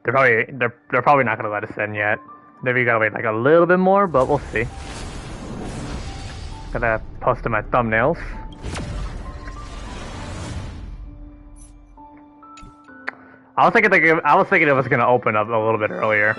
They're probably not gonna let us in yet. Maybe you gotta wait like a little bit more, but we'll see. Gotta post in my thumbnails. I was thinking it was gonna open up a little bit earlier.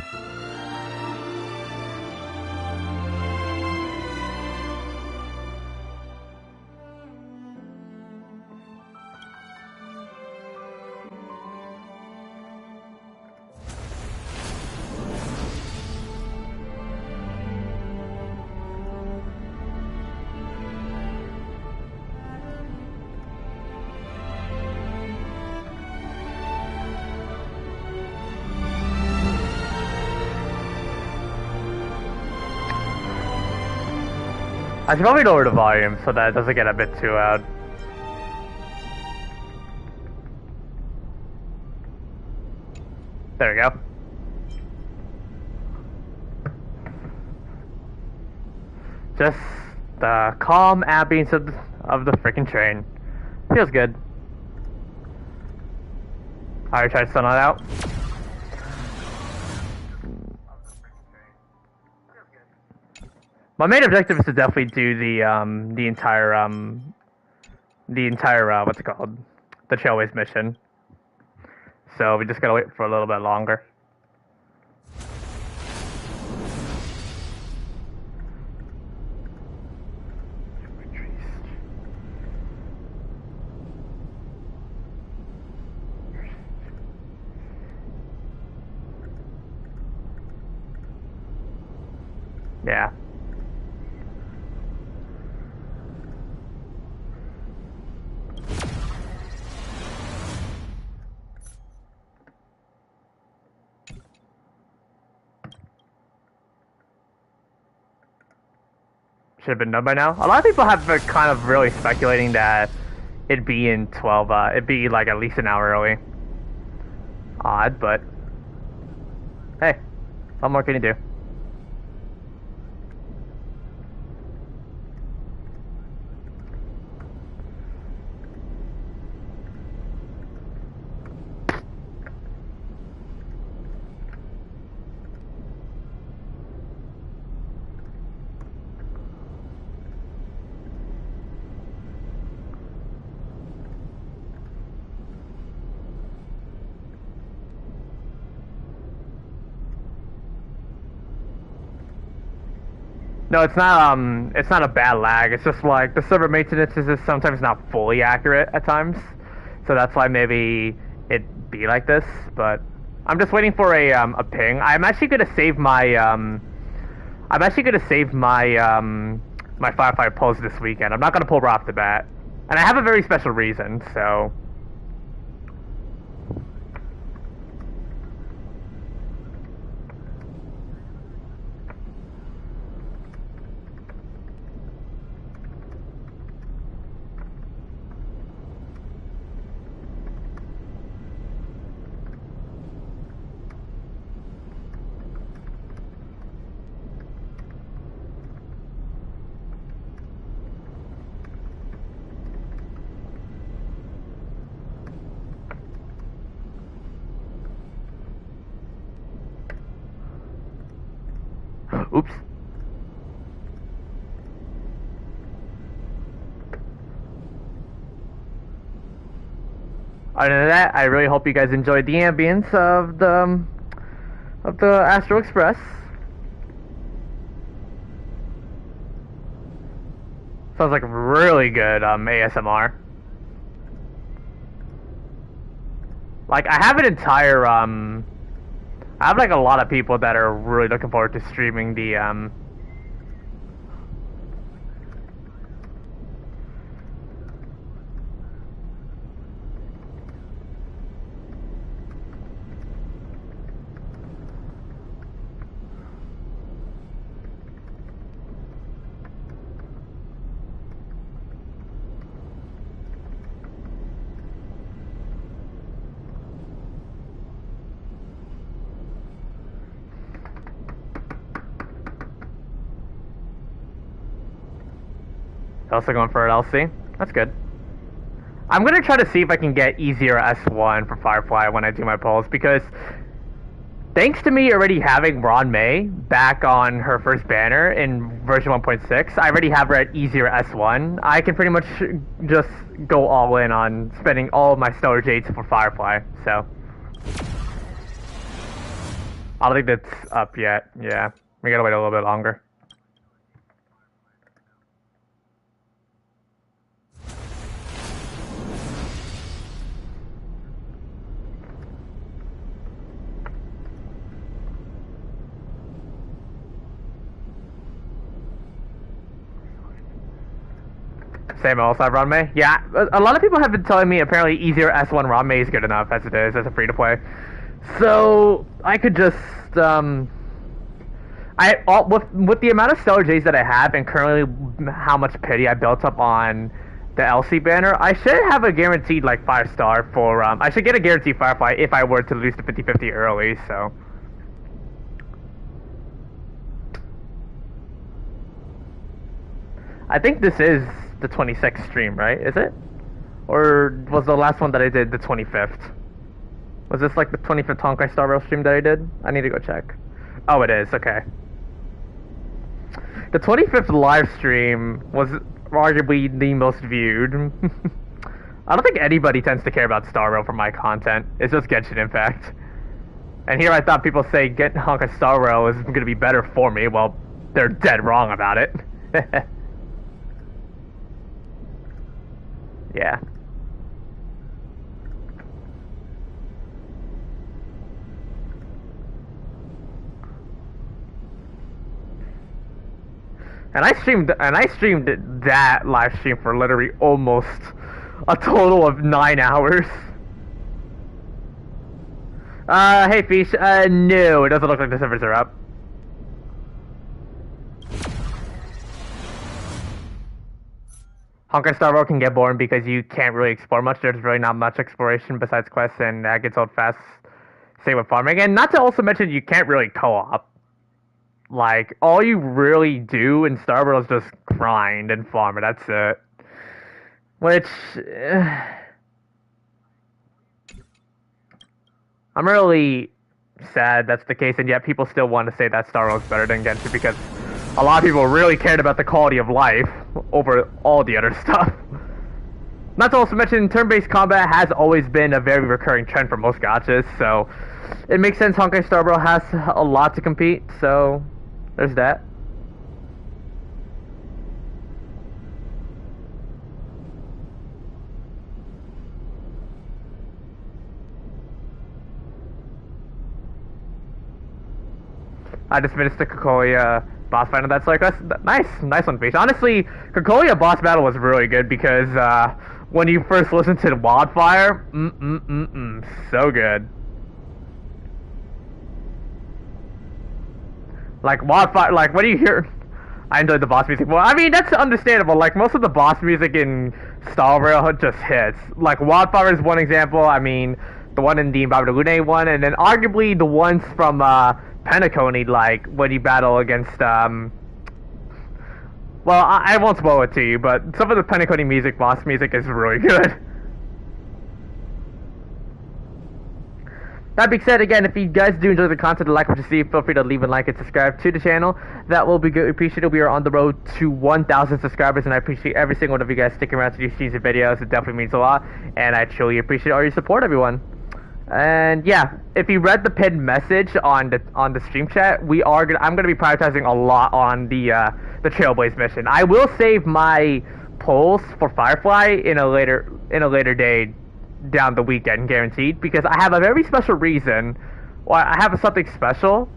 I should probably lower the volume so that it doesn't get a bit too loud. There we go. Just the calm ambience of the freaking train. Feels good. Alright, try to stun it out. My main objective is to definitely do the entire what's it called? The Trailblaze mission. So we just gotta wait for a little bit longer. Yeah. Should have been done by now. A lot of people have been kind of really speculating that it'd be in 12, it'd be like at least an hour early. Odd, but hey, what more can you do? No, it's not a bad lag. It's just like the server maintenance is just sometimes not fully accurate at times, so that's why maybe it be like this. But I'm just waiting for a ping. I'm actually gonna save my my firefight pulls this weekend. I'm not gonna pull right off the bat, and I have a very special reason. So. Oops. Other than that, I really hope you guys enjoyed the ambience of the Astro Express. Sounds like really good ASMR. Like I have an entire I have like a lot of people that are really looking forward to streaming the also going for an LC. That's good. I'm gonna try to see if I can get easier S1 for Firefly when I do my polls, because Thanks to me already having Ron May back on her first banner in version 1.6, I already have her at easier S1. I can pretty much just go all in on spending all of my Stellar Jades for Firefly, so. I don't think that's up yet, yeah. We gotta wait a little bit longer. Same also Ron May? Yeah, a lot of people have been telling me apparently easier S1 Ron May is good enough as it is, as a free-to-play. So, I could just, with the amount of Stellar J's that I have and currently how much pity I built up on the LC banner, I should have a guaranteed, like, 5-star for, I should get a guaranteed Firefly if I were to lose to 50-50 early, so. I think this is the 26th stream, right? Is it? Or was the last one that I did the 25th? Was this like the 25th Honkai Star Rail stream that I did? I need to go check. Oh, it is. Okay. The 25th live stream was arguably the most viewed. I don't think anybody tends to care about Star Rail for my content. It's just Genshin Impact. And here I thought people say get Honkai Star Rail is going to be better for me. Well, they're dead wrong about it. Yeah. And I streamed that live stream for literally almost a total of 9 hours. Hey Fish, no, it doesn't look like the servers are up. Honkai Star Rail can get boring because you can't really explore much. There's really not much exploration besides quests, and that gets old fast. Same with farming. And not to also mention, you can't really co-op. Like, all you really do in Star Rail is just grind and farm, and that's it. Which... I'm really sad that's the case, and yet people still want to say that Star Rail is better than Genshin because a lot of people really cared about the quality of life over all the other stuff. Not to also mention, turn-based combat has always been a very recurring trend for most gachas, so it makes sense Honkai Star Rail has a lot to compete, so there's that. I just finished the Kokoya boss fight on that circus. Nice one, Fish. Honestly, Kokoya boss battle was really good because when you first listen to the Wildfire, so good. Like Wildfire, like when you hear, I enjoyed the boss music. Well, I mean that's understandable. Like most of the boss music in Star Rail just hits. Like Wildfire is one example. I mean the one in the Babylone one, and then arguably the ones from Penacony, like when you battle against well, I won't spoil it to you, but some of the Penacony music, boss music, is really good. That being said, again, if you guys do enjoy the content and like what you see, feel free to leave a like and subscribe to the channel. That will be good. Appreciate it. We are on the road to 1,000 subscribers, and I appreciate every single one of you guys sticking around to these streams and videos. It definitely means a lot, and I truly appreciate all your support, everyone. And yeah, if you read the pinned message on the stream chat, I'm gonna be prioritizing a lot on the Trailblaze mission. I will save my polls for Firefly in a later day down the weekend, guaranteed, because I have a very special reason. Well, I have something special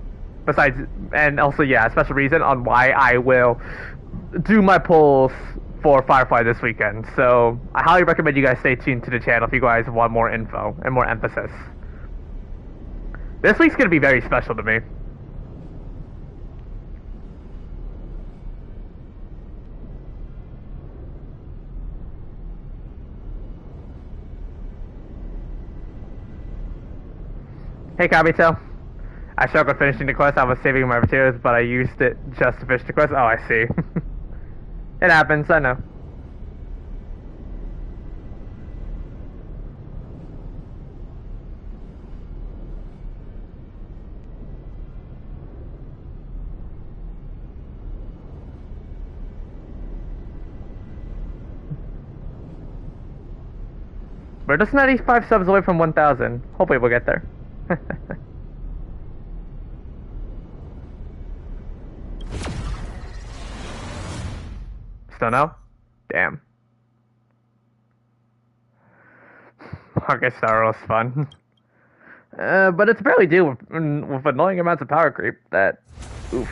besides, and also yeah, a special reason on why I will do my polls for Firefly this weekend. So I highly recommend you guys stay tuned to the channel if you guys want more info and more emphasis. This week's gonna be very special to me. Hey Kabito. I struggled finishing the quest. I was saving my materials, but I used it just to finish the quest. Oh, I see. It happens, I know. We're just 95 subs away from 1,000. Hopefully we'll get there. Still no? Damn. Honkai Star was fun. But it's barely due with annoying amounts of power creep that... Oof.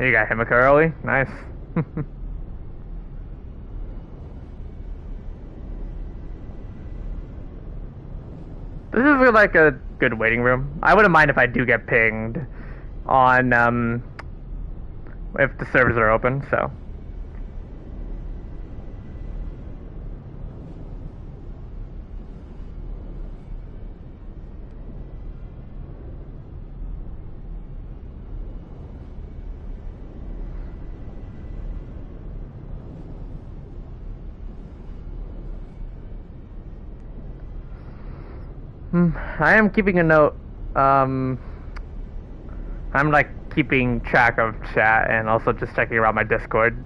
You got Himika early? Nice. This is like a good waiting room. I wouldn't mind if I do get pinged on, if the servers are open, so. I am keeping a note. I'm like keeping track of chat and also just checking around my Discord.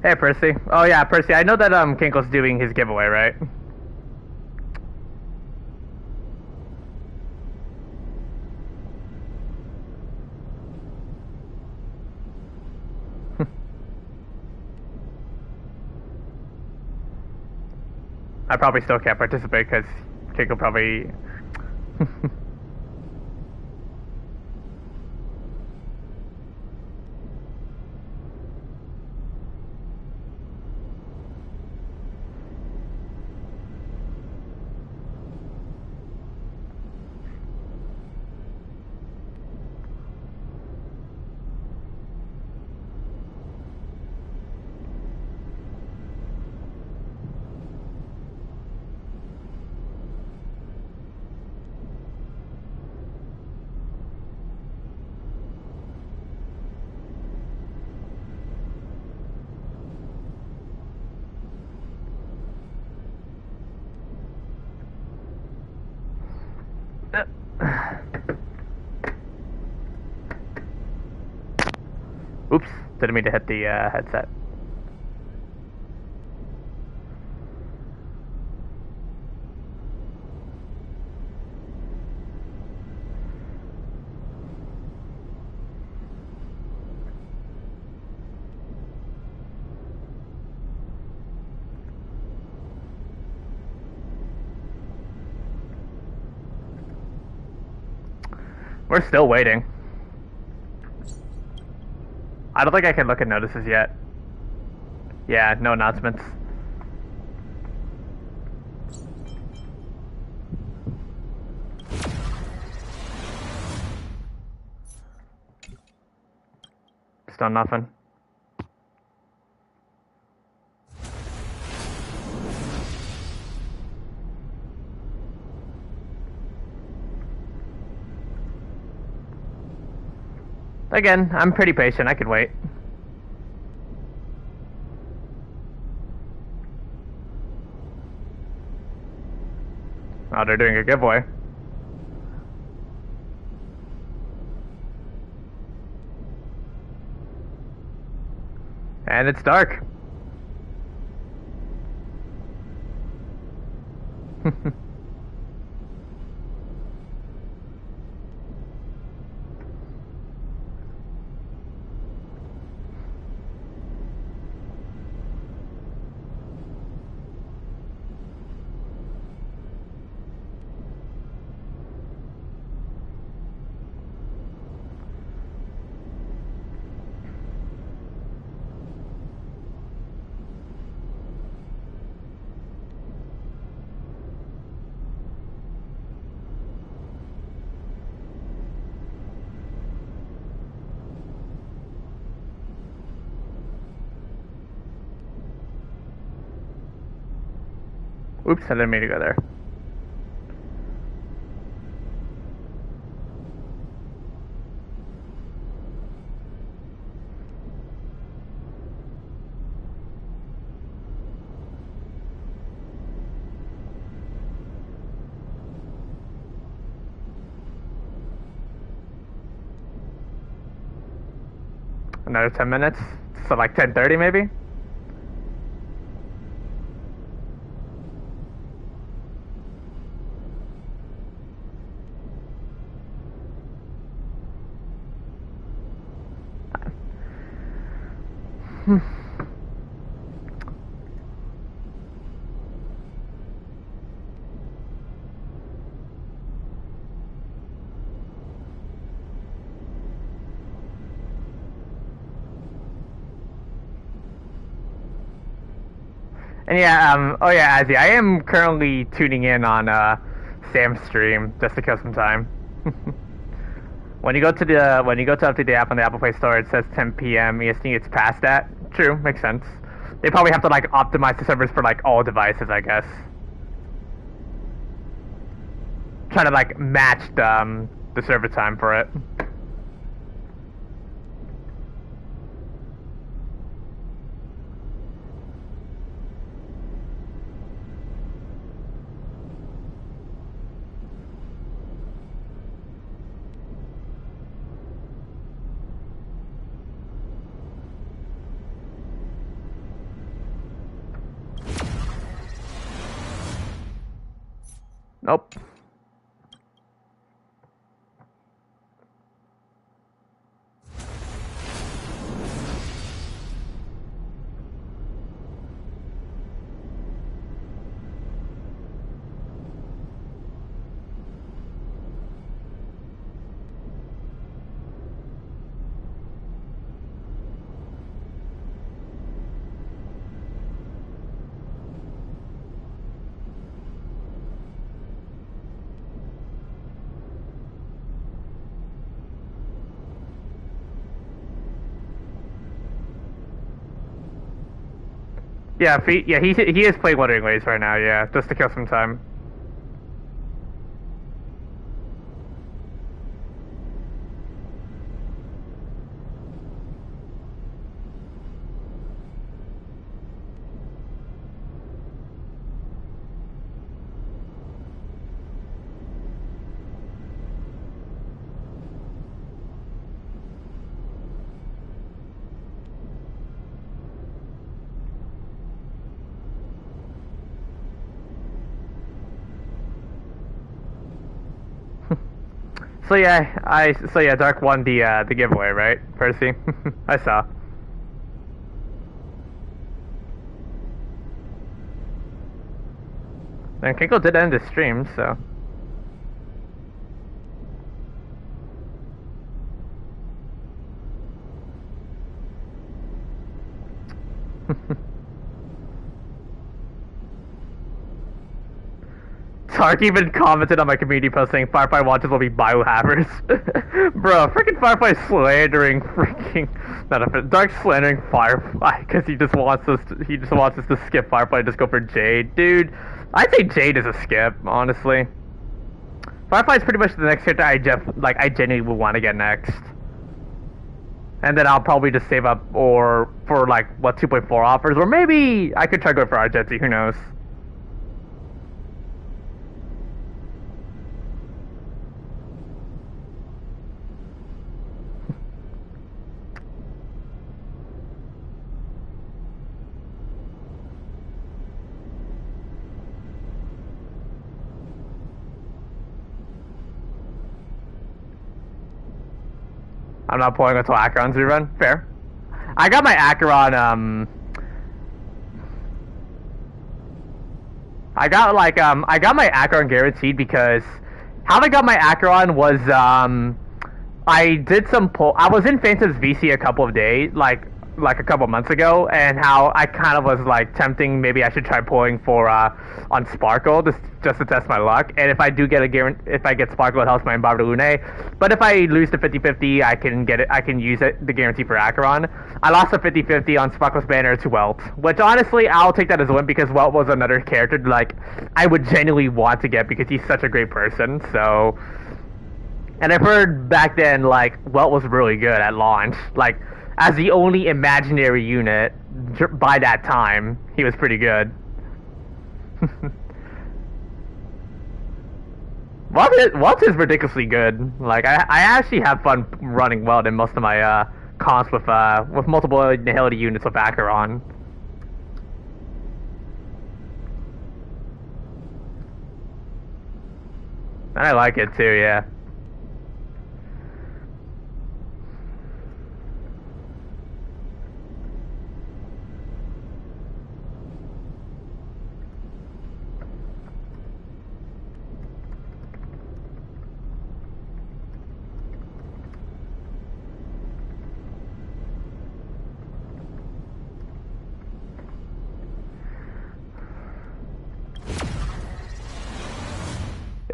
Hey, Percy. Oh, yeah, Percy, I know that, Kinkle's doing his giveaway, right? I probably still can't participate, because Kinkle probably... Oops, didn't mean to hit the headset. We're still waiting. I don't think I can look at notices yet. Yeah, no announcements. Still nothing. Again, I'm pretty patient. I can wait. Oh, they're doing a giveaway. And it's dark. Oops, I didn't mean to go there. Another 10 minutes? So like 10:30 maybe? And yeah, oh yeah, Azzy, I am currently tuning in on Sam's stream just to kill some time. When you go to update the app on the Apple Play Store, it says 10 p.m. EST. It's past that. True, makes sense. They probably have to like optimize the servers for like all devices, I guess. Try to like match the server time for it. Nope. Yeah, he is playing Wuthering Waves right now, yeah, just to kill some time. So yeah, Dark won the giveaway, right, Percy? I saw. And Kinko did end the stream, so. Tark even commented on my community post saying Firefly watchers will be biohackers. Bro, freaking Firefly slandering Dark slandering Firefly because he just wants us to skip Firefly and just go for Jade. Dude, I'd say Jade is a skip, honestly. Firefly is pretty much the next character I genuinely would want to get next. And then I'll probably just save up or for like what 2.4 offers, or maybe I could try going for Argenti, who knows. I'm not pulling until Acheron's rerun. Fair. I got my Acheron, I got my Acheron guaranteed because how I got my Acheron was, I did some pull. I was in Phantom's VC a couple of days, like a couple of months ago, and how I kind of was like tempting. Maybe I should try pulling for on Sparkle just to test my luck. And if I do get if I get Sparkle, it helps my Embargo Lune. But if I lose to 50-50, I can get it. I can use it the guarantee for Acheron. I lost a 50-50 on Sparkle's banner to Welt, which honestly I'll take that as a win because Welt was another character like I would genuinely want to get because he's such a great person. So, and I've heard back then like Welt was really good at launch, like. As the only imaginary unit by that time, he was pretty good. Welt is ridiculously good. Like I actually have fun running Welt in most of my comps with multiple Nihility units with Acheron. And I like it too, yeah.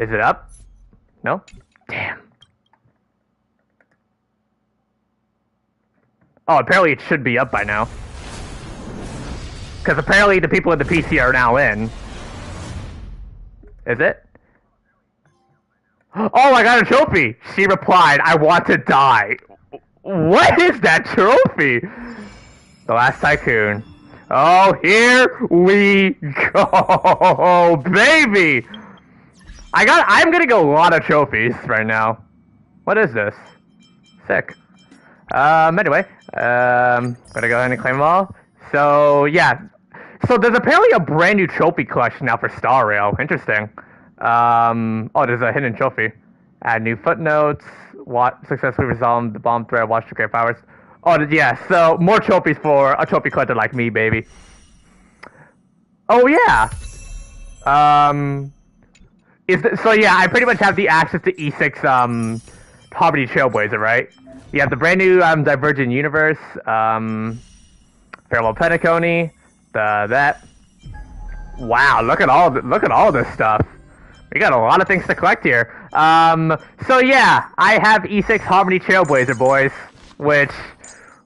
Is it up? No? Damn. Oh, apparently it should be up by now. Because apparently the people in the PC are now in. Is it? Oh, I got a trophy! She replied, I want to die. What is that trophy? The Last Tycoon. Oh, here we go, baby! I'm gonna get a lot of trophies right now. What is this? Sick. Anyway, gonna go ahead and claim them all. So, yeah. So there's apparently a brand new trophy collection now for Star Rail. Interesting. Oh, there's a hidden trophy. Add new footnotes. Successfully resolved the bomb threat. Watch the great powers. Oh, yeah. So more trophies for a trophy collector like me, baby. Oh, yeah. So yeah, I pretty much have the access to E6 Poverty Trailblazer, right? You have the brand new Divergent Universe, Farewell Penacony, that. Wow, look at all this stuff. We got a lot of things to collect here. So yeah, I have E6 Harmony Trailblazer, boys. Which,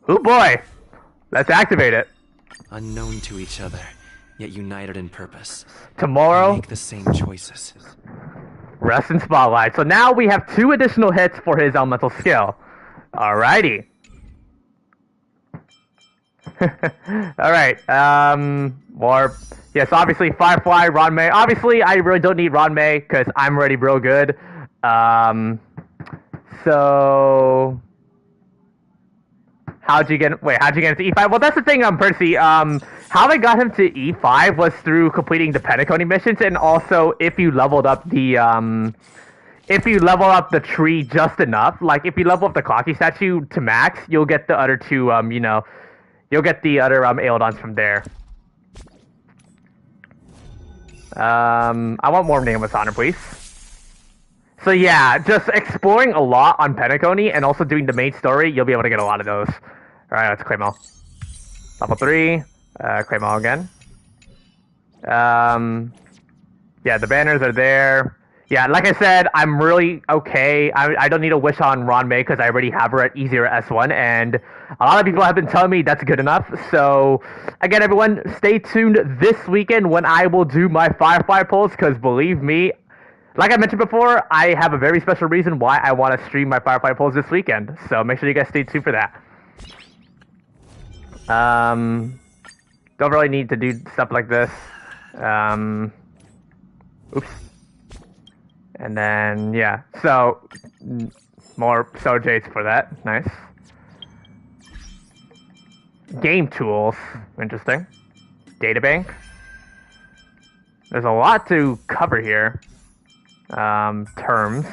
oh boy, let's activate it. Unknown to each other, yet united in purpose. Tomorrow, Make the same choices. Rest in Spotlight. So now we have 2 additional hits for his elemental skill. Alrighty. Alright, more. Yes, obviously Firefly, Ranmei. Obviously, I really don't need Ranmei because I'm already real good. So how'd you get into E5? Well, that's the thing, Percy. How I got him to E5 was through completing the Penacony missions, and also if you leveled up the tree just enough, like if you level up the Clocky statue to max, you'll get the other 2, you'll get the other Aeodons from there. I want more Nameless Honor, please. So yeah, just exploring a lot on Penacony and also doing the main story, you'll be able to get a lot of those. Alright, let's claim all. Level 3, claim all again. Yeah, the banners are there. Yeah, like I said, I'm really okay. I don't need a wish on Ranmei because I already have her at E0 S1, and a lot of people have been telling me that's good enough. So, again, everyone, stay tuned this weekend when I will do my Firefly polls, because believe me, like I mentioned before, I have a very special reason why I want to stream my Firefly polls this weekend. So make sure you guys stay tuned for that. Don't really need to do stuff like this. Oops. And then, yeah. So, more Sojates for that. Nice. Game tools. Interesting. Databank. There's a lot to cover here. Terms.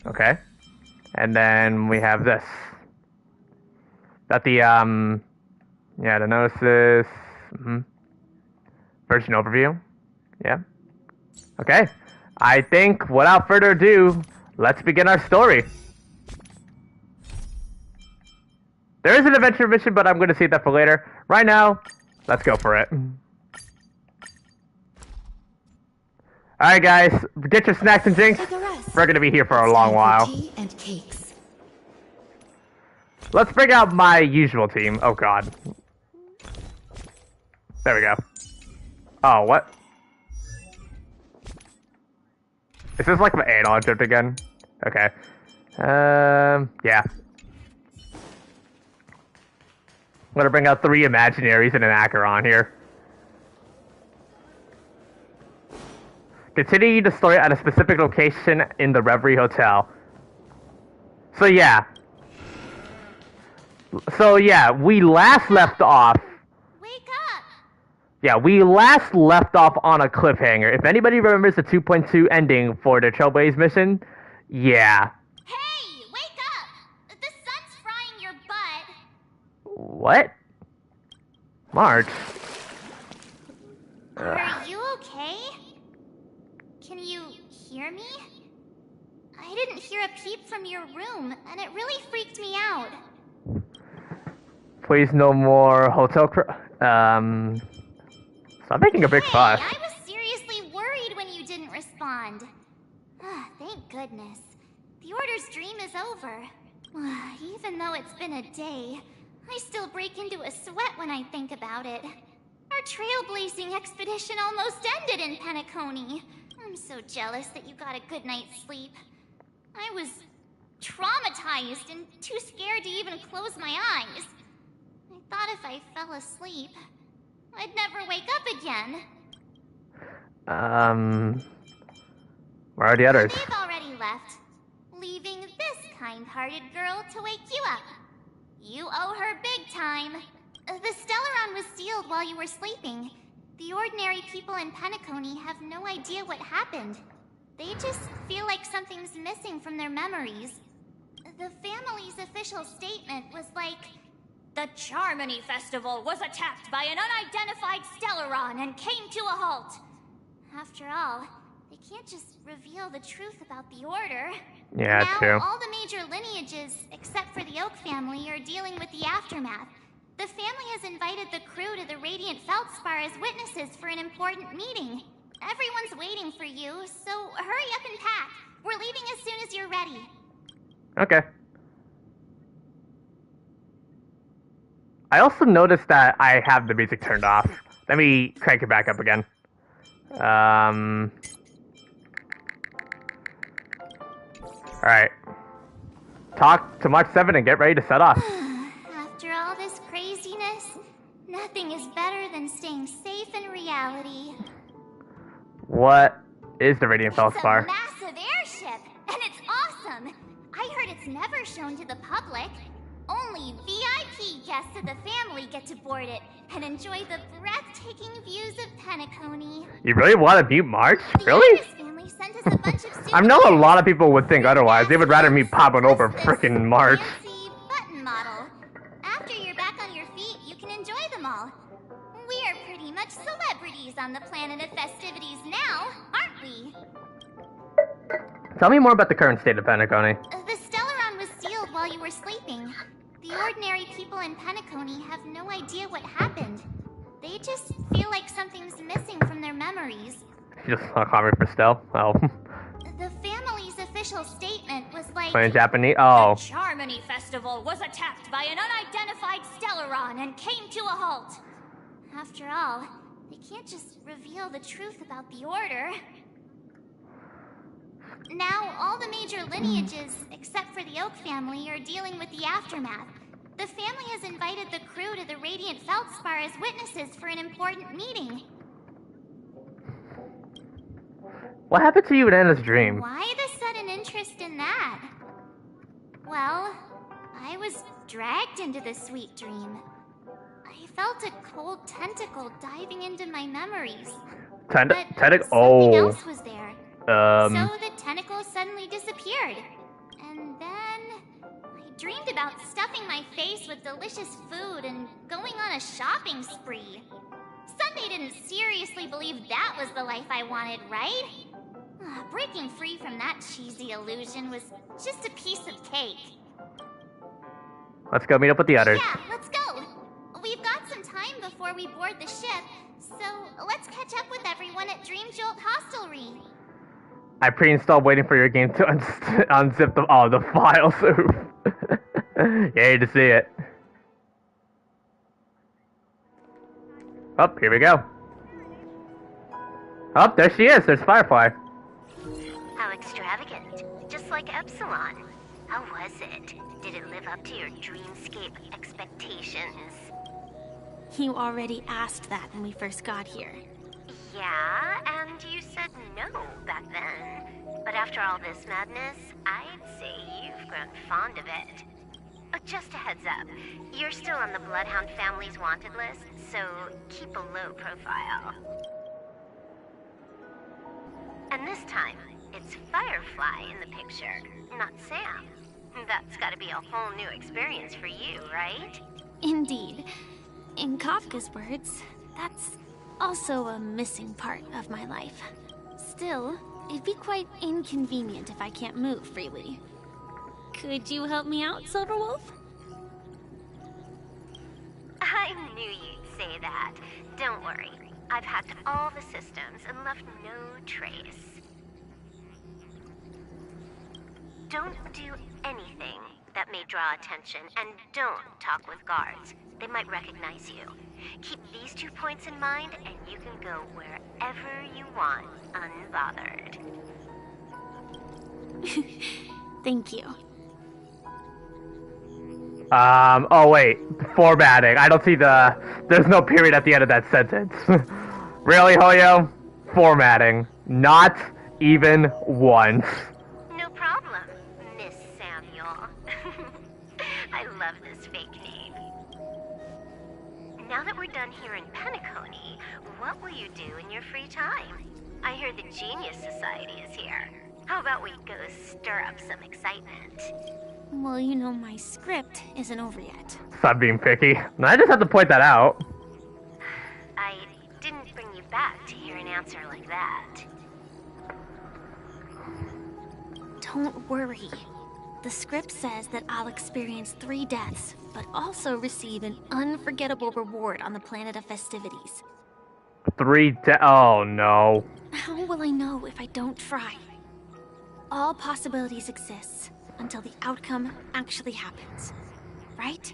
Okay. And then we have this. That the, yeah, the notices. Version overview. Yeah. Okay. I think, without further ado, let's begin our story. There is an adventure mission, but I'm going to save that for later. Right now, let's go for it. Alright guys, get your snacks and drinks. We're going to be here for a long while. Tea and cakes. Let's bring out my usual team. Oh god. There we go. Oh, what? Is this like my analog drift again? Okay. Yeah. I'm gonna bring out 3 imaginaries and an Acheron here. Continue the story at a specific location in the Reverie Hotel. So yeah, we last left off. Wake up! Yeah, we last left off on a cliffhanger. If anybody remembers the 2.2 ending for the Trailblaze mission, yeah. Hey, wake up! The sun's frying your butt. What? March? Are you okay? Can you hear me? I didn't hear a peep from your room, and it really freaked me out. Please no more hotel stop making a big fuss. I was seriously worried when you didn't respond. Thank goodness. The Order's dream is over. Even though it's been a day, I still break into a sweat when I think about it. Our trailblazing expedition almost ended in Penacony. I'm so jealous that you got a good night's sleep. I was traumatized and too scared to even close my eyes. I thought if I fell asleep, I'd never wake up again. Where are the others? They've already left, leaving this kind-hearted girl to wake you up. You owe her big time. The Stellaron was sealed while you were sleeping. The ordinary people in Penacony have no idea what happened. They just feel like something's missing from their memories. The family's official statement was like, "The Charmony Festival was attacked by an unidentified Stellaron and came to a halt." After all, they can't just reveal the truth about the Order. Yeah, now, true. all the major lineages, except for the Oak family, are dealing with the aftermath. The family has invited the crew to the Radiant Feldspar as witnesses for an important meeting. Everyone's waiting for you, so hurry up and pack. We're leaving as soon as you're ready. Okay. I also noticed that I have the music turned off. Let me crank it back up again. Alright. Talk to Mark 7 and get ready to set off. After all this craziness, nothing is better than staying safe in reality. What is the Radiant Feldspar? It's a massive airship, and it's awesome. I heard it's never shown to the public. Only VIP guests of the family get to board it and enjoy the breathtaking views of Penacony. You really want to mute March? The Really? Ernest family sent us a bunch of I know a souvenirs. lot of people would think otherwise. They would rather me popping over frickin' March. Fancy button model. After you're back on your feet, you can enjoy them all. We are pretty much celebrities on the planet of festivities now, aren't we? Tell me more about the current state of Penacony. The Stellaron was sealed while you were sleeping. The ordinary people in Penacony have no idea what happened. They just feel like something's missing from their memories. You just want to call me for Stell? Oh. The family's official statement was like, Playing Japanese? Oh. "The Charmony Festival was attacked by an unidentified Stellaron and came to a halt." After all, they can't just reveal the truth about the Order. Now, all the major lineages, except for the Oak family, are dealing with the aftermath. The family has invited the crew to the Radiant Feldspar as witnesses for an important meeting. What happened to you in Anna's dream? Why the sudden interest in that? Well, I was dragged into the sweet dream. I felt a cold tentacle diving into my memories. Tentacle? Something Oh. else was there. Um. So the tentacle suddenly disappeared. And then I dreamed about stuffing my face with delicious food and going on a shopping spree. Sunday didn't seriously believe that was the life I wanted, right? Breaking free from that cheesy illusion was just a piece of cake. Let's go meet up with the others. Yeah, let's go. We've got some time before we board the ship, so let's catch up with everyone at Dream Jolt Hostelry. I pre-installed waiting for your game to unzip the files. Yay to see it. Oh, here we go. Oh, there she is. There's Firefly. How extravagant. Just like Epsilon. How was it? Did it live up to your dreamscape expectations? You already asked that when we first got here. Yeah, and you said no back then. But after all this madness, I'd say you've grown fond of it. Just a heads up, you're still on the Bloodhound family's wanted list, so keep a low profile. And this time, it's Firefly in the picture, not Sam. That's gotta be a whole new experience for you, right? Indeed. In Kafka's words, that's also a missing part of my life. Still, it'd be quite inconvenient if I can't move freely. Could you help me out, Silverwolf? I knew you'd say that. Don't worry. I've hacked all the systems and left no trace. Don't do anything that may draw attention, and don't talk with guards. They might recognize you. Keep these 2 points in mind, and you can go wherever you want, unbothered. Thank you. Oh wait, formatting. I don't see there's no period at the end of that sentence. Really, Hoyo? Formatting. Not even once. No problem, Miss Samuel. I love this fake name. Now that we're done here in Penacony, what will you do in your free time? I hear the Genius Society is here. How about we go stir up some excitement? Well, you know my script isn't over yet. Stop being picky. I just have to point that out. I didn't bring you back to hear an answer like that. Don't worry. The script says that I'll experience 3 deaths, but also receive an unforgettable reward on the planet of festivities. Oh no. How will I know if I don't try? All possibilities exist until the outcome actually happens, right?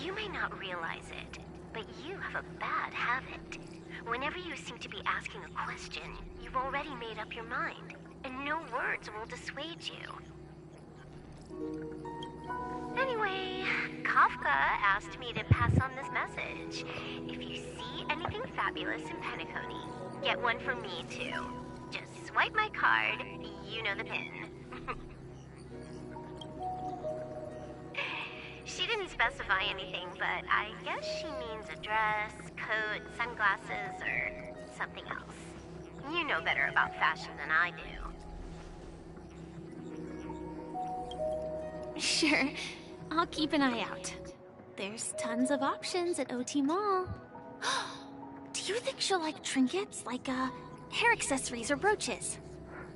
You may not realize it, but you have a bad habit. Whenever you seem to be asking a question, you've already made up your mind, and no words will dissuade you. Anyway, Kafka asked me to pass on this message. If you see anything fabulous in Penacony, get one for me too. Just swipe my card, you know the pin. She didn't specify anything, but I guess she means a dress, coat, sunglasses, or something else. You know better about fashion than I do. Sure. I'll keep an eye out. There's tons of options at OT Mall. Do you think she'll like trinkets, like, hair accessories or brooches?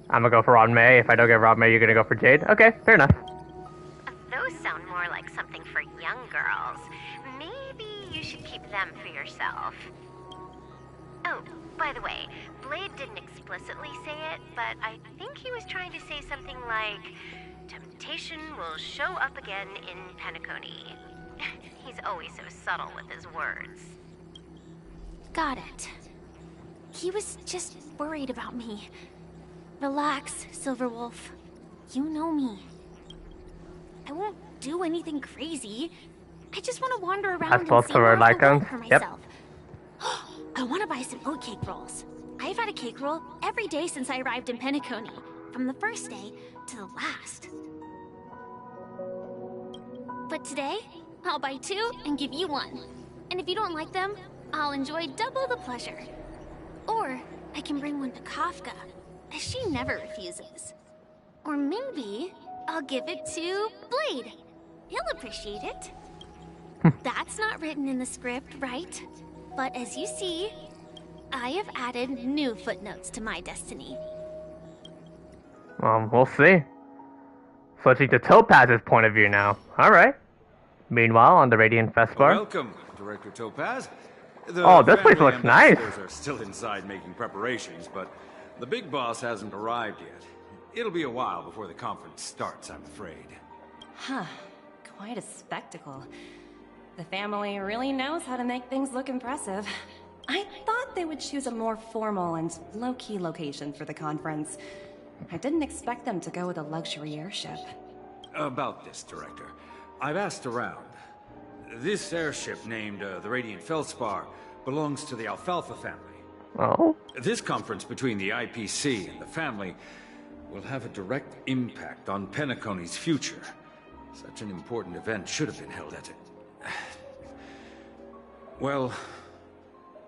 I'm gonna go for Ron May. If I don't get Ron May, you're gonna go for Jade? Okay, fair enough. Those sound more like something for young girls. Maybe you should keep them for yourself. Oh, by the way, Blade didn't explicitly say it, but I think he was trying to say something like, temptation will show up again in Penacony. He's always so subtle with his words. Got it. He was just worried about me. Relax, Silverwolf. You know me. I won't do anything crazy. I just want to wander around As and opposed see to more our of the icons. world for Yep. myself. I want to buy some oatcake rolls. I've had a cake roll every day since I arrived in Penacony, from the first day to the last. But today, I'll buy 2 and give you 1. And if you don't like them, I'll enjoy double the pleasure. Or I can bring one to Kafka, as she never refuses. Or maybe I'll give it to Blade. He'll appreciate it. That's not written in the script, right? But as you see, I have added new footnotes to my destiny. We'll see. Switching to Topaz's point of view now. Alright. Meanwhile, on the Radiant Festbar. Welcome, Director Topaz. Oh, this place family looks nice. ambassadors are still inside making preparations, but the big boss hasn't arrived yet. It'll be a while before the conference starts, I'm afraid. Huh. Quite a spectacle. The family really knows how to make things look impressive. I thought they would choose a more formal and low-key location for the conference. I didn't expect them to go with a luxury airship. About this, Director. I've asked around. This airship, named the Radiant Feldspar, belongs to the Alfalfa family. Oh? This conference between the IPC and the family will have a direct impact on Penacony's future. Such an important event should have been held at it. Well,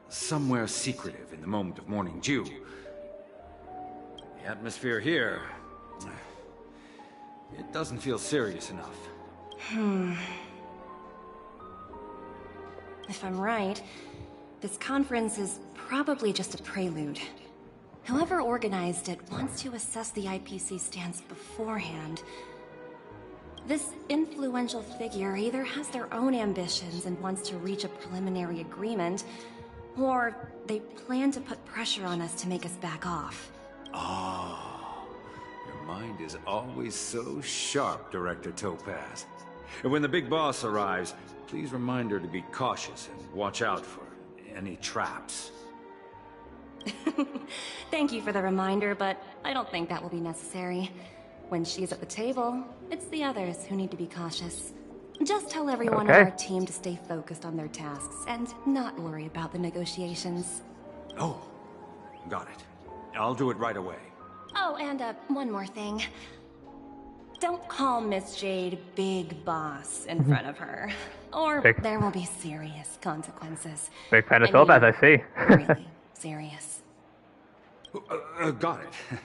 somewhere secretive in the moment of morning dew. The atmosphere here, it doesn't feel serious enough. If I'm right, this conference is probably just a prelude. Whoever organized it wants to assess the IPC stance beforehand. This influential figure either has their own ambitions and wants to reach a preliminary agreement, or they plan to put pressure on us to make us back off. Oh, your mind is always so sharp, Director Topaz. And when the big boss arrives, please remind her to be cautious and watch out for any traps. Thank you for the reminder, but I don't think that will be necessary. When she's at the table, it's the others who need to be cautious. Just tell everyone on our team to stay focused on their tasks and not worry about the negotiations. Oh, got it. I'll do it right away. Oh, and one more thing. Don't call Miss Jade Big Boss in front of her, or there will be serious consequences. Big fan of Topaz, I see. Really serious. Got it.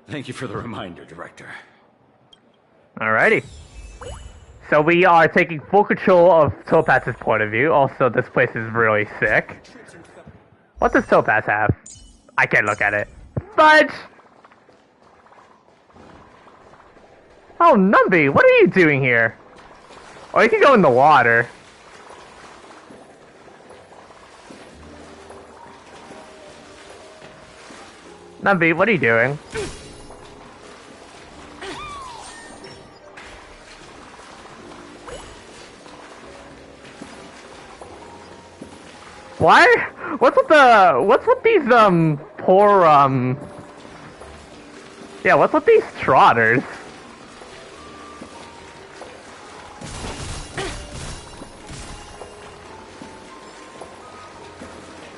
Thank you for the reminder, Director. Alrighty. So we are taking full control of Topaz's point of view. Also, this place is really sick. What does Topaz have? I can't look at it. Fudge! Oh, Numby, what are you doing here? Oh, you can go in the water. Numby, what are you doing? Why? What's with these, poor, yeah, what's with these trotters?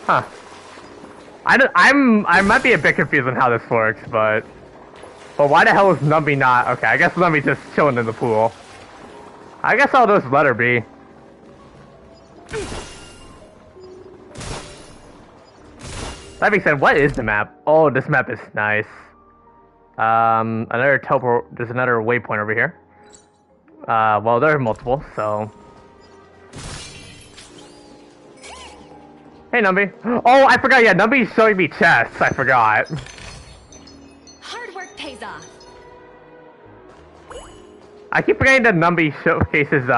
Huh. I might be a bit confused on how this works, but why the hell is Numby not? Okay, I guess Numby's just chilling in the pool. I guess I'll just let her be. That being said, what is the map? Oh, this map is nice. Another teleport. There's another waypoint over here. Well, there are multiple, so. Hey, Numby. Oh, I forgot. Yeah, Numby's showing me chests. I forgot. Hard work pays off. I keep forgetting that Numby showcases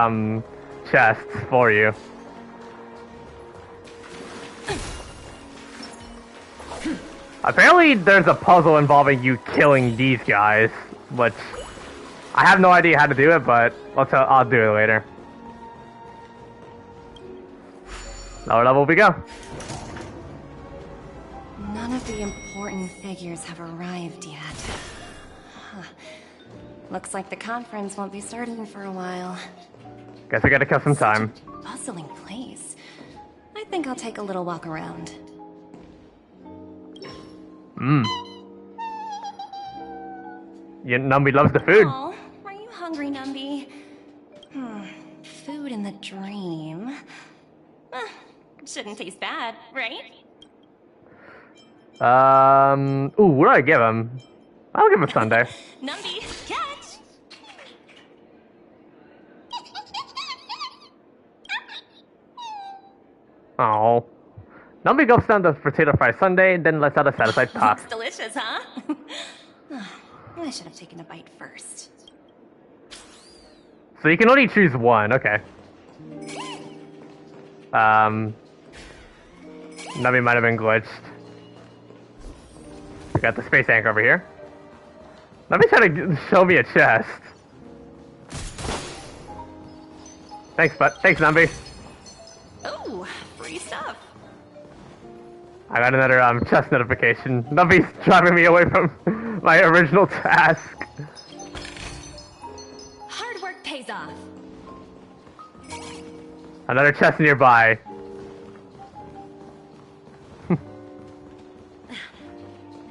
chests for you. Apparently, there's a puzzle involving you killing these guys, which I have no idea how to do it, but I'll do it later. Lower level we go. None of the important figures have arrived yet. Huh. Looks like the conference won't be starting for a while. Guess we gotta kill some time. Bustling place. I think I'll take a little walk around. Numby loves the food. Oh, are you hungry, Numby? Food in the dream. Shouldn't taste bad, right? Ooh, what do I give him? I'll give him a sundae. Numby, catch! Oh. Numby gulps down the potato fry sundae, then lets out a satisfied pop. Looks delicious, huh? I should have taken a bite first. So you can only choose one, okay. Numby might have been glitched. We got the space anchor over here. Numby's trying to show me a chest. Thanks, thanks, Numby. Oh, free stuff. I got another chest notification. Numby's driving me away from my original task. Hard work pays off. Another chest nearby.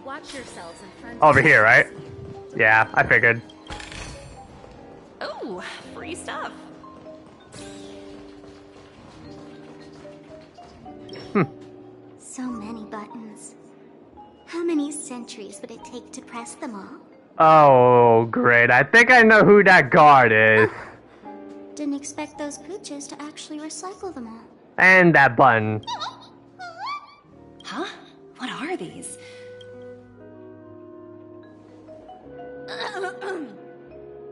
Watch yourselves in front. Over here, right? Yeah, I figured. Oh, free stuff. So many buttons. How many centuries would it take to press them all? Oh, great. I think I know who that guard is. Didn't expect those pooches to actually recycle them all. And that button. Huh? What are these?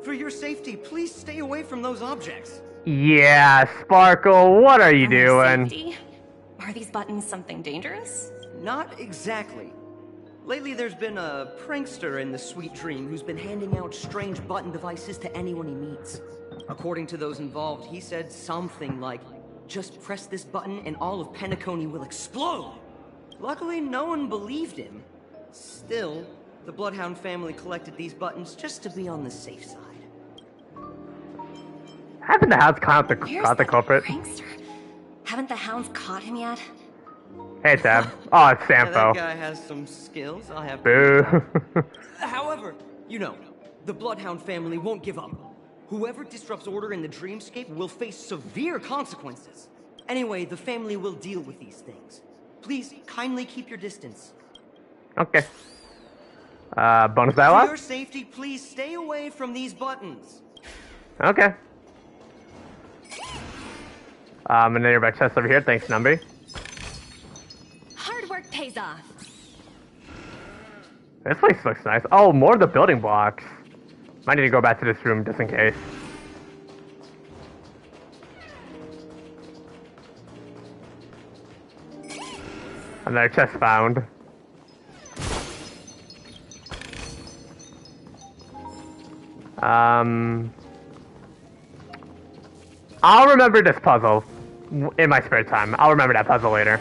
For your safety, please stay away from those objects. Yeah, Sparkle, what are you For my doing? safety? Are these buttons something dangerous? Not exactly. Lately, there's been a prankster in the Sweet Dream who's been handing out strange button devices to anyone he meets. According to those involved, he said something like, "Just press this button and all of Penacony will explode." Luckily, no one believed him. Still, the Bloodhound family collected these buttons just to be on the safe side. Haven't the hounds caught the Where's culprit? that prankster? Haven't the hounds caught him yet? Hey, Tab. Oh, it's Yeah, that Sampo. guy has some skills, I'll have to Boo. However, you know, the Bloodhound family won't give up. Whoever disrupts order in the dreamscape will face severe consequences. Anyway, the family will deal with these things. Please, kindly keep your distance. Okay. Bonus For dialogue? your safety, please stay away from these buttons. Okay. Another by chest over here. Thanks, Numby. Hard work pays off. This place looks nice. Oh, more of the building blocks. Might need to go back to this room just in case. Another chest found. I'll remember this puzzle in my spare time. I'll remember that puzzle later.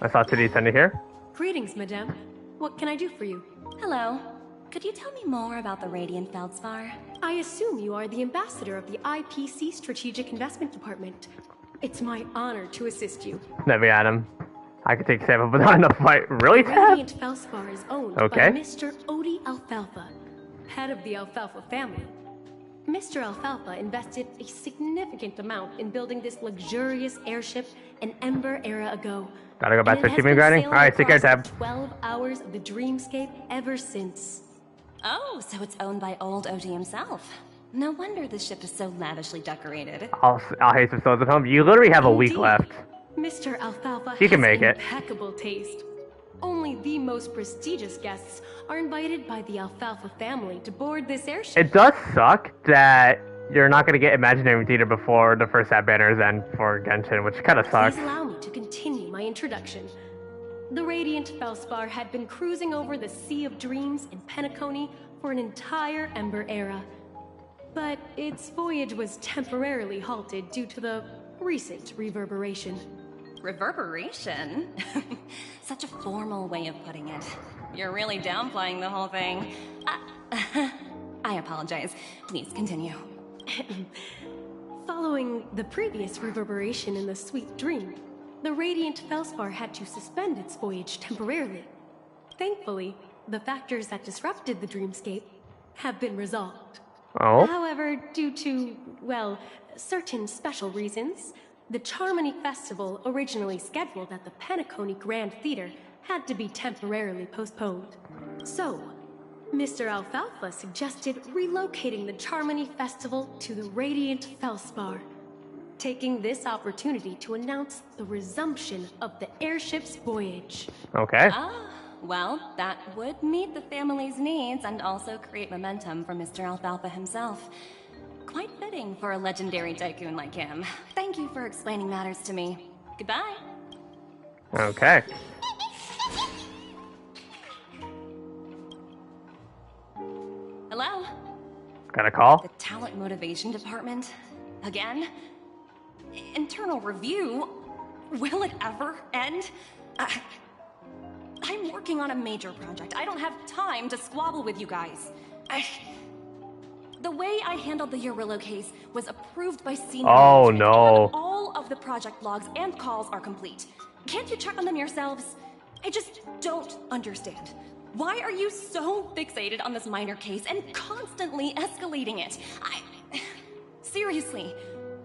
I saw Titty Sunday here. Greetings, madame. What can I do for you? Hello. Could you tell me more about the Radiant Feldspar? I assume you are the ambassador of the IPC Strategic Investment Department. It's my honor to assist you. Maybe Adam. I could take Sample, but not enough fight. Really, Tab? Radiant Feldspar is owned Okay. by Mr. Odie Alfalfa, head of the Alfalfa family. Mr. Alfalfa invested a significant amount in building this luxurious airship an Ember era ago. Gotta go back And to it has achievement been grinding? sailing Alright, take care, across Tab. the 12 hours of the dreamscape ever since. Oh, so it's owned by old Odie himself. No wonder the ship is so lavishly decorated. I'll hate some souls at home. You literally have a week Indeed. left. Mr. Alfalfa You can has make it. impeccable taste. Only the most prestigious guests are invited by the Alfalfa family to board this airship. It does suck that you're not gonna get Imaginary Theater before the first ad banners end for Genshin, which kinda sucks. Please allow me to continue my introduction. The Radiant Feldspar had been cruising over the Sea of Dreams in Penacony for an entire Ember era. But its voyage was temporarily halted due to the recent reverberation. Reverberation? Such a formal way of putting it. You're really downplaying the whole thing. I apologize. Please continue. Following the previous reverberation in the Sweet Dream, the Radiant Felspar had to suspend its voyage temporarily. Thankfully, the factors that disrupted the dreamscape have been resolved. Oh? However, due to, well, certain special reasons, the Charmony Festival, originally scheduled at the Penacony Grand Theater, had to be temporarily postponed. So, Mr. Alfalfa suggested relocating the Charmony Festival to the Radiant Felspar, taking this opportunity to announce the resumption of the airship's voyage. Okay. Well, that would meet the family's needs and also create momentum for Mr. Alfalfa himself. Quite fitting for a legendary tycoon like him. Thank you for explaining matters to me. Goodbye. Okay. Hello? Got a call? The talent motivation department? Again? Internal review? Will it ever end? I'm working on a major project. I don't have time to squabble with you guys. The way I handled the Urillo case was approved by senior Oh, management. no. All of the project logs and calls are complete. Can't you check on them yourselves? I just don't understand. Why are you so fixated on this minor case and constantly escalating it? Seriously,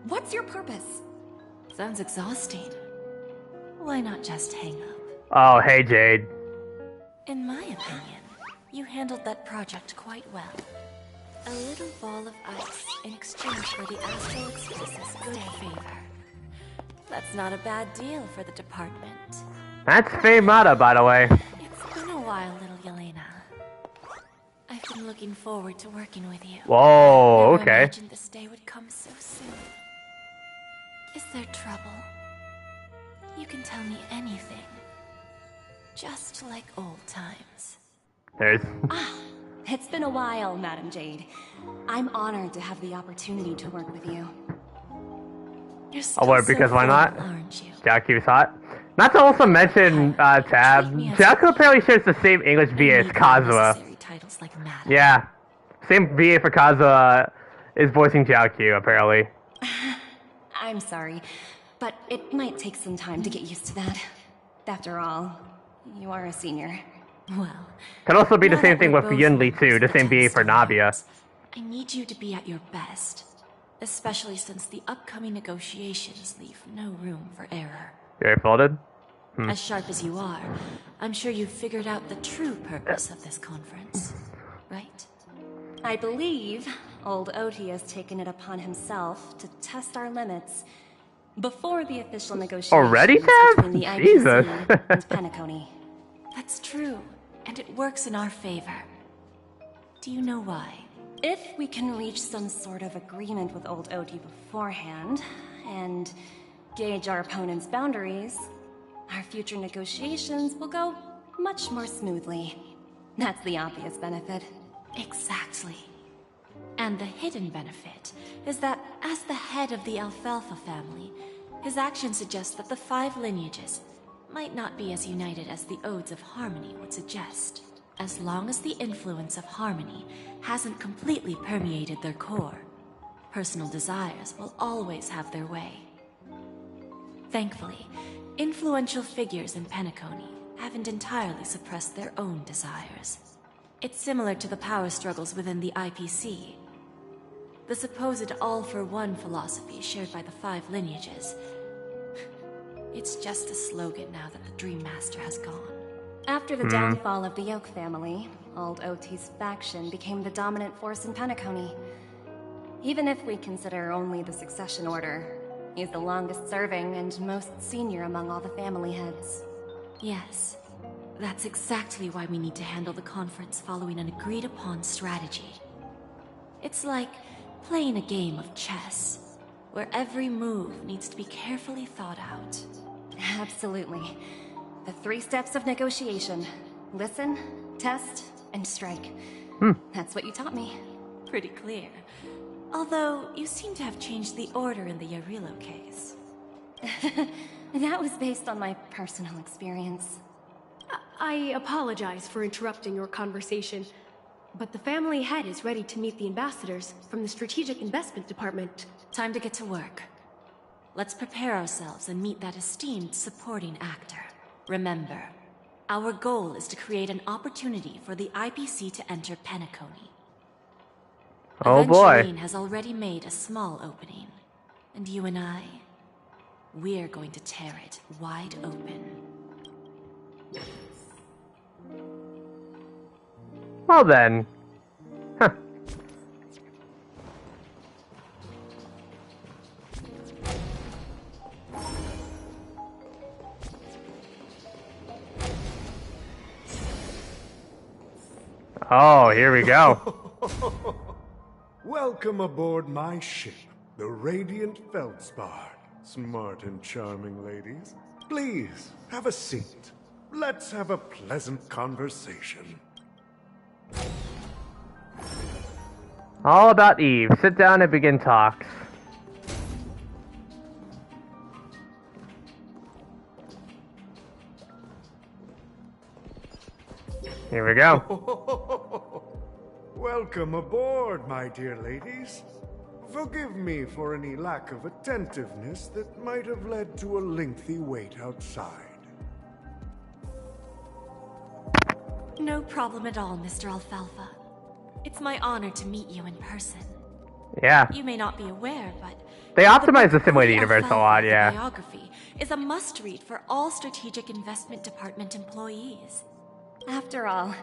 what's your purpose? Sounds exhausting. Why not just hang up? Oh, hey, Jade. In my opinion, you handled that project quite well. A little ball of ice in exchange for the Astral Express's good favor. That's not a bad deal for the department. That's Femata, by the way. It's been a while, little Yelena. I've been looking forward to working with you. Whoa, Never okay. imagined this day would come so soon. Is there trouble? You can tell me anything. Just like old times. There's... It's been a while, Madam Jade. I'm honored to have the opportunity to work with you. You're still Oh, what, because so why not? formal, aren't you? Jaku's hot. Not to also mention, Tab, Jaku apparently shares the same English VA as Kazuha. Titles like Madam. Yeah. Same VA for Kazuha is voicing Jaku, apparently. I'm sorry, but it might take some time to get used to that. After all, you are a senior. Well, Could also be the now same that thing we're with both Yunli too, the same VA for Navia. I need you to be at your best, especially since the upcoming negotiations leave no room for error. Very folded? As sharp as you are, I'm sure you've figured out the true purpose of this conference, right? I believe old Oti has taken it upon himself to test our limits before the official negotiations Already, Tab? between the Jesus. IPC and Penacony. That's true, and it works in our favor. Do you know why? If we can reach some sort of agreement with old Oti beforehand, and gauge our opponent's boundaries, our future negotiations will go much more smoothly. That's the obvious benefit. Exactly. And the hidden benefit is that as the head of the Alfalfa family, his actions suggest that the 5 lineages might not be as united as the Odes of Harmony would suggest. As long as the influence of Harmony hasn't completely permeated their core, personal desires will always have their way. Thankfully, influential figures in Penacony haven't entirely suppressed their own desires. It's similar to the power struggles within the IPC. The supposed all-for-one philosophy shared by the 5 lineages. It's just a slogan now that the Dream Master has gone. After the downfall of the Yoke family, old Oti's faction became the dominant force in Penacony. Even if we consider only the succession order, he's the longest serving and most senior among all the family heads. Yes, that's exactly why we need to handle the conference following an agreed-upon strategy. It's like playing a game of chess, where every move needs to be carefully thought out. Absolutely. The 3 steps of negotiation. Listen, test, and strike. That's what you taught me. Pretty clear. Although, you seem to have changed the order in the Yarilo case. That was based on my personal experience. I apologize for interrupting your conversation, but the family head is ready to meet the ambassadors from the Strategic Investment Department. Time to get to work. Let's prepare ourselves and meet that esteemed supporting actor. Remember, our goal is to create an opportunity for the IPC to enter Penacony. Oh boy. Evangeline has already made a small opening, and you and I, we're going to tear it wide open. Well then. Huh. Oh, here we go. Welcome aboard my ship, the Radiant Feldspar. Smart and charming ladies. Please, have a seat. Let's have a pleasant conversation. All about Eve. Sit down and begin talks. Here we go. Welcome aboard, my dear ladies. Forgive me for any lack of attentiveness that might have led to a lengthy wait outside. No problem at all, Mr. Alfalfa. It's my honor to meet you in person. Yeah. You may not be aware, but They optimize the simulated universe a lot, Alfalfa, yeah. The biography is a must-read for all Strategic Investment Department employees. After all,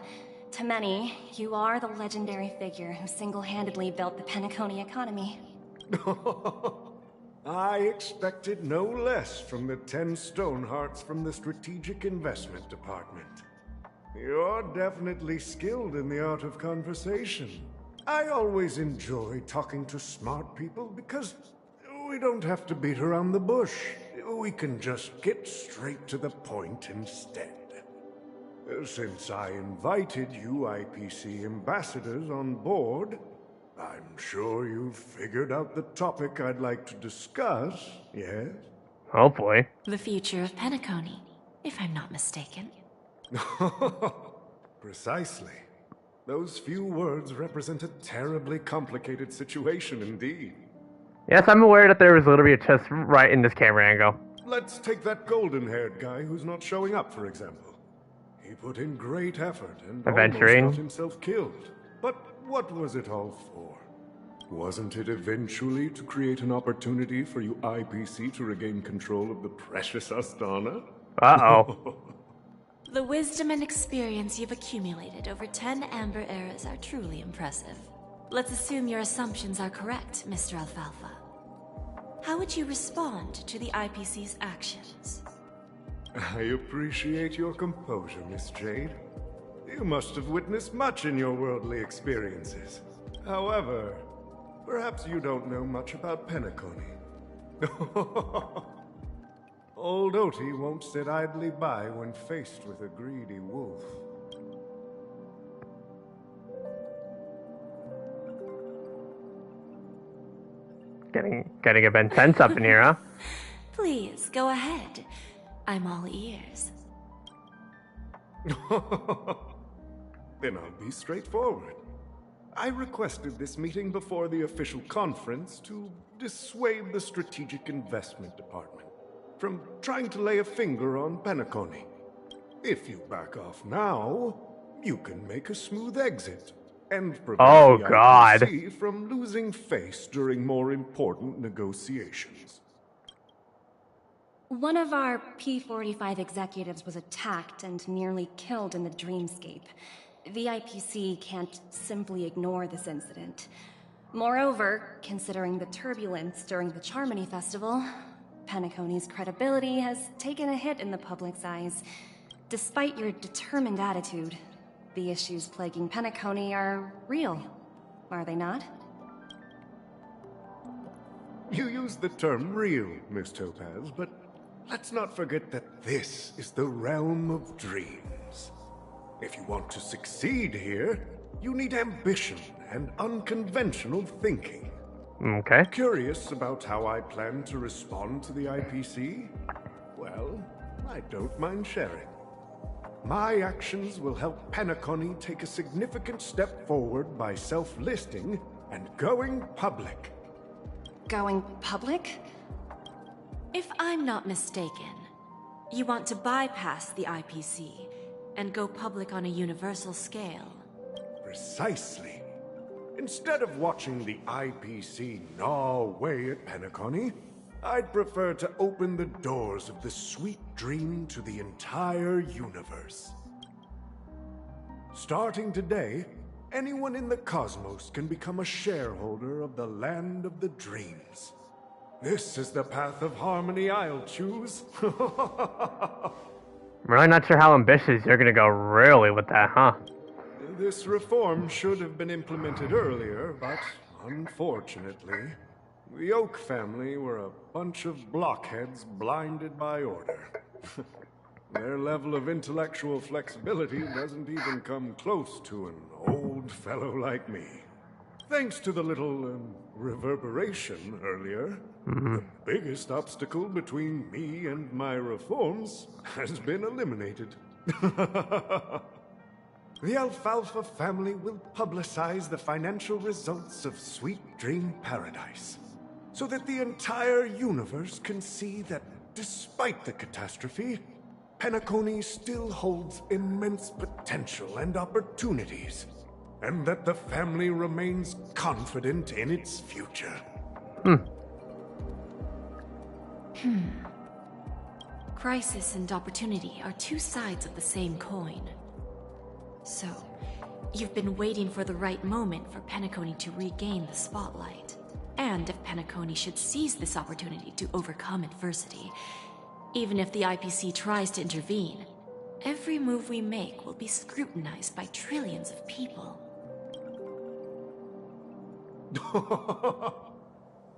to many, you are the legendary figure who single-handedly built the Penacony economy. I expected no less from the 10 Stonehearts from the Strategic Investment Department. You're definitely skilled in the art of conversation. I always enjoy talking to smart people because we don't have to beat around the bush. We can just get straight to the point instead. Since I invited you IPC ambassadors on board, I'm sure you've figured out the topic I'd like to discuss, yes? Oh boy. The future of Penacony, if I'm not mistaken. Precisely. Those few words represent a terribly complicated situation indeed. Yes, I'm aware that there was literally a chest right in this camera angle. Let's take that golden-haired guy who's not showing up, for example. He put in great effort and almost got himself killed. But what was it all for? Wasn't it eventually to create an opportunity for you IPC to regain control of the precious Astana? Uh-oh. The wisdom and experience you've accumulated over 10 Amber Eras are truly impressive. Let's assume your assumptions are correct, Mr. Alfalfa. How would you respond to the IPC's actions? I appreciate your composure, Miss Jade. You must have witnessed much in your worldly experiences. However, perhaps you don't know much about Penacony. Old Oti won't sit idly by when faced with a greedy wolf. Getting a bit tense up in here, huh? Please, go ahead. I'm all ears. Then I'll be straightforward. I requested this meeting before the official conference to dissuade the Strategic Investment Department from trying to lay a finger on Penacony. If you back off now, you can make a smooth exit and prevent the IPC from losing face during more important negotiations. One of our P-45 executives was attacked and nearly killed in the dreamscape. The IPC can't simply ignore this incident. Moreover, considering the turbulence during the Charmony Festival, Penacony's credibility has taken a hit in the public's eyes. Despite your determined attitude, the issues plaguing Penacony are real, are they not? You use the term real, Miss Topaz, but let's not forget that this is the realm of dreams. If you want to succeed here, you need ambition and unconventional thinking. Okay. Curious about how I plan to respond to the IPC? Well, I don't mind sharing. My actions will help Penacony take a significant step forward by self-listing and going public. Going public? If I'm not mistaken, you want to bypass the IPC and go public on a universal scale. Precisely. Instead of watching the IPC gnaw away at Penacony, I'd prefer to open the doors of the sweet dream to the entire universe. Starting today, anyone in the cosmos can become a shareholder of the land of the dreams. This is the path of harmony I'll choose. I'm really not sure how ambitious you're gonna go really with that, huh? This reform should have been implemented earlier, but unfortunately, the Oak family were a bunch of blockheads blinded by order. Their level of intellectual flexibility doesn't even come close to an old fellow like me. Thanks to the little reverberation earlier, the biggest obstacle between me and my reforms has been eliminated. The Alfalfa family will publicize the financial results of Sweet Dream Paradise, so that the entire universe can see that despite the catastrophe, Penacony still holds immense potential and opportunities, and that the family remains confident in its future. Crisis and opportunity are two sides of the same coin. So, you've been waiting for the right moment for Penacony to regain the spotlight. And if Penacony should seize this opportunity to overcome adversity, even if the IPC tries to intervene, every move we make will be scrutinized by trillions of people.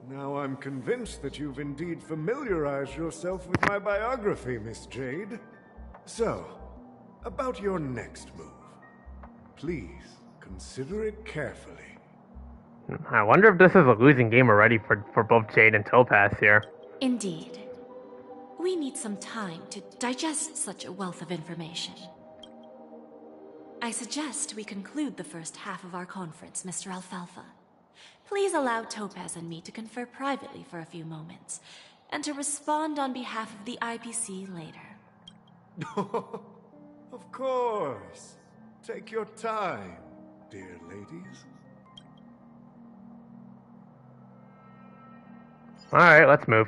Now I'm convinced that you've indeed familiarized yourself with my biography, Miss Jade. So, about your next move. Please, consider it carefully. I wonder if this is a losing game already for both Jade and Topaz here. Indeed. We need some time to digest such a wealth of information. I suggest we conclude the first half of our conference, Mr. Alfalfa. Please allow Topaz and me to confer privately for a few moments, and to respond on behalf of the IPC later. Of course. Take your time, dear ladies. Alright, let's move.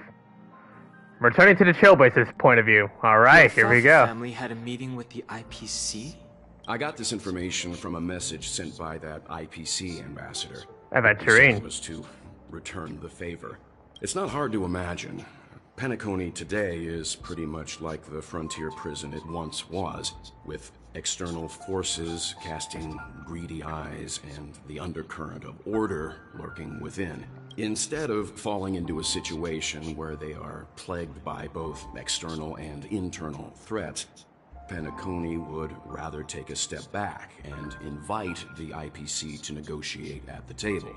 Returning to the Trailblazer's point of view. Alright, here we go. The family had a meeting with the IPC? I got this information from a message sent by that IPC ambassador. Aventurine. It was to return the favor. It's not hard to imagine. Penacony today is pretty much like the frontier prison it once was, with external forces casting greedy eyes and the undercurrent of order lurking within. Instead of falling into a situation where they are plagued by both external and internal threats, Penacony would rather take a step back and invite the IPC to negotiate at the table,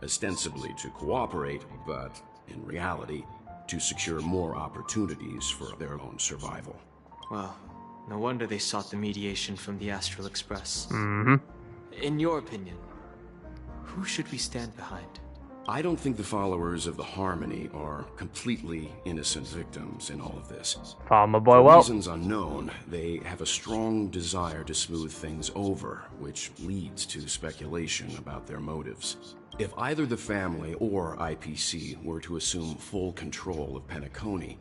ostensibly to cooperate, but in reality, to secure more opportunities for their own survival. Well, no wonder they sought the mediation from the Astral Express. In your opinion, who should we stand behind? I don't think the followers of the Harmony are completely innocent victims in all of this. Follow my boy For well. reasons unknown, they have a strong desire to smooth things over, which leads to speculation about their motives. If either the family or IPC were to assume full control of Penacony,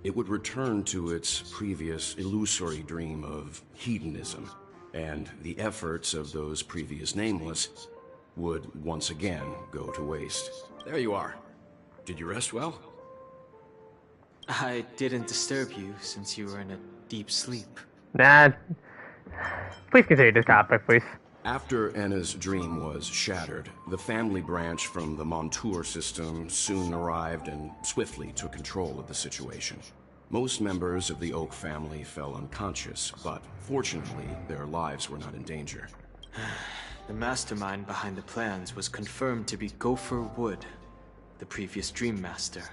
it would return to its previous illusory dream of hedonism, and the efforts of those previous nameless would once again go to waste. There you are. Did you rest well? I didn't disturb you since you were in a deep sleep. Nah. Please continue this topic, please. After Anna's dream was shattered, the family branch from the Montour system soon arrived and swiftly took control of the situation. Most members of the Oak family fell unconscious, but fortunately, their lives were not in danger. The mastermind behind the plans was confirmed to be Gopher Wood, the previous Dream Master.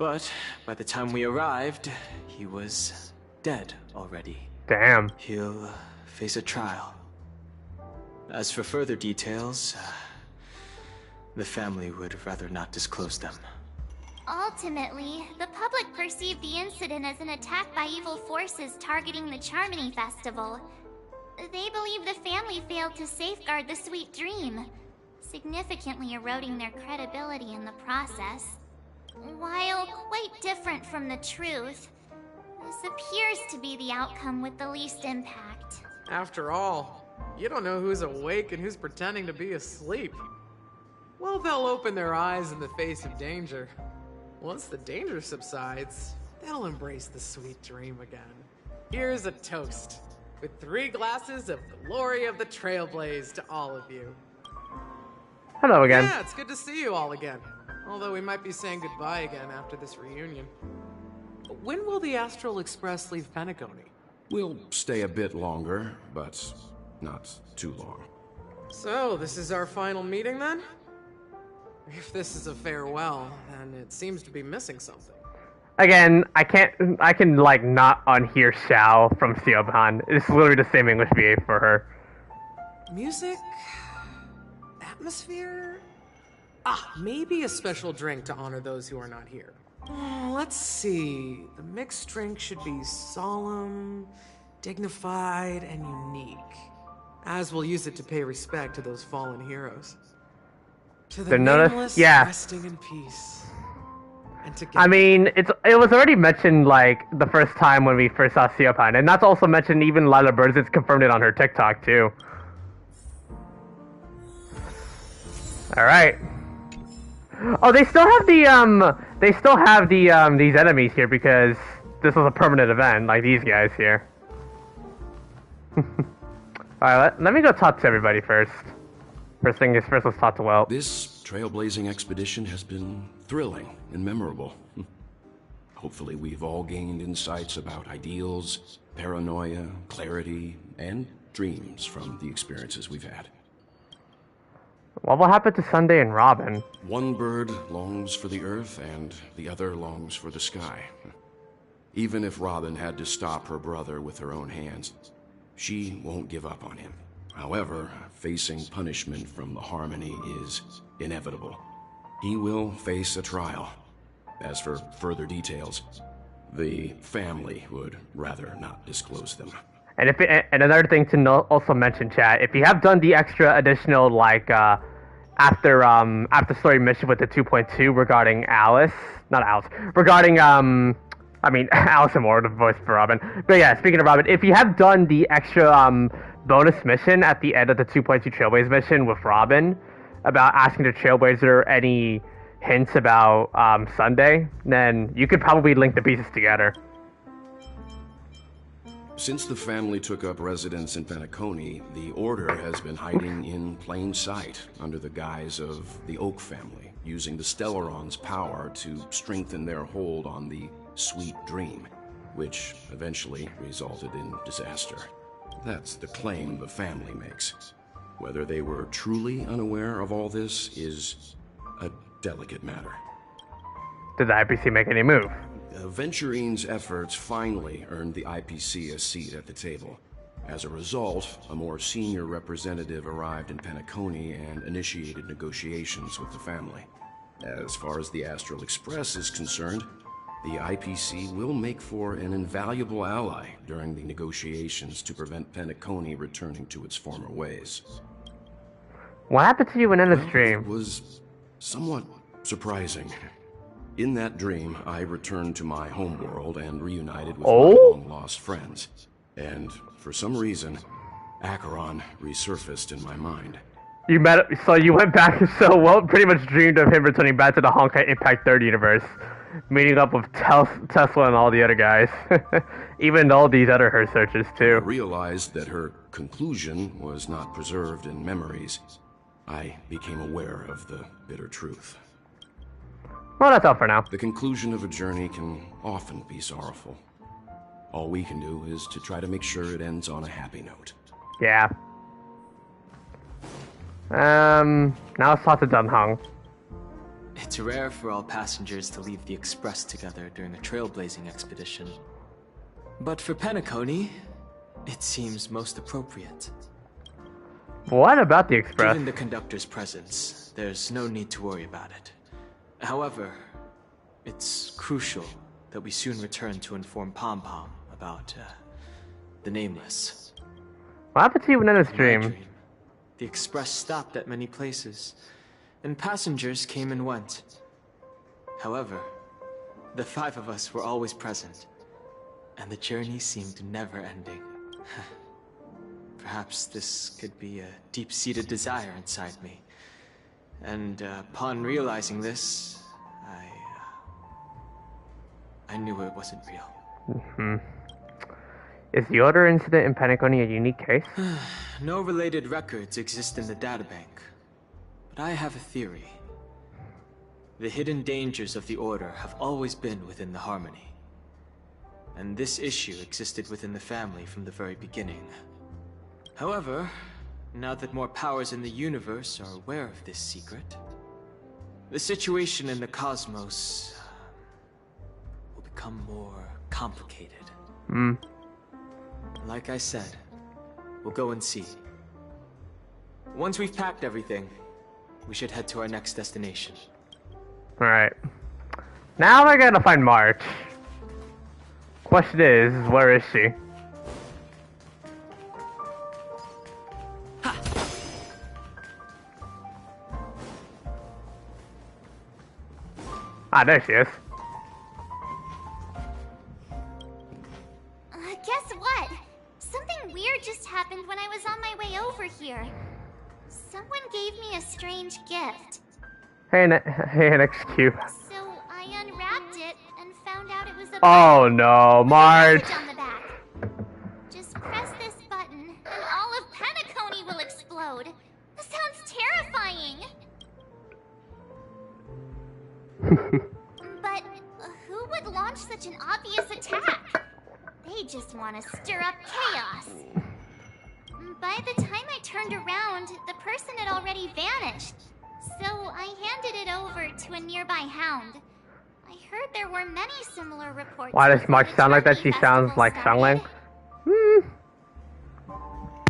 But by the time we arrived, he was dead already. Damn. He'll face a trial. As for further details, the family would rather not disclose them. Ultimately, the public perceived the incident as an attack by evil forces targeting the Charmony Festival. They believe the family failed to safeguard the sweet dream, significantly eroding their credibility in the process. While quite different from the truth, this appears to be the outcome with the least impact. After all, you don't know who's awake and who's pretending to be asleep. Well, they'll open their eyes in the face of danger. Once the danger subsides, they'll embrace the sweet dream again. Here's a toast, with 3 glasses of the glory of the Trailblaze to all of you. Hello again. Yeah, it's good to see you all again. Although we might be saying goodbye again after this reunion. When will the Astral Express leave Penacony? We'll stay a bit longer, but not too long. So, this is our final meeting then? If this is a farewell, then it seems to be missing something. Again, I can like not unhear Xiao from Sioban. It's literally the same English VA for her. Music? Atmosphere? Ah, maybe a special drink to honor those who are not here. Let's see. The mixed drink should be solemn, dignified, and unique. As we'll use it to pay respect to those fallen heroes. To the nameless, resting in peace. And together. I mean, it was already mentioned like the first time when we first saw Siopan, and that's also mentioned even Lila Birds. It's confirmed it on her TikTok too. All right. Oh, they still have the these enemies here because this was a permanent event, like these guys here. All right, let me go talk to everybody first. First thing is first, let's talk to Welt. This trailblazing expedition has been thrilling and memorable. Hopefully we've all gained insights about ideals, paranoia, clarity, and dreams from the experiences we've had. What will happen to Sunday and Robin? One bird longs for the earth and the other longs for the sky. Even if Robin had to stop her brother with her own hands, she won't give up on him. However, facing punishment from the Harmony is inevitable. He will face a trial. As for further details, the family would rather not disclose them. And and another thing to also mention, chat, if you have done the extra additional like after story mission with the 2.2 regarding Alice, regarding Alice and Moore, the voice for Robin. But yeah, speaking of Robin, if you have done the extra bonus mission at the end of the 2.2 Trailblaze mission with Robin about asking the Trailblazer any hints about Sunday, then you could probably link the pieces together. Since the family took up residence in Penacony, the Order has been hiding in plain sight under the guise of the Oak family, using the Stellaron's power to strengthen their hold on the Sweet Dream, which eventually resulted in disaster. That's the claim the family makes. Whether they were truly unaware of all this is a delicate matter. Did the IPC make any move? Venturine's efforts finally earned the IPC a seat at the table. As a result, a more senior representative arrived in Penacony and initiated negotiations with the family. As far as the Astral Express is concerned, the IPC will make for an invaluable ally during the negotiations to prevent Penacony returning to its former ways. What happened to you in the dream? It was somewhat surprising. In that dream, I returned to my homeworld and reunited with my long-lost friends. And for some reason, Acheron resurfaced in my mind. So you went back, so Walt pretty much dreamed of him returning back to the Honkai Impact 3rd universe, meeting up with Tesla and all the other guys, even all these other her searches too. I realized that her conclusion was not preserved in memories. I became aware of the bitter truth. Well, that's all for now. The conclusion of a journey can often be sorrowful. All we can do is to try to make sure it ends on a happy note. Yeah. Now let's talk to Dunhung. It It's rare for all passengers to leave the Express together during a trailblazing expedition. But for Penacony, it seems most appropriate. What about the Express? Given the conductor's presence, there's no need to worry about it. However, it's crucial that we soon return to inform Pom Pom about the Nameless. What happened to you in this In my dream? The Express stopped at many places, and passengers came and went. However, the 5 of us were always present, and the journey seemed never-ending. Perhaps this could be a deep-seated desire inside me. And upon realizing this, I knew it wasn't real. Is the Order incident in Penacony a unique case? No related records exist in the databank, but I have a theory. The hidden dangers of the Order have always been within the Harmony, and this issue existed within the family from the very beginning. However, now that more powers in the universe are aware of this secret, the situation in the cosmos will become more complicated. Like I said, we'll go and see. Once we've packed everything, we should head to our next destination. Alright. Now I gotta find March. Question is, where is she? Ah, there she is. Guess what? Something weird just happened when I was on my way over here. Someone gave me a strange gift. Hey, NXQ. So I unwrapped it and found out it was a Oh no, March. message on the back. Just press this button and all of Penacony will explode. This sounds terrifying. But who would launch such an obvious attack? They just want to stir up chaos. By the time I turned around, the person had already vanished. So I handed it over to a nearby hound. I heard there were many similar reports. Why does March sound like that? She sounds like Xiangling.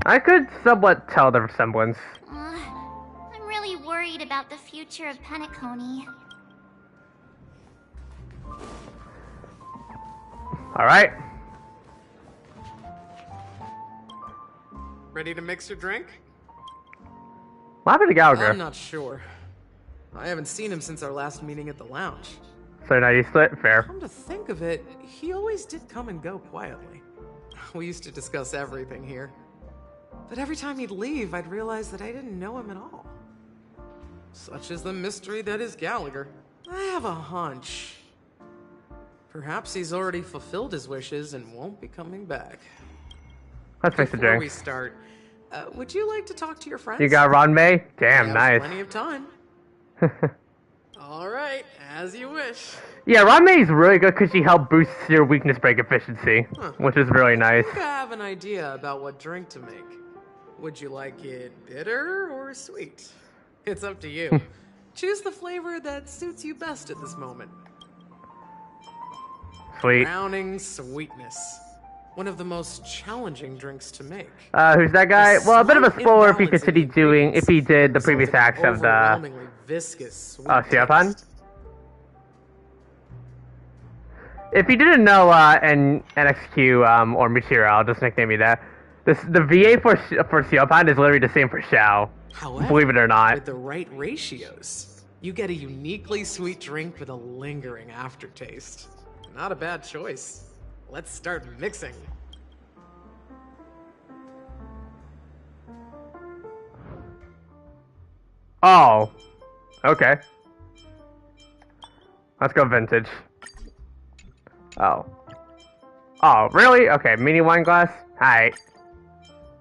I could somewhat tell the resemblance. I'm really worried about the future of Penacony. Alright. Ready to mix your drink? What happened to Gallagher? I'm not sure. I haven't seen him since our last meeting at the lounge. So now you split? Fair. Come to think of it, he always did come and go quietly. We used to discuss everything here. But every time he'd leave, I'd realize that I didn't know him at all. Such is the mystery that is Gallagher. I have a hunch. Perhaps he's already fulfilled his wishes and won't be coming back. Let's fix the Before drink. we start, would you like to talk to your friends? You got Ron May? Damn, We have nice. Plenty of time. All right, as you wish. Yeah, Ron May is really good because she helped boost your weakness break efficiency, which is really nice. I think I have an idea about what drink to make. Would you like it bitter or sweet? It's up to you. Choose the flavor that suits you best at this moment. Sweet. Drowning sweetness. One of the most challenging drinks to make. Who's that guy? Well, a bit of a spoiler if he continued doing, if he did the previous acts of the... Overwhelmingly viscous sweet Siopan? taste. If you didn't know NXQ or Michiro, I'll just nickname you that. The VA for Siopan is literally the same for Xiao. However, Believe it or not. with the right ratios, you get a uniquely sweet drink with a lingering aftertaste. Not a bad choice. Let's start mixing. Oh. Okay. Let's go vintage. Oh. Oh, really? Okay, mini wine glass? Alright.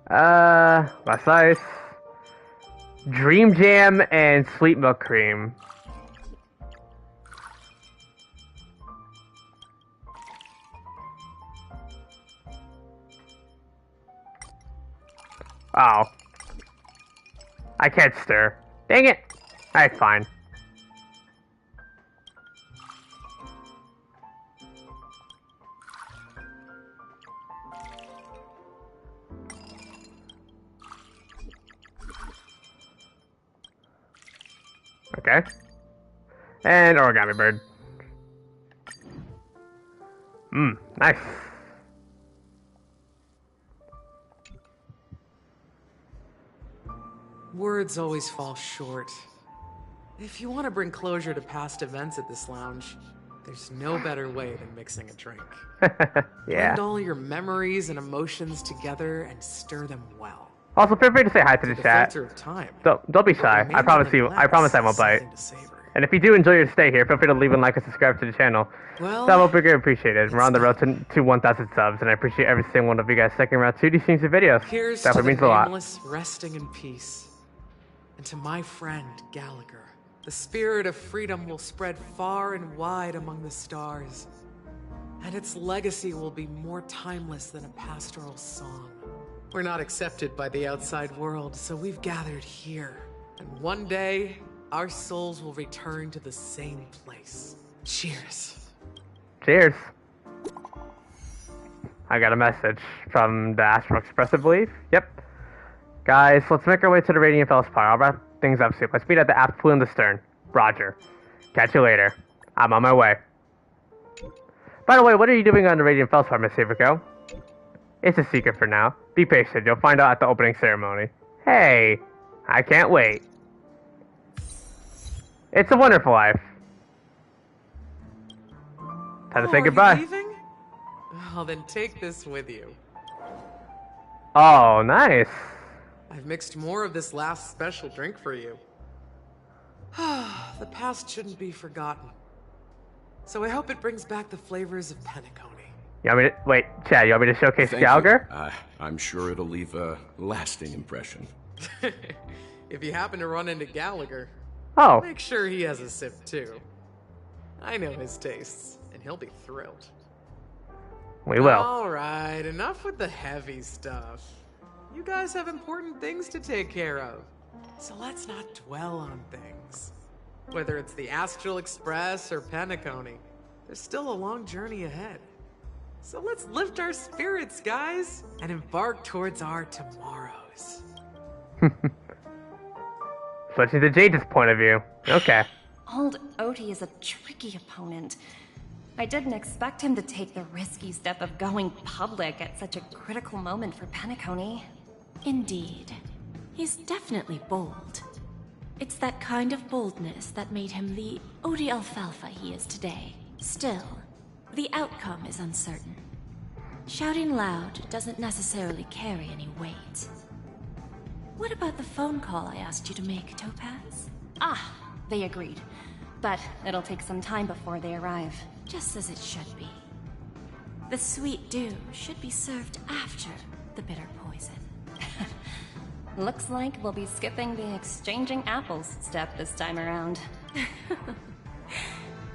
Less ice. Dream Jam and Sweet Milk Cream. Oh. I can't stir. Dang it! Alright, fine. Okay. And origami bird. Nice. Words always fall short. If you want to bring closure to past events at this lounge, there's no better way than mixing a drink. Yeah. Blend all your memories and emotions together and stir them well. Also, feel free to say hi to the chat. Filter of time. Don't be shy. I promise you. I promise I won't bite. And if you do enjoy your stay here, feel free to leave a like and subscribe to the channel. Well, that will be greatly appreciated. We're on the road to 1,000 subs, and I appreciate every single one of you guys sticking around to these streams and videos. Here's that to the means a lot. nameless resting in peace. And to my friend Gallagher, the spirit of freedom will spread far and wide among the stars. And its legacy will be more timeless than a pastoral song. We're not accepted by the outside world, so we've gathered here. And one day, our souls will return to the same place. Cheers. Cheers. I got a message from the Astral Express, I believe. Yep. Guys, let's make our way to the Radiant Feldspar. I'll wrap things up soon. Let's meet at the aft pool in the stern. Roger. Catch you later. I'm on my way. By the way, what are you doing on the Radiant Feldspar, Miss Saberco? It's a secret for now. Be patient. You'll find out at the opening ceremony. Hey, I can't wait. It's a wonderful life. Time to say goodbye. Are you leaving? Well, then take this with you. Oh, nice. I've mixed more of this last special drink for you. The past shouldn't be forgotten. So I hope it brings back the flavors of Penacony. You want me to, wait, Chad, you want me to showcase Thank Gallagher? you. I'm sure it'll leave a lasting impression. If you happen to run into Gallagher, make sure he has a sip too. I know his tastes, and he'll be thrilled. We will. Alright, enough with the heavy stuff. You guys have important things to take care of. So let's not dwell on things. Whether it's the Astral Express or Penacony, there's still a long journey ahead. So let's lift our spirits, guys, and embark towards our tomorrows. Switching to Jade's point of view. Okay. Old Odie is a tricky opponent. I didn't expect him to take the risky step of going public at such a critical moment for Penacony. Indeed. He's definitely bold. It's that kind of boldness that made him the Odie Alfalfa he is today. Still, the outcome is uncertain. Shouting loud doesn't necessarily carry any weight. What about the phone call I asked you to make, Topaz? Ah, they agreed. But it'll take some time before they arrive. Just as it should be. The sweet dew should be served after the bitter poison. Looks like we'll be skipping the exchanging apples step this time around.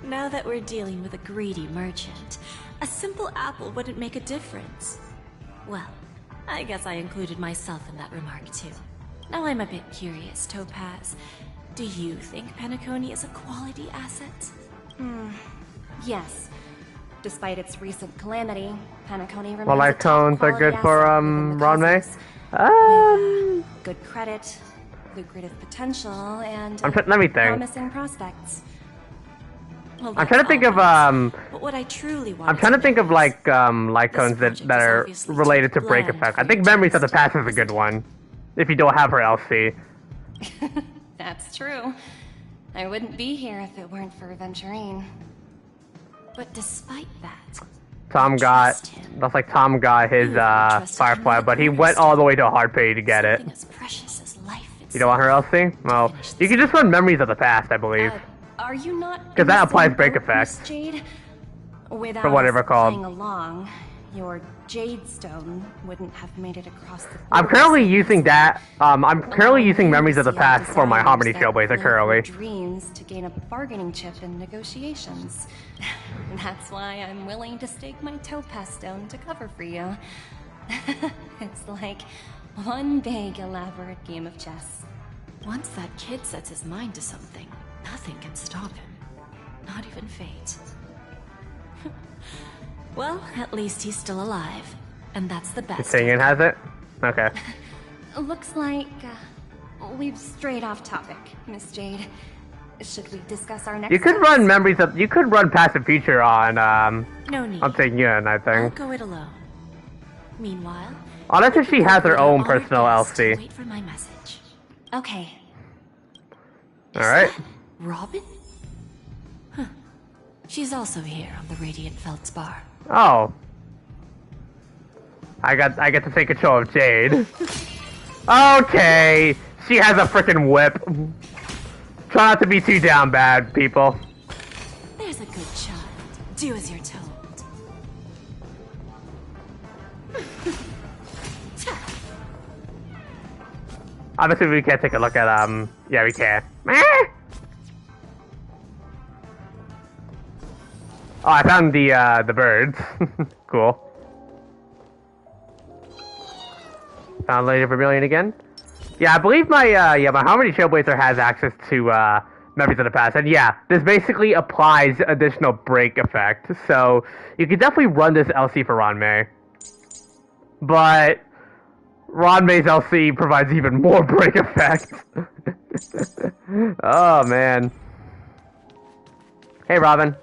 Now that we're dealing with a greedy merchant, a simple apple wouldn't make a difference. Well, I guess I included myself in that remark too. Now I'm a bit curious, Topaz. Do you think Penacony is a quality asset? Yes. Despite its recent calamity, Penacony remains Well, life tones are good for Ronmei. Good credit, lucrative potential, and let me think. promising prospects. Well, I'm trying to think of but what I truly want I'm trying to think of like light cones that are related to break effect. I think Memories of the Past is a good one. If you don't have her LC. That's true. I wouldn't be here if it weren't for Venturine. But despite that, Tom got his Firefly, but he went all the way to a hard pay to get it. as precious as life You don't want her LC? Well, you can just run Memories of the Past, I believe. Are you not? Because that applies break effect. Jade? Without For whatever us called. playing along, your Jade Stone wouldn't have made it across the. I'm currently using that. I'm currently using Memories of the Past for my Harmony Trailblazer currently. Dreams to gain a bargaining chip in negotiations. That's why I'm willing to stake my Topaz Stone to cover for you. It's like one big elaborate game of chess. Once that kid sets his mind to something, nothing can stop him. Not even fate. Well, at least he's still alive. And that's the best. Singing has it? Okay. Looks like we've strayed off topic, Miss Jade. Should we discuss our next You could steps? run memories of. You could run past the future on. No need. I'm taking in, I I'll think. go it alone. Meanwhile, Unless if she has her I'll own honor personal guests to LC. Wait for my message. Okay. Alright. Robin? Huh. She's also here on the Radiant Feldspar. Oh. I get to take control of Jade. Okay. She has a freaking whip. Try not to be too down bad, people. There's a good child. Do as you're told. Obviously, we can't take a look at, yeah, we can. Meh. Oh, I found the birds. Cool. Found Lady Vermilion again. Yeah, I believe my Harmony Trailblazer has access to, memories of the past. And yeah, this basically applies additional break effect. So, you can definitely run this LC for Ranmei. But Ranmei's LC provides even more break effect. Oh, man. Hey, Robin.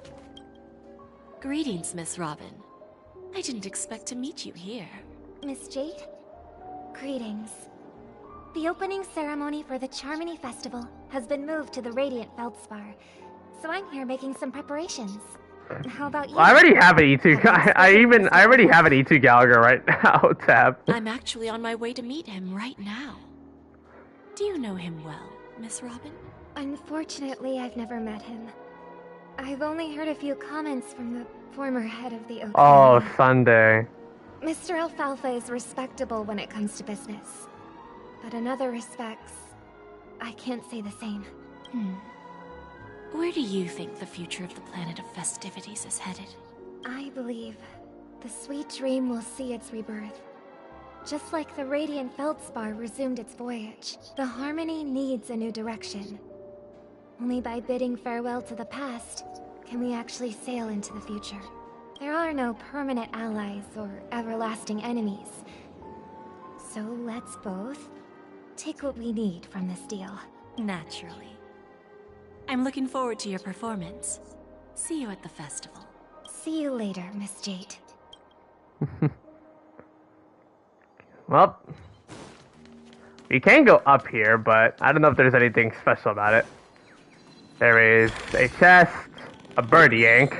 Greetings, Miss Robin. I didn't expect to meet you here. Miss Jade? Greetings. The opening ceremony for the Charmony Festival has been moved to the Radiant Feldspar, so I'm here making some preparations. How about you? I already have an E2. I already have an E2 Gallagher right now. Tab. I'm actually on my way to meet him right now. Do you know him well, Miss Robin? Unfortunately, I've never met him. I've only heard a few comments from the former head of the Oak Oh, family. Sunday. Mr. Alfalfa is respectable when it comes to business. But in other respects, I can't say the same. Where do you think the future of the planet of festivities is headed? I believe the sweet dream will see its rebirth. Just like the Radiant Feldspar resumed its voyage, the Harmony needs a new direction. Only by bidding farewell to the past can we actually sail into the future. There are no permanent allies or everlasting enemies. So let's both take what we need from this deal. Naturally. I'm looking forward to your performance. See you at the festival. See you later, Miss Jade. Well, we can go up here, but I don't know if there's anything special about it. There is a chest, a birdie yank.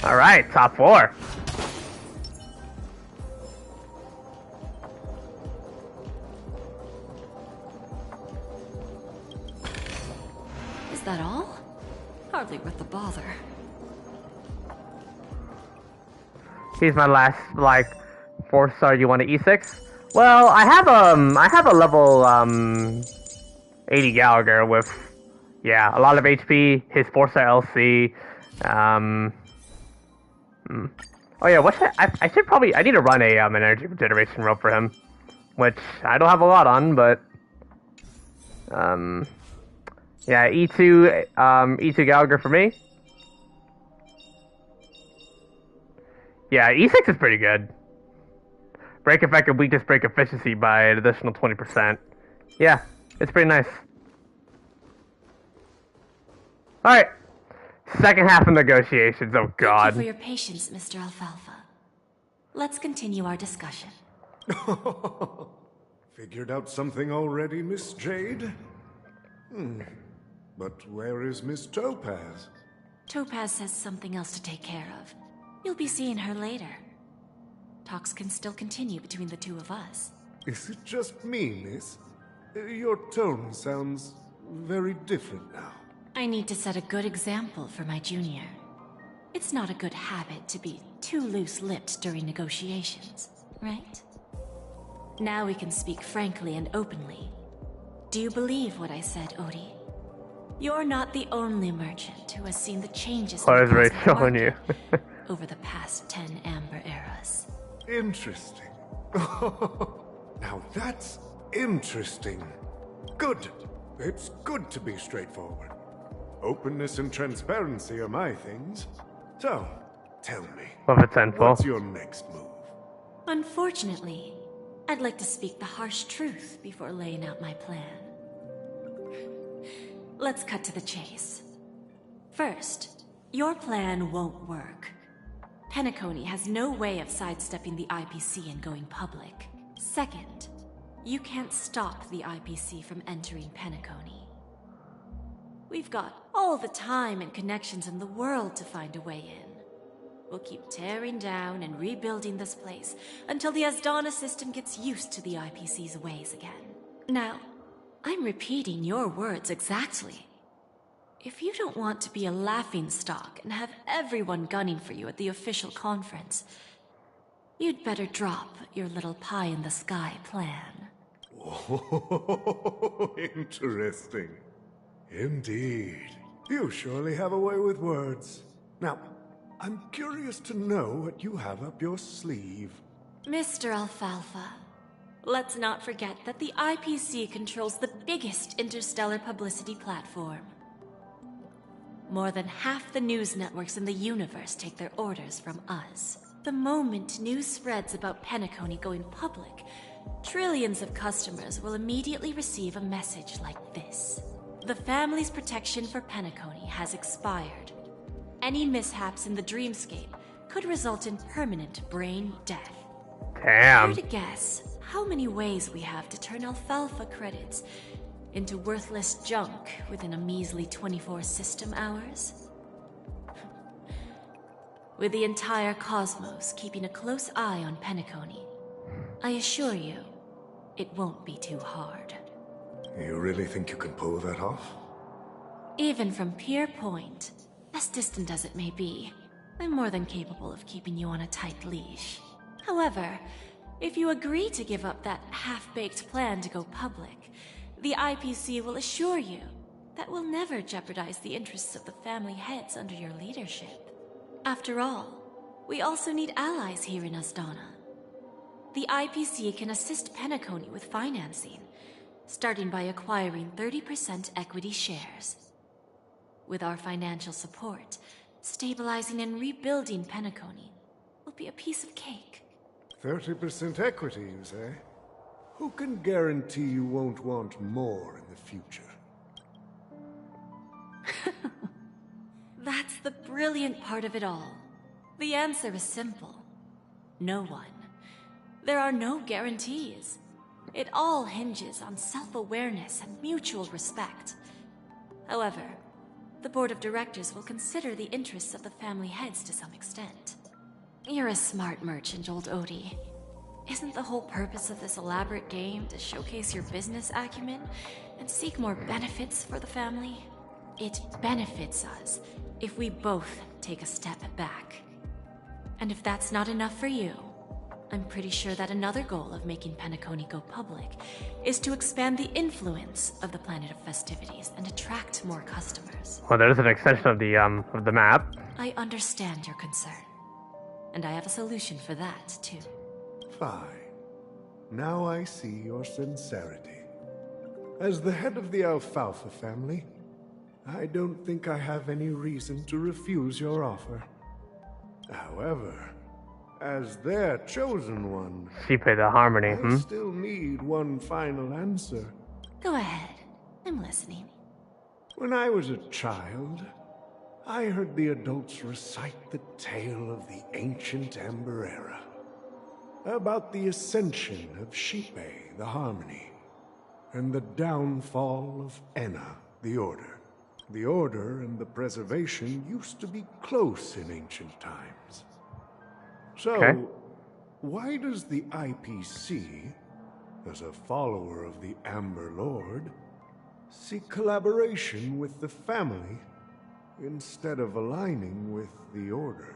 Alright, top 4. Is that all? Hardly worth the bother. Here's my last, like, 4-star. You want an E6? Well, I have a level, 80 Gallagher with, yeah, a lot of HP, his 4-star LC, Oh yeah, what should I should probably, I need to run a, an energy regeneration rope for him, which I don't have a lot on, but, yeah, E2 Gallagher for me. Yeah, E6 is pretty good. Break effect and weakness break efficiency by an additional 20%. Yeah, it's pretty nice. Alright. Second half of negotiations, oh god. Thank you for your patience, Mr. Alfalfa. Let's continue our discussion. Figured out something already, Miss Jade? But where is Miss Topaz? Topaz has something else to take care of. You'll be seeing her later. Talks can still continue between the two of us. Is it just me, miss? Your tone sounds very different now. I need to set a good example for my junior. It's not a good habit to be too loose-lipped during negotiations, right? Now we can speak frankly and openly. Do you believe what I said, Odie? You're not the only merchant who has seen the changes in the Ray cosmic showing you? market over the past 10 Amber Eras. Interesting. Now that's interesting. Good. It's good to be straightforward. Openness and transparency are my things. So, tell me, what's your next move? Unfortunately, I'd like to speak the harsh truth before laying out my plan. Let's cut to the chase. First, your plan won't work. Penacony has no way of sidestepping the IPC and going public. Second, you can't stop the IPC from entering Penacony. We've got all the time and connections in the world to find a way in. We'll keep tearing down and rebuilding this place until the Asdana system gets used to the IPC's ways again. Now, I'm repeating your words exactly. If you don't want to be a laughingstock and have everyone gunning for you at the official conference, you'd better drop your little pie-in-the-sky plan. Oh, interesting. Indeed. You surely have a way with words. Now, I'm curious to know what you have up your sleeve. Mr. Alfalfa, let's not forget that the IPC controls the biggest interstellar publicity platform. More than half the news networks in the universe take their orders from us. The moment news spreads about Penacony going public, trillions of customers will immediately receive a message like this. The family's protection for Penacony has expired. Any mishaps in the dreamscape could result in permanent brain death. Damn. Care to guess how many ways we have to turn Alfalfa credits into worthless junk within a measly 24 system hours? With the entire cosmos keeping a close eye on Penacony, I assure you, it won't be too hard. You really think you can pull that off? Even from Pier Point, as distant as it may be, I'm more than capable of keeping you on a tight leash. However, if you agree to give up that half-baked plan to go public, the IPC will assure you that we'll never jeopardize the interests of the family heads under your leadership. After all, we also need allies here in Asdana. The IPC can assist Penacony with financing, starting by acquiring 30% equity shares. With our financial support, stabilizing and rebuilding Penacony will be a piece of cake. 30% equity, you say? Who can guarantee you won't want more in the future? That's the brilliant part of it all. The answer is simple. No one. There are no guarantees. It all hinges on self-awareness and mutual respect. However, the board of directors will consider the interests of the family heads to some extent. You're a smart merchant, old Odie. Isn't the whole purpose of this elaborate game to showcase your business acumen and seek more benefits for the family? It benefits us if we both take a step back. And if that's not enough for you, I'm pretty sure that another goal of making Penacony go public is to expand the influence of the Planet of Festivities and attract more customers. Well, there's an extension of the map. I understand your concern, and I have a solution for that, too. Fine. Now I see your sincerity. As the head of the Alfalfa family, I don't think I have any reason to refuse your offer. However, as their chosen one, Sheepay the Harmony, I still need one final answer. Go ahead. I'm listening. When I was a child, I heard the adults recite the tale of the ancient Amber Era, about the ascension of Sheepay the Harmony, and the downfall of Enna the Order. The Order and the Preservation used to be close in ancient times. So, why does the IPC, as a follower of the Amber Lord, seek collaboration with the family instead of aligning with the Order?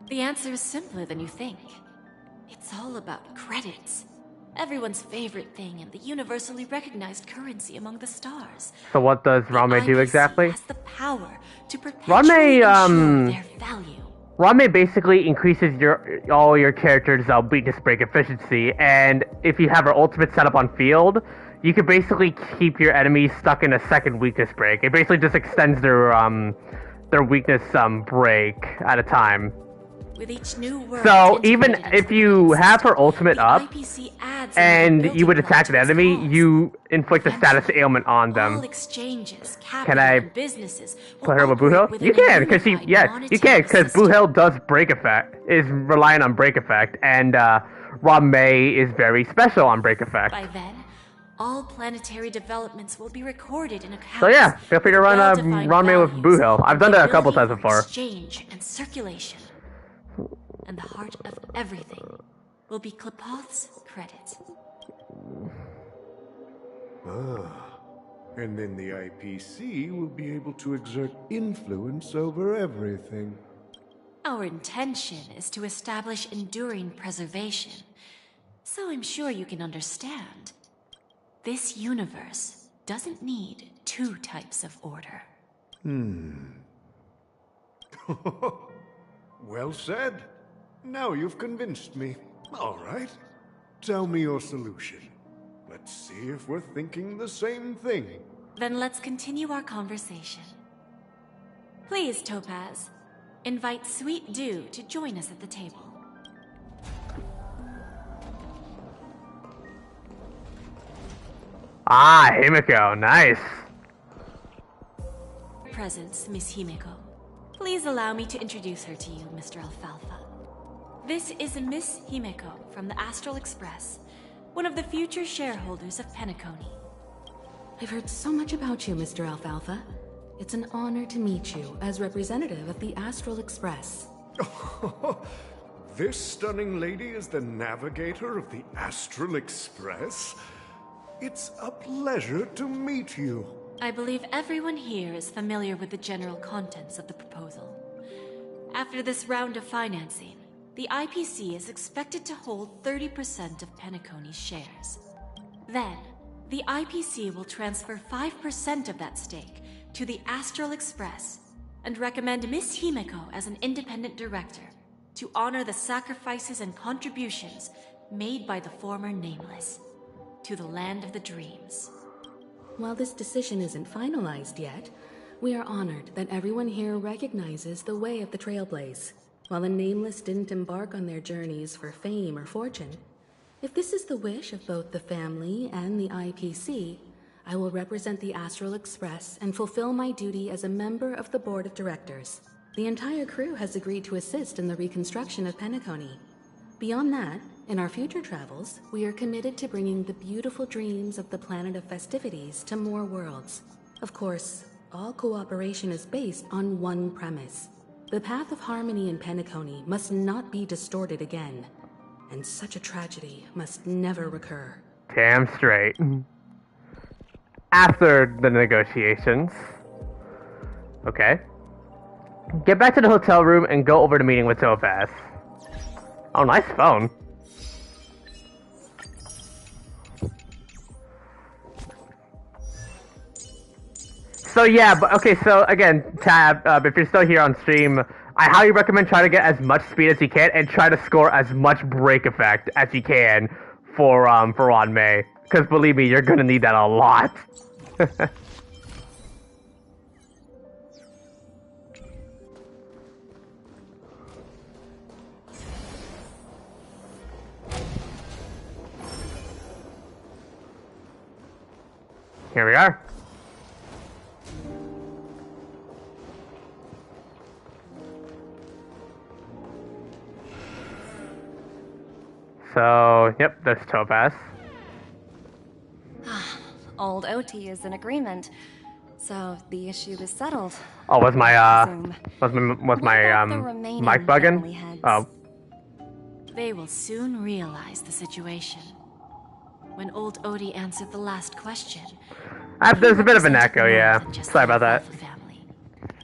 The answer is simpler than you think. It's all about credits. Everyone's favorite thing and the universally recognized currency among the stars. So what does Rame do exactly? Has the power to perpetually ensure their value. Rame basically increases all your characters' weakness break efficiency, and if you have her ultimate set up on field, you could basically keep your enemies stuck in a second weakness break. It basically just extends their weakness break at a time. With each new word So even if you have her ultimate up and you would attack an enemy, you inflict a status ailment on them. Can I put her with Buhil? You can, because you can, because Buhil does break effect, is reliant on break effect, and Ron May is very special on break effect. By then, all planetary developments will be recorded in accounts. So yeah, feel free to run Ron May with Buhil. I've done that a couple times before. Exchange and circulation. And the heart of everything will be Klepoth's credit. And then the IPC will be able to exert influence over everything. Our intention is to establish enduring preservation. So I'm sure you can understand. This universe doesn't need two types of order. Well said. Now you've convinced me. All right. Tell me your solution. Let's see if we're thinking the same thing. Then let's continue our conversation. Please, Topaz, invite Sweet Dew to join us at the table. Ah, Himiko, nice. Presence, Miss Himiko. Please allow me to introduce her to you, Mr. Alfalfa. This is Miss Himiko from the Astral Express, one of the future shareholders of Penacony. I've heard so much about you, Mr. Alfalfa. It's an honor to meet you as representative of the Astral Express. This stunning lady is the navigator of the Astral Express? It's a pleasure to meet you. I believe everyone here is familiar with the general contents of the proposal. After this round of financing, the IPC is expected to hold 30% of Penacony's shares. Then, the IPC will transfer 5% of that stake to the Astral Express and recommend Miss Himiko as an independent director to honor the sacrifices and contributions made by the former Nameless to the land of the dreams. While this decision isn't finalized yet, we are honored that everyone here recognizes the way of the Trailblaze. While the Nameless didn't embark on their journeys for fame or fortune, if this is the wish of both the family and the IPC, I will represent the Astral Express and fulfill my duty as a member of the board of directors. The entire crew has agreed to assist in the reconstruction of Penacony. Beyond that, in our future travels, we are committed to bringing the beautiful dreams of the planet of festivities to more worlds. Of course, all cooperation is based on one premise. The path of harmony in Penacony must not be distorted again, and such a tragedy must never recur. Damn straight. After the negotiations. Okay. Get back to the hotel room and go over the meeting with Topaz. Oh, nice phone. So yeah, but okay, so again, Tab, if you're still here on stream, I highly recommend trying to get as much speed as you can and try to score as much break effect as you can for Ron May. Because believe me, you're gonna need that a lot. Here we are. So, yep, there's Topaz. Old OT is in agreement, so the issue is settled. Oh, was my mic bugging? Oh. They will soon realize the situation. When old Odie answered the last question, there's a bit of an echo, yeah. Sorry about that.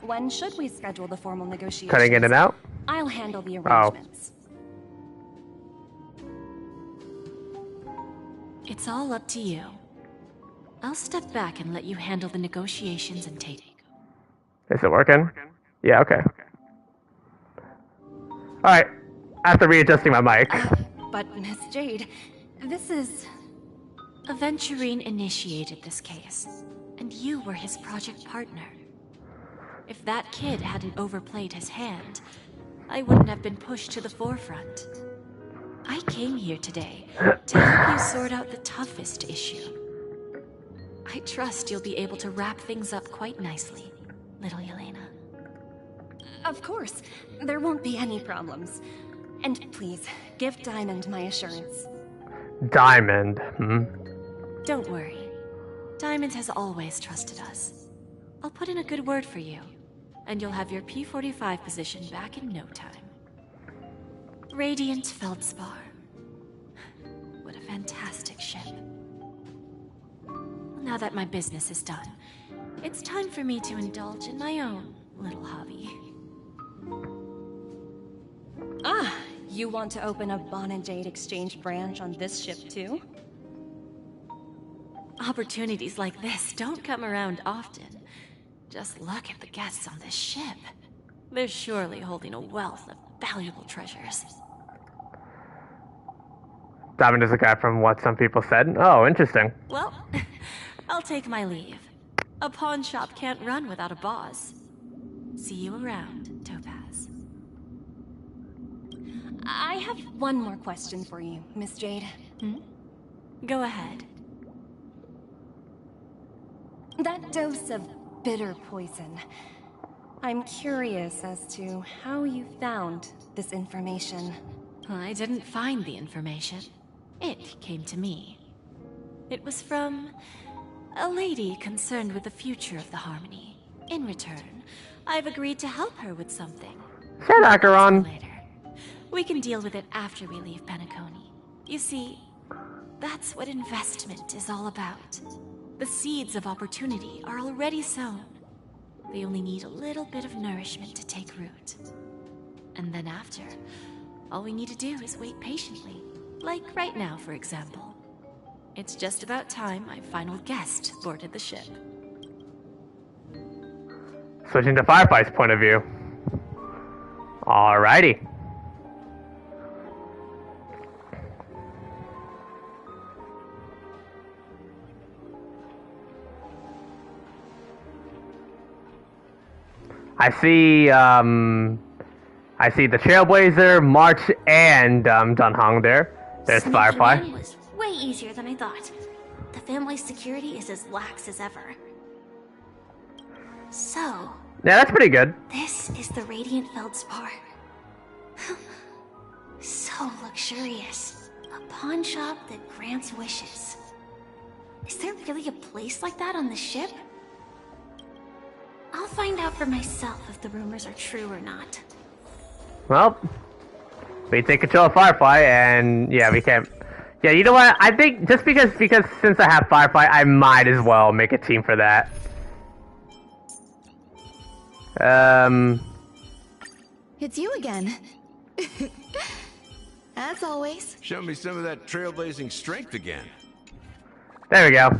When should we schedule the formal negotiations? Cutting in and out? I'll handle the arrangements. It's all up to you. I'll step back and let you handle the negotiations and take. Is it working? Yeah, okay. Alright. After readjusting my mic. But Miss Jade, this is... Aventurine initiated this case, and you were his project partner. If that kid hadn't overplayed his hand, I wouldn't have been pushed to the forefront. I came here today to help you sort out the toughest issue. I trust you'll be able to wrap things up quite nicely, little Yelena. Of course. There won't be any problems. And please, give Diamond my assurance. Diamond, Don't worry. Diamond has always trusted us. I'll put in a good word for you, and you'll have your P-45 position back in no time. Radiant Feldspar. What a fantastic ship. Now that my business is done, it's time for me to indulge in my own little hobby. Ah, you want to open a Bon and Jade exchange branch on this ship too? Opportunities like this don't come around often. Just look at the guests on this ship. They're surely holding a wealth of valuable treasures. Diamond is a guy from what some people said. Oh, interesting. Well, I'll take my leave. A pawn shop can't run without a boss. See you around, Topaz. I have one more question for you, Miss Jade. Go ahead. That dose of bitter poison. I'm curious as to how you found this information. I didn't find the information. It came to me. It was from a lady concerned with the future of the Harmony. In return, I've agreed to help her with something. Say that, Garon. Later. We can deal with it after we leave Penacony. You see, that's what investment is all about. The seeds of opportunity are already sown. They only need a little bit of nourishment to take root. And then after, all we need to do is wait patiently. Like right now, for example. It's just about time my final guest boarded the ship. Switching to Firefly's point of view. Alrighty. I see the Trailblazer, March, and Dunhong there. There's Sneaking Firefly. in was way easier than I thought. The family's security is as lax as ever. So, Yeah, that's pretty good. this is the Radiant Feldspar. So luxurious. A pawn shop that grants wishes. Is there really a place like that on the ship? I'll find out for myself if the rumors are true or not. Well, we take control of Firefly, and yeah, we can't. Yeah, you know what? I think just because since I have Firefly, I might as well make a team for that. It's you again. As always. Show me some of that trailblazing strength again. There we go.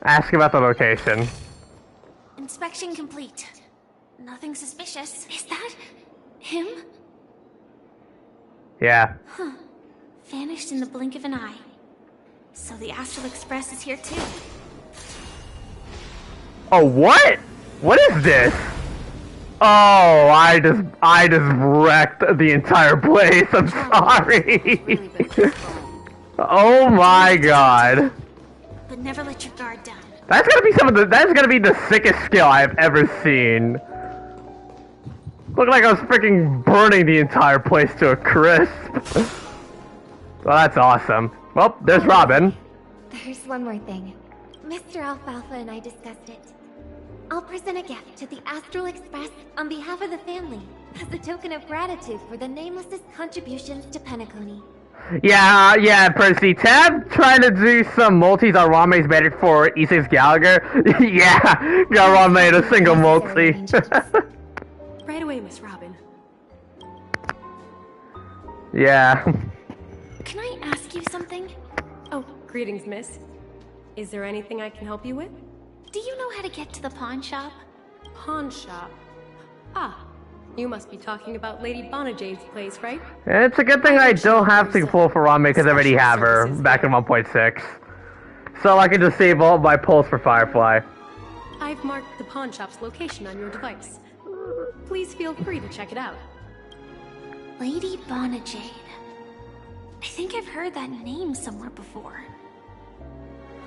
Ask about the location. Inspection complete. Nothing suspicious. Is that him? Yeah. Huh. Vanished in the blink of an eye. So the Astral Express is here too. Oh, what? What is this? Oh, I just wrecked the entire place. I'm sorry. Oh my god. But never let your guard down. That's gonna be the sickest skill I've ever seen. Looked like I was freaking burning the entire place to a crisp. Well, that's awesome. Well, there's Robin. There's one more thing. Mr. Alfalfa and I discussed it. I'll present a gift to the Astral Express on behalf of the family, as a token of gratitude for the Nameless's contributions to Penacony. Yeah, Percy. Tab trying to do some multis on Rame's magic for E6 Gallagher. Yeah, Garon made a single multi. Right away, Miss Robin. Yeah. Can I ask you something? Oh, Greetings, miss. Is there anything I can help you with? Do you know how to get to the pawn shop? Pawn shop? Ah, you must be talking about Lady Bonajade's place, right? It's a good thing I don't have to pull for Rame because I already have her back in 1.6. So I can just save all my pulls for Firefly. I've marked the pawn shop's location on your device. Please feel free to check it out. Lady Bonajade. I think I've heard that name somewhere before.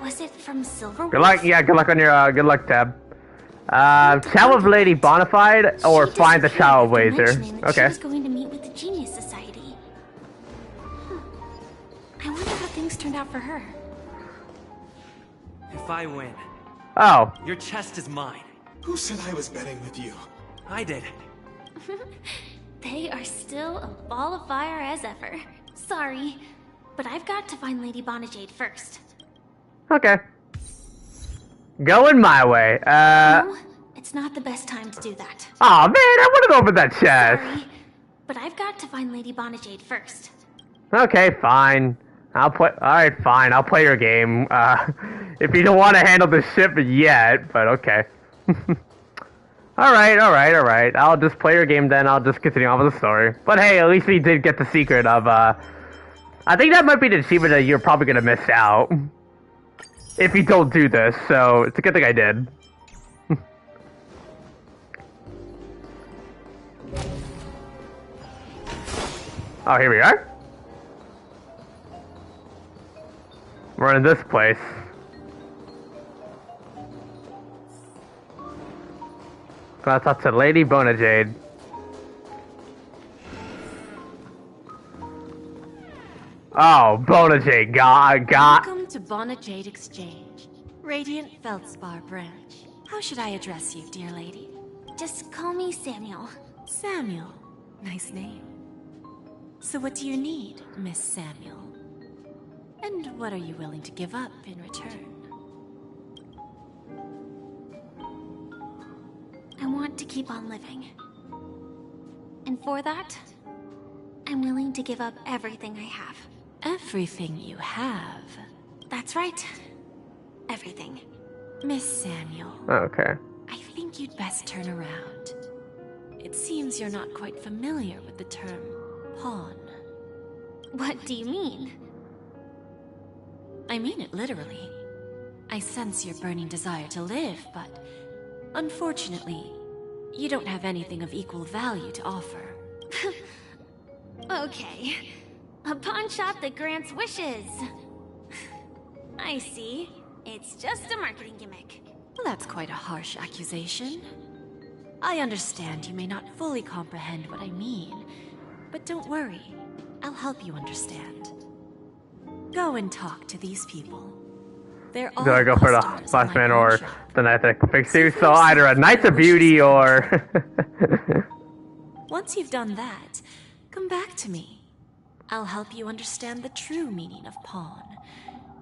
Was it from Silverwood? Good luck, yeah, good luck on your, good luck, Tab. Chat with Lady Bonafide or find the Trailblazer. Okay. She was going to meet with the Genius Society. I wonder how things turned out for her. If I win, oh, your chest is mine. Who said I was betting with you? I did. They are still a ball of fire as ever. Sorry, but I've got to find Lady Bonajade first. Okay. Going my way. No, it's not the best time to do that. Aw, man, I wanted to open that chest. Sorry, but I've got to find Lady Bonajade first. Okay, fine. Alright, fine. I'll play your game. If you don't want to handle the ship yet, but okay. Alright. I'll just play your game then. I'll just continue on with the story. But hey, at least we did get the secret of, I think that might be the achievement that you're probably gonna miss out. If you don't do this, so it's a good thing I did. Oh, here we are. We're in this place. Gotta talk to Lady Bonajade. Oh, Bonajade, Welcome to Bonajade Exchange, Radiant Feldspar branch. How should I address you, dear lady? Just call me Samuel. Samuel. Nice name. So what do you need, Miss Samuel? And what are you willing to give up in return? I want to keep on living. And for that, I'm willing to give up everything I have. Everything you have? That's right. Everything. Miss Samuel. Okay. I think you'd best turn around. It seems you're not quite familiar with the term pawn. What do you mean? I mean it literally. I sense your burning desire to live, but unfortunately, you don't have anything of equal value to offer. Okay. A pawn shop that grants wishes. I see. It's just a marketing gimmick. Well, that's quite a harsh accusation. I understand you may not fully comprehend what I mean, but don't worry. I'll help you understand. Go and talk to these people. They're all Do I go for the Flashman or the Knight that fix you? So either a Knight of Beauty or... Once you've done that, come back to me. I'll help you understand the true meaning of pawn,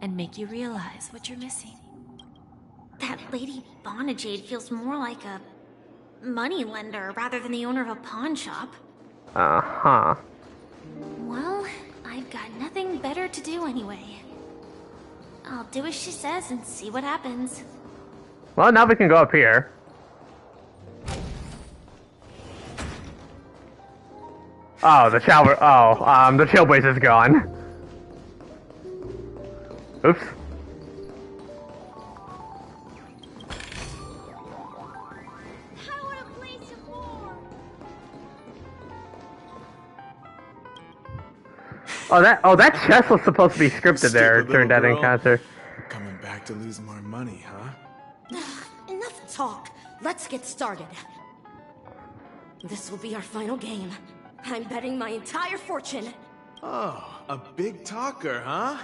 and make you realize what you're missing. That Lady Bonajade feels more like a moneylender rather than the owner of a pawn shop. Uh-huh. Well, I've got nothing better to do anyway. I'll do as she says and see what happens. Well, now we can go up here. Oh, the shower. Oh, the Trailblaze is gone. Oops. Oh, that chest was supposed to be scripted there during that encounter. Coming back to lose more money, huh? Enough talk. Let's get started. This will be our final game. I'm betting my entire fortune. Oh, a big talker, huh?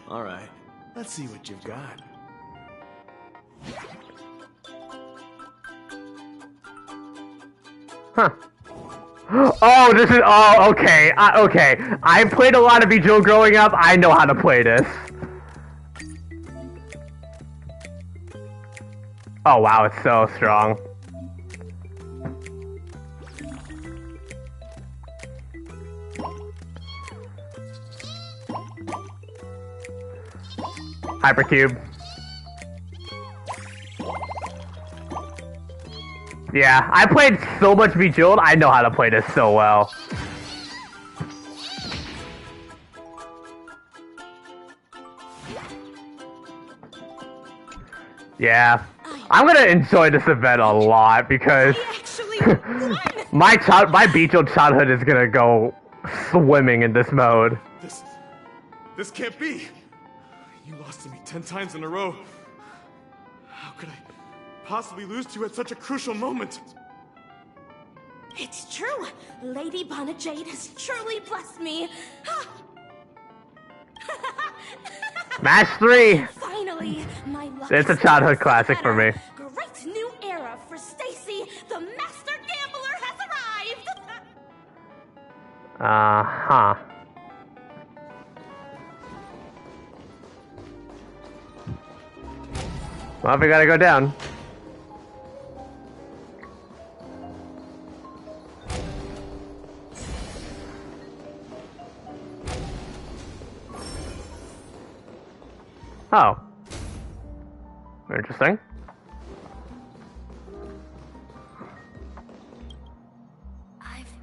All right, let's see what you've got. Huh. Oh, this is... Oh, okay. Okay. I played a lot of Bejeweled growing up. I know how to play this. Oh, wow. It's so strong. Hypercube. Yeah, I played so much Bejeweled, I know how to play this so well. Yeah, I'm gonna enjoy this event a lot because my Bejeweled childhood is gonna go swimming in this mode. This can't be! You lost to me 10 times in a row. How could I possibly lose to you at such a crucial moment? It's true! Lady Bonajade has truly blessed me! Match 3! Finally, my luck It's a is childhood classic for me. Great new era for Stacy! The master gambler has arrived! Uh-huh. Well, we gotta go down. Oh. Interesting.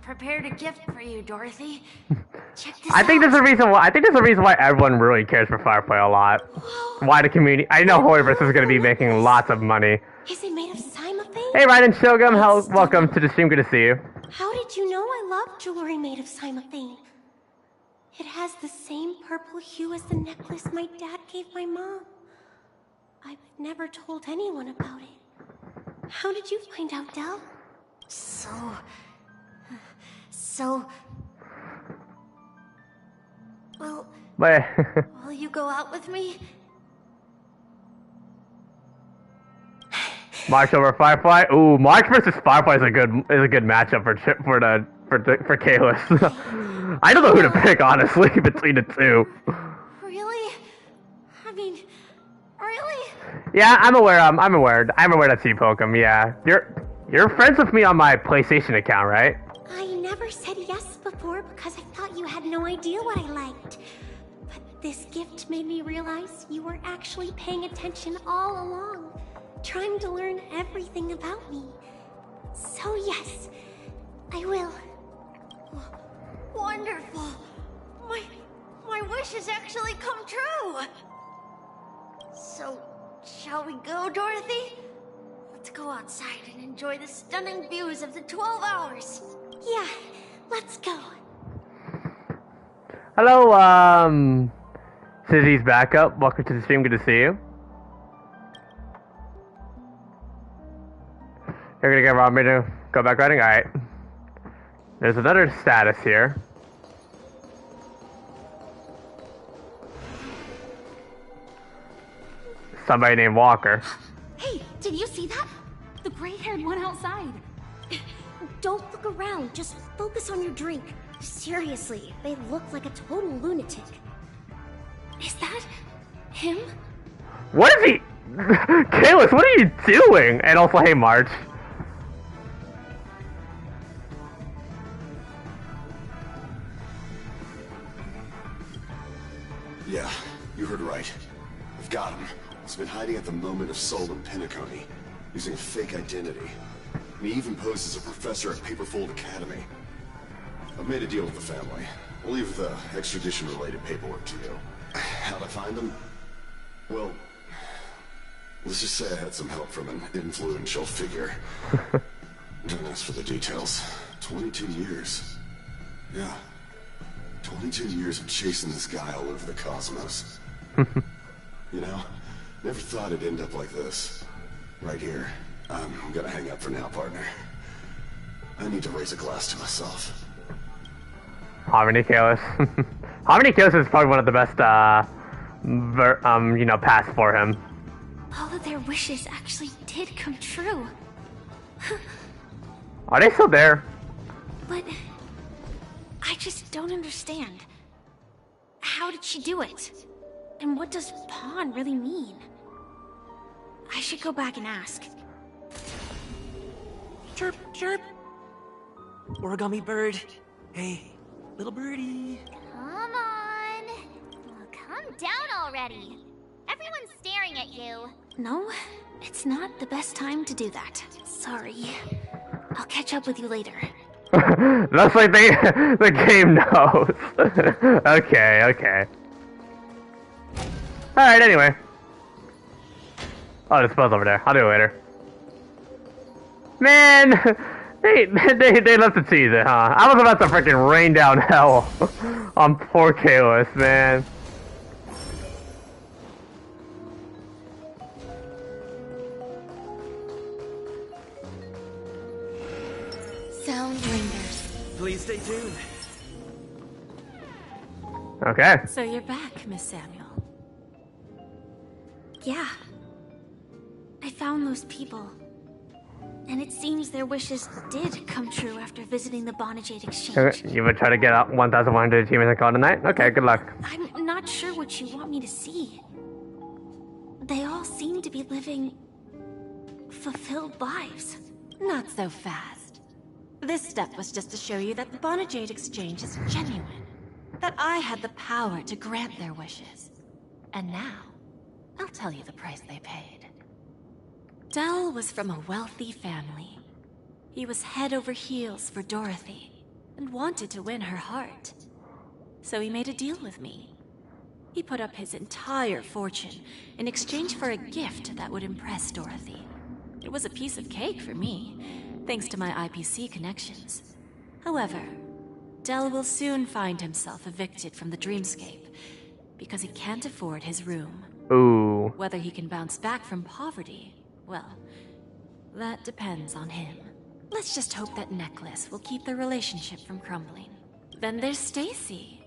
Prepared a gift for you, Dorothy. Check this I think out. there's a reason why. I think there's a reason why everyone really cares for Firefly a lot. Why the community? I know Hoyverse is going to be making lots of money. Is it made of cymophane? Hey, Ryan and Shogum, welcome to the stream. Good to see you. How did you know I love jewelry made of cymophane? It has the same purple hue as the necklace my dad gave my mom. I've never told anyone about it. How did you find out, Del? So... Well, will you go out with me? March over Firefly. Ooh, March versus Firefly is a good matchup for Kalis. I don't know who to pick honestly between the two. Really? I mean, really? Yeah, I'm aware that you poke him. Yeah, you're friends with me on my PlayStation account, right? I never said yes before because I thought you had no idea what I liked. But this gift made me realize you were actually paying attention all along, trying to learn everything about me. So yes, I will. Wonderful. My wish has actually come true. So, shall we go, Dorothy? Let's go outside and enjoy the stunning views of the 12 hours. Yeah, let's go. Hello, Sizzy's backup. Welcome to the stream. Good to see you. You're gonna want me to go back riding? Alright. There's another status here. Somebody named Walker. Hey, did you see that? The gray-haired one outside. Don't look around, just focus on your drink. Seriously, they look like a total lunatic. Is that him? What is he? Kalis, what are you doing? And also, hey, March. Yeah, you heard right. I've got him. He's been hiding at the moment of soul in Penacony, using a fake identity. And he even posed as a professor at Paperfold Academy. I've made a deal with the family. I'll leave the extradition-related paperwork to you. How'd I find him? Well, let's just say I had some help from an influential figure. Don't ask for the details. 22 years. Yeah. 22 years of chasing this guy all over the cosmos. You know, never thought it'd end up like this. Right here. I'm gonna hang up for now, partner. I need to raise a glass to myself. Harmony Kalis. Harmony Kalis is probably one of the best, paths for him. All of their wishes actually did come true. Are they still there? But I just don't understand. How did she do it? And what does pawn really mean? I should go back and ask. Chirp, chirp. Origami bird. Hey, little birdie. Come on. Well, come down already. Everyone's staring at you. No, it's not the best time to do that. Sorry. I'll catch up with you later. That's like the game knows. Okay. Alright, anyway. Oh, the spell's over there. I'll do it later. Man, they left it easy, huh? I was about to freaking rain down hell on poor Kalis, man. Sound lingers. Please stay tuned. Okay. So you're back, Miss Samuel. Yeah. I found those people. And it seems their wishes did come true after visiting the Bonajade Exchange. You would try to get out 1,100 achievements and call it a night? Okay, good luck. I'm not sure what you want me to see. They all seem to be living fulfilled lives. Not so fast. This step was just to show you that the Bonajade Exchange is genuine. That I had the power to grant their wishes. And now, I'll tell you the price they paid. Dell was from a wealthy family. He was head over heels for Dorothy, and wanted to win her heart. So he made a deal with me. He put up his entire fortune in exchange for a gift that would impress Dorothy. It was a piece of cake for me, thanks to my IPC connections. However, Dell will soon find himself evicted from the dreamscape because he can't afford his room. Ooh. Whether he can bounce back from poverty, well, that depends on him. Let's just hope that necklace will keep their relationship from crumbling. Then there's Stacy,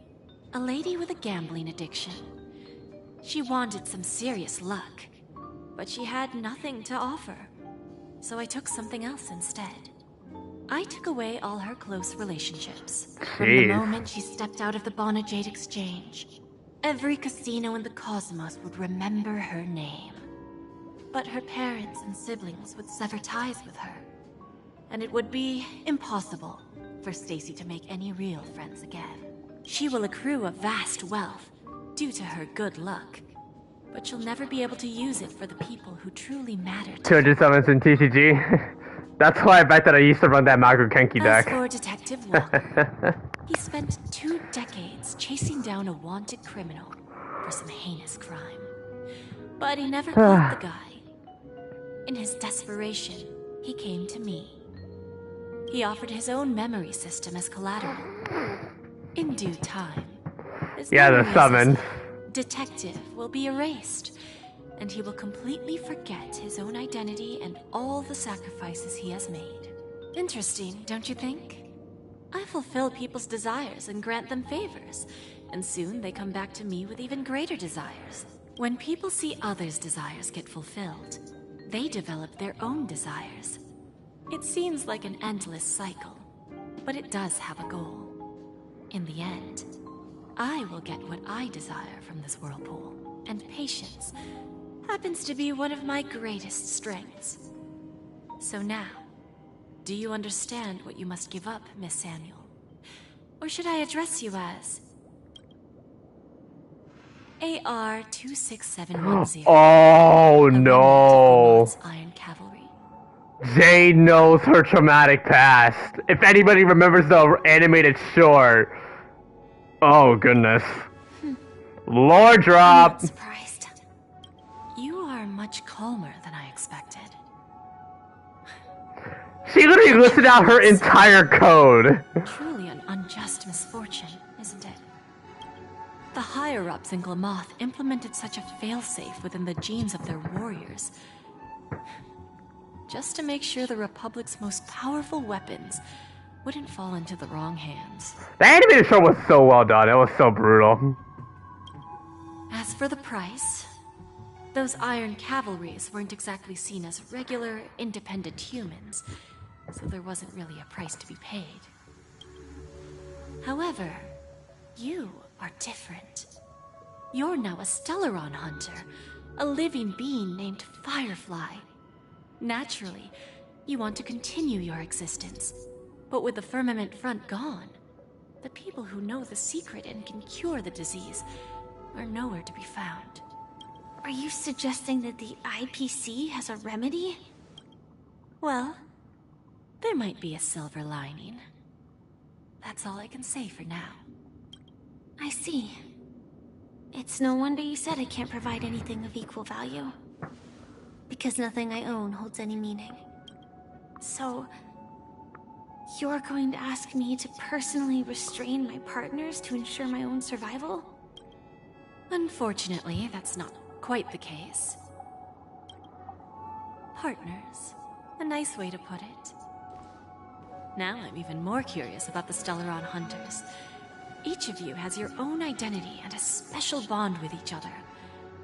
a lady with a gambling addiction. She wanted some serious luck, but she had nothing to offer. So I took something else instead. I took away all her close relationships. From the moment she stepped out of the Bonajade Exchange, every casino in the cosmos would remember her name. But her parents and siblings would sever ties with her, and it would be impossible for Stacy to make any real friends again. She will accrue a vast wealth due to her good luck, but she'll never be able to use it for the people who truly matter to her. 200 summons in TCG. That's why I bet that I used to run that Mago Kenki deck. As for Detective Walker, he spent 2 decades chasing down a wanted criminal for some heinous crime. But he never caught the guy. In his desperation, he came to me. He offered his own memory system as collateral. In due time, his the summons. Detective will be erased, and he will completely forget his own identity and all the sacrifices he has made. Interesting, don't you think? I fulfill people's desires and grant them favors, and soon they come back to me with even greater desires. When people see others' desires get fulfilled, they develop their own desires. It seems like an endless cycle, but it does have a goal. In the end, I will get what I desire from this whirlpool, and patience happens to be one of my greatest strengths. So now, do you understand what you must give up, Miss Samuel? Or should I address you as AR-26710? Oh no. Iron Cavalry. Jade knows her traumatic past. If anybody remembers the animated short. Oh goodness. Lore drop. I'm not surprised. You are much calmer than I expected. She literally listed out her entire code. Truly an unjust misfortune, isn't it? The higher-ups in Glamoth implemented such a failsafe within the genes of their warriors, just to make sure the Republic's most powerful weapons wouldn't fall into the wrong hands. The animated show was so well done. It was so brutal. As for the price, those Iron Cavalries weren't exactly seen as regular, independent humans, so there wasn't really a price to be paid. However, you are different. You're now a Stellaron hunter, a living being named Firefly. Naturally, you want to continue your existence, but with the Firmament Front gone, the people who know the secret and can cure the disease are nowhere to be found. Are you suggesting that the IPC has a remedy? Well, there might be a silver lining. That's all I can say for now. I see. It's no wonder you said I can't provide anything of equal value. Because nothing I own holds any meaning. So, you're going to ask me to personally restrain my partners to ensure my own survival? Unfortunately, that's not quite the case. Partners. A nice way to put it. Now I'm even more curious about the Stellaron Hunters. Each of you has your own identity and a special bond with each other.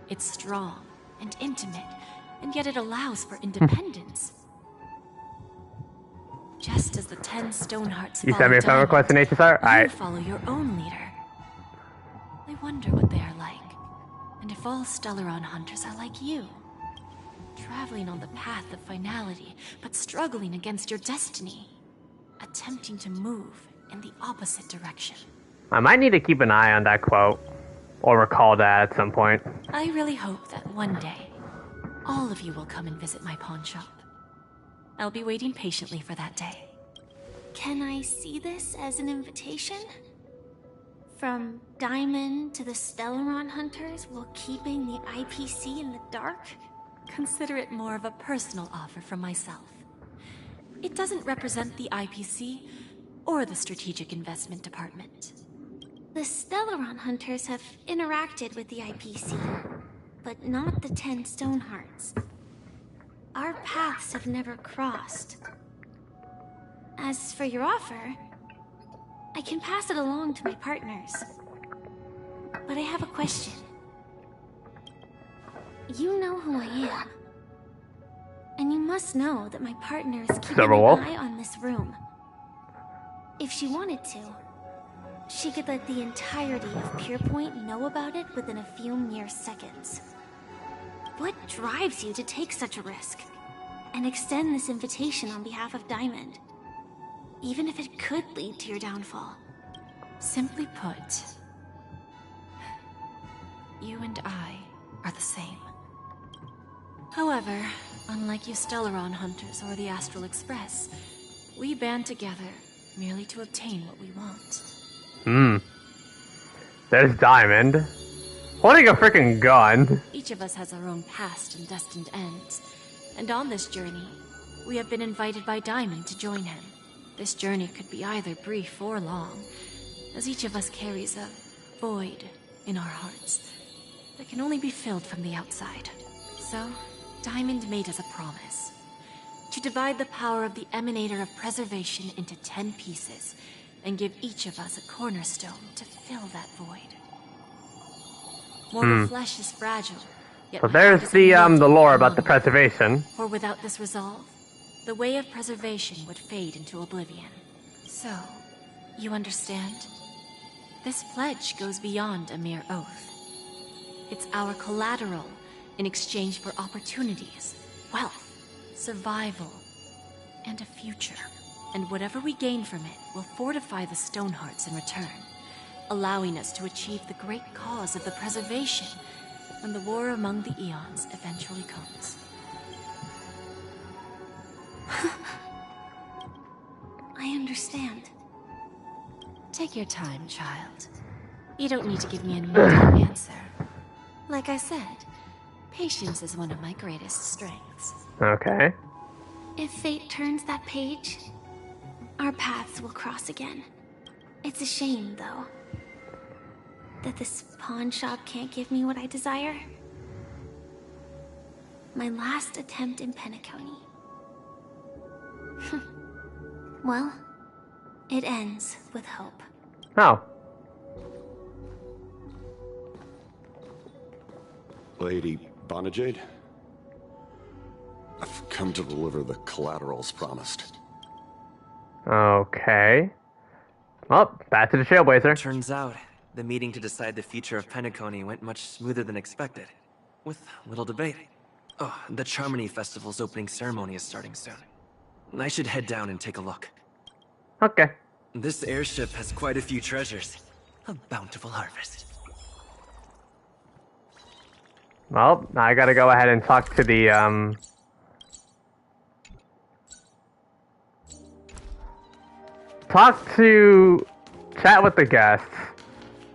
It's strong and intimate, and yet it allows for independence. Just as the 10 Stonehearts You sent me a friend request in HSR? you follow your own leader. I wonder what they are like, and if all Stellaron Hunters are like you. Traveling on the path of finality, but struggling against your destiny. Attempting to move in the opposite direction. I might need to keep an eye on that quote, or recall that at some point. I really hope that one day, all of you will come and visit my pawn shop. I'll be waiting patiently for that day. Can I see this as an invitation? From Diamond to the Stellaron Hunters while keeping the IPC in the dark? Consider it more of a personal offer from myself. It doesn't represent the IPC or the Strategic Investment Department. The Stellaron Hunters have interacted with the IPC, but not the 10 Stonehearts. Our paths have never crossed. As for your offer, I can pass it along to my partners. But I have a question. You know who I am. And you must know that my partner is keeping an eye on this room. If she wanted to, she could let the entirety of Pierpoint know about it within a few mere seconds. What drives you to take such a risk and extend this invitation on behalf of Diamond, even if it could lead to your downfall? Simply put, you and I are the same. However, unlike you Stellaron Hunters or the Astral Express, we band together merely to obtain what we want. There's Diamond. Holding a freaking gun. Each of us has our own past and destined ends. And on this journey, we have been invited by Diamond to join him. This journey could be either brief or long, as each of us carries a void in our hearts that can only be filled from the outside. So, Diamond made us a promise. To divide the power of the Emanator of Preservation into 10 pieces, and give each of us a cornerstone to fill that void. Mortal flesh is fragile, yet So there's the lore about the preservation. For without this resolve, the way of preservation would fade into oblivion. So, you understand? This pledge goes beyond a mere oath. It's our collateral in exchange for opportunities, wealth, survival, and a future. And whatever we gain from it will fortify the Stonehearts in return, allowing us to achieve the great cause of the preservation when the war among the eons eventually comes. I understand. Take your time, child. You don't need to give me an immediate answer. Like I said, patience is one of my greatest strengths. Okay. If fate turns that page, our paths will cross again. It's a shame, though, that this pawn shop can't give me what I desire. My last attempt in Penacony. Well, it ends with hope. Oh. Lady Bonajade? I've come to deliver the collaterals promised. Okay. Well, back to the Trailblazer. Turns out, the meeting to decide the future of Penacony went much smoother than expected. With little debate. Oh, the Charmony Festival's opening ceremony is starting soon. I should head down and take a look. Okay. This airship has quite a few treasures. A bountiful harvest. Well, I gotta go ahead and talk to the, chat with the guests.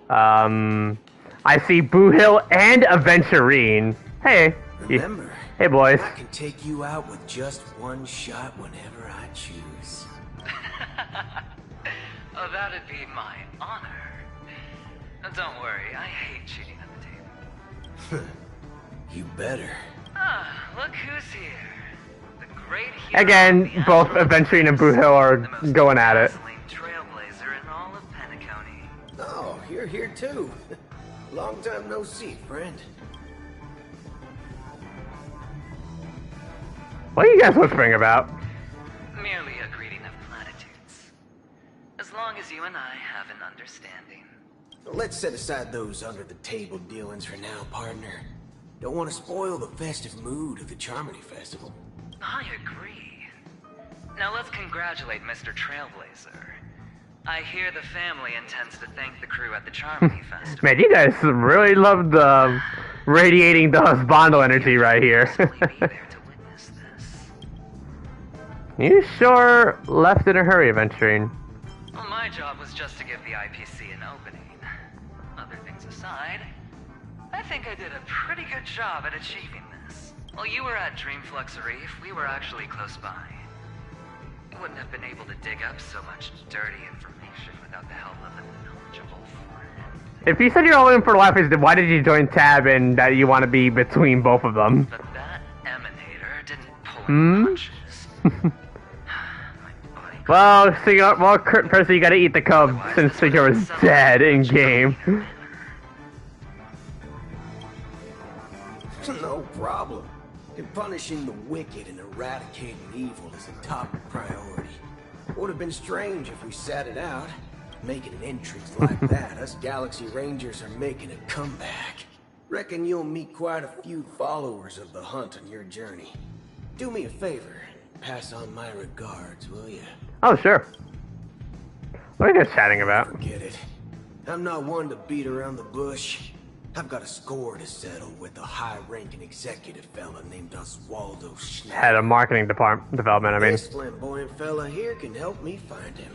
I see Boo Hill and Aventurine. Hey. Remember, hey, boys. I can take you out with just one shot whenever I choose. Oh, that'd be my honor. Don't worry, I hate cheating at the table. You better. Ah, look who's here. The great hero Again, both Aventurine and Boo Hill are going at it. Trailblazer in all of Penacony. Oh, you're here too. Long time no see, friend. What are you guys whispering about? Merely a greeting of platitudes. As long as you and I have an understanding. Let's set aside those under-the-table dealings for now, partner. Don't want to spoil the festive mood of the Charmony Festival. I agree. Now let's congratulate Mr. Trailblazer. I hear the family intends to thank the crew at the Charmony Festival. Man, you guys really love the radiating the husbando energy right here. You sure left in a hurry, Aventurine. Well, my job was just to give the IPC an opening. Other things aside, I think I did a pretty good job at achieving this. While you were at Dreamflux Reef, we were actually close by. You wouldn't have been able to dig up so much dirty information without the help of a knowledgeable friend. If you said you're all in for life, then why did you join Tab and that you want to be between both of them? But that emanator didn't pull any punches. Well, first you gotta eat the cub since Figure was dead in game. No problem. And punishing the wicked and eradicating evil is a top priority. Would have been strange if we sat it out. Making an entrance like that, us Galaxy Rangers are making a comeback. Reckon you'll meet quite a few followers of the hunt on your journey. Do me a favor, pass on my regards, will you? Oh, sure. What are you guys chatting about? Forget it. I'm not one to beat around the bush. I've got a score to settle with a high-ranking executive fella named Oswaldo Schneider. Head of marketing development, I mean. This flamboyant fella here can help me find him.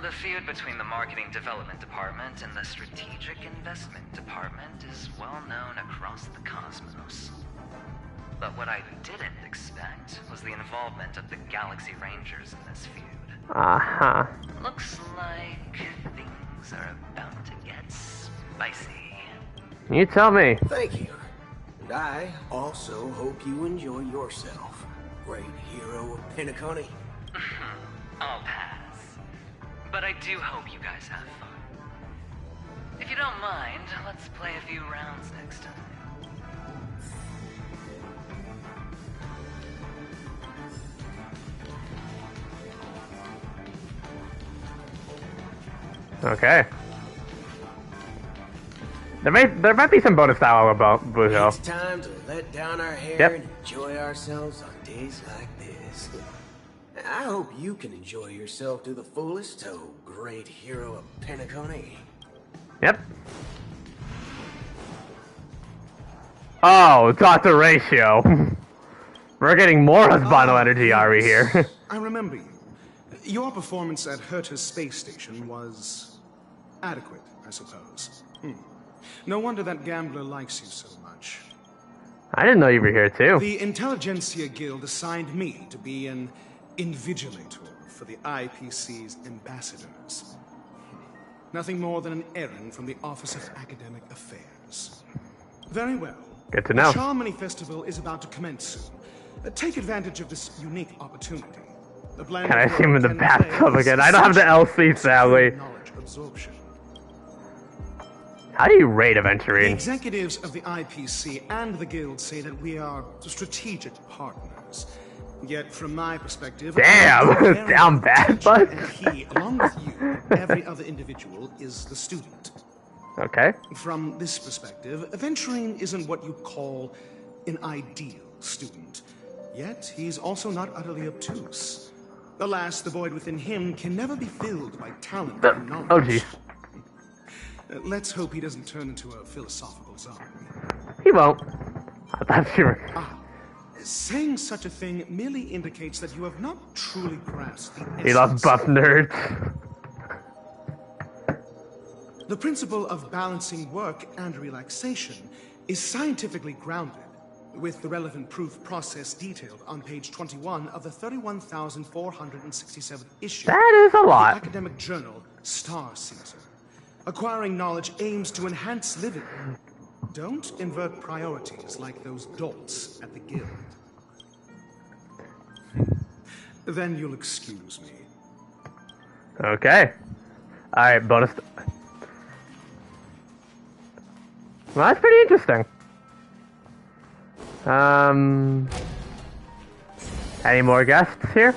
The feud between the Marketing Development Department and the Strategic Investment Department is well known across the cosmos. But what I didn't expect was the involvement of the Galaxy Rangers in this feud. Uh-huh. Looks like things are about to get spicy. You tell me. Thank you. And I also hope you enjoy yourself, great hero of Penacony. I'll pass. But I do hope you guys have fun. If you don't mind, let's play a few rounds next time. Okay. There might be some bonus dialogue about Blue Hill. It's time to let down our hair Yep. and enjoy ourselves on days like this. I hope you can enjoy yourself to the fullest, oh great hero of Penacony. Yep. Oh, Dr. Ratio. We're getting more husbando energy, are we here? I remember you. Your performance at Herta's space station was adequate, I suppose. No wonder that gambler likes you so much. I didn't know you were here too. The Intelligentsia Guild assigned me to be an invigilator for the IPC's ambassadors. Nothing more than an errand from the Office of Academic Affairs. Very well. Good to know. The Charmony Festival is about to commence soon. Take advantage of this unique opportunity. The blend Can I of see him in the work and bathtub play again? I don't have the LC, sadly. knowledge absorption. How do you rate The Aventurine? executives of the IPC and the Guild say that we are strategic partners. Yet, from my perspective, Damn! Down bad, bud. and he, along with you, every other individual, is the student. Okay. From this perspective, Aventurine isn't what you'd call an ideal student. Yet, he's also not utterly obtuse. Alas, the void within him can never be filled by talent and knowledge. Oh, jeez. Let's hope he doesn't turn into a philosophical zombie. He won't. That's true. Saying such a thing merely indicates that you have not truly grasped the essence. He loves buff nerds. The principle of balancing work and relaxation is scientifically grounded, with the relevant proof process detailed on page 21 of the 31,467th issue. That is a lot. Of the academic journal Star Season. Acquiring knowledge aims to enhance living. Don't invert priorities like those dolts at the guild. Then you'll excuse me. Okay. Alright, bonus. Well, that's pretty interesting. Any more guests here?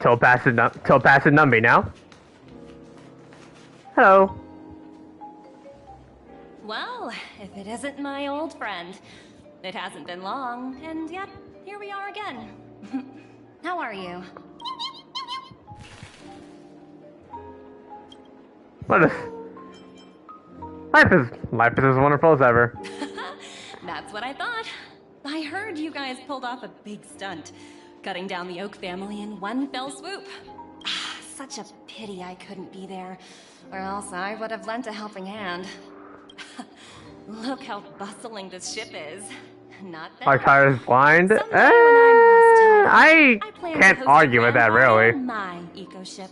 Topaz and Numby now. Hello. Well, if it isn't my old friend. It hasn't been long, and yet, here we are again. How are you? What is... Life is as wonderful as ever. That's what I thought. I heard you guys pulled off a big stunt, cutting down the Oak family in one fell swoop. Such a pity I couldn't be there, or else I would have lent a helping hand. Look how bustling this ship is. Not bad. Our is blind? I can't argue with that, really. My eco ship,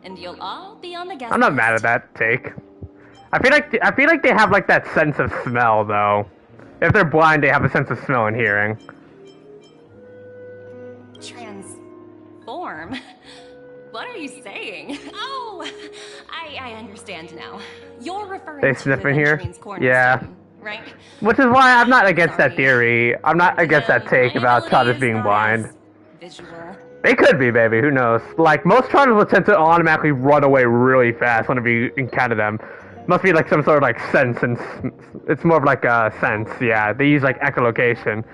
and you'll all be on the guest I'm not mad at that take. I feel like they have like that sense of smell, though. If they're blind, they have a sense of smell and hearing. Transform? What are you saying? Oh, I understand now. You're referring they to sniff in here? Yeah. Right? Which is why I'm not against that theory. I'm not against that take about Trotters being blind. Visual. They could be, baby. Who knows? Like, most Trotters will tend to automatically run away really fast whenever you encounter them. Must be like some sort of like sense, and it's more of like a sense, yeah. They use like echolocation.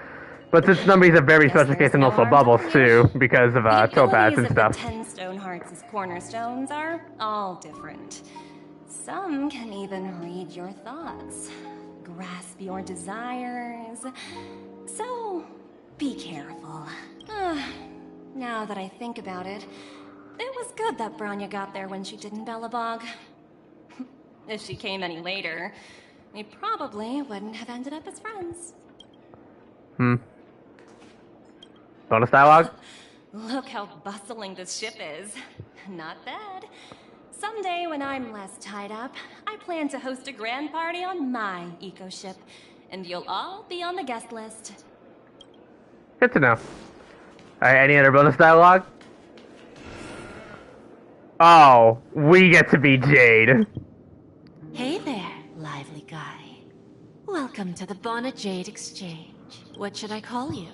But since Numby's a very special case and also Bubbles too, because of Topaz and stuff. The 10 stone hearts as cornerstones are all different. Some can even read your thoughts, grasp your desires. So, be careful. Now that I think about it, it was good that Branya got there when she did in Bellabog. If she came any later, we probably wouldn't have ended up as friends. Bonus dialogue? Look how bustling this ship is. Not bad. Someday when I'm less tied up, I plan to host a grand party on my eco ship, and you'll all be on the guest list. Good to know. Alright, any other bonus dialogue? Oh, we get to be Jade. Hey there, lively guy. Welcome to the Bonnet Jade Exchange. What should I call you?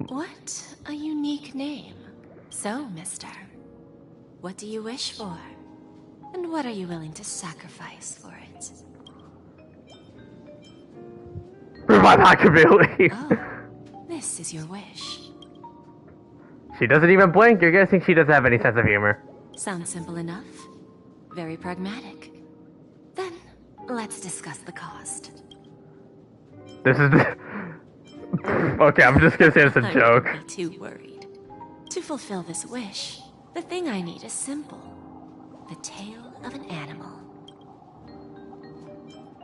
What a unique name. So, mister, what do you wish for? And what are you willing to sacrifice for it? Revive Hackability. Oh, this is your wish. She doesn't even blink. You're guessing she doesn't have any sense of humor. Sounds simple enough. Very pragmatic. Then, let's discuss the cost. This is the... Okay, I'm just gonna say it's a joke. Don't be too worried. To fulfill this wish, the thing I need is simple. The tail of an animal.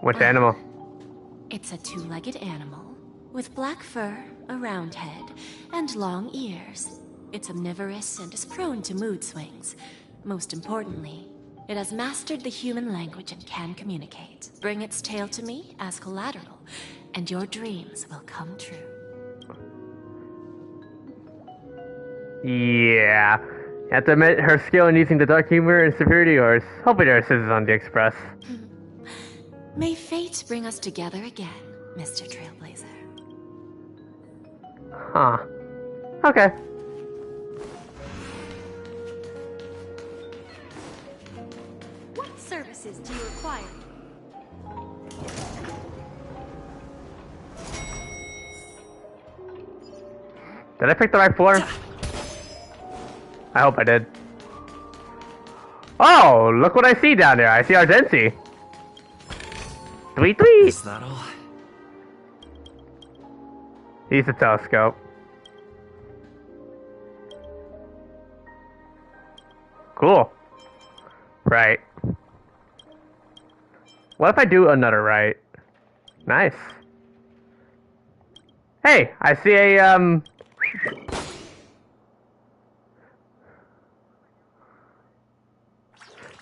Which animal? It's a two-legged animal, with black fur, a round head, and long ears. It's omnivorous and is prone to mood swings. Most importantly, it has mastered the human language and can communicate. Bring its tail to me as collateral, and your dreams will come true. Yeah. You have to admit, her skill in using the dark humor is superior to yours. Hopefully there are scissors on the express. May fate bring us together again, Mr. Trailblazer. Huh. Okay. What services do you require? Did I pick the right floor? I hope I did. Oh, look what I see down there. I see Argenti. Tweet tweet. Is that all? He's a telescope. Cool. Right. What if I do another right? Nice. Hey, I see a,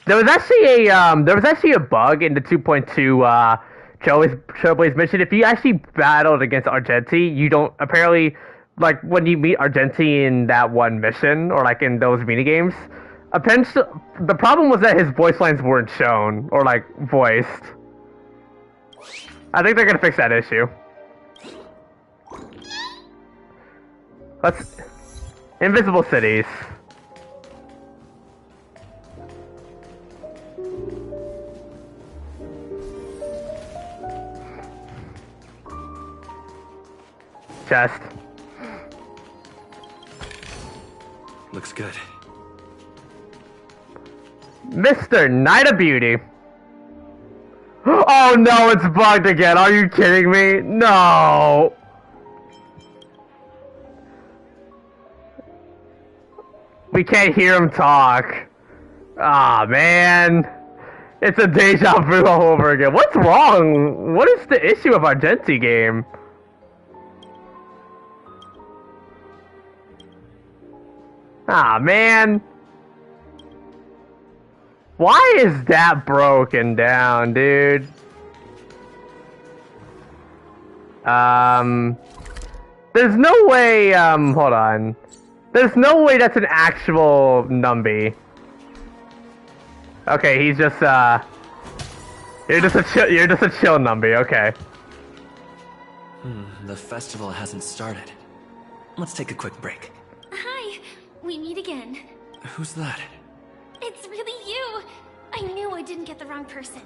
There was actually a bug in the 2.2, Trailblaze mission. If you actually battled against Argenti, you don't, apparently, like, when you meet Argenti in that one mission, or like in those minigames, apparently, the problem was that his voice lines weren't shown, or like, voiced. I think they're gonna fix that issue. Let's... Invisible cities. Chest. Looks good. Mr. Night of Beauty. Oh no, it's bugged again. Are you kidding me? No. We can't hear him talk. Ah, man. It's a deja vu all over again. What's wrong? What is the issue of Argenti game? Ah, man. Why is that broken down, dude? There's no way, hold on. There's no way that's an actual Numby. Okay, he's just, you're just a chill Numby, okay. The festival hasn't started. Let's take a quick break. Hi, we meet again. Who's that? It's really you! I knew I didn't get the wrong person.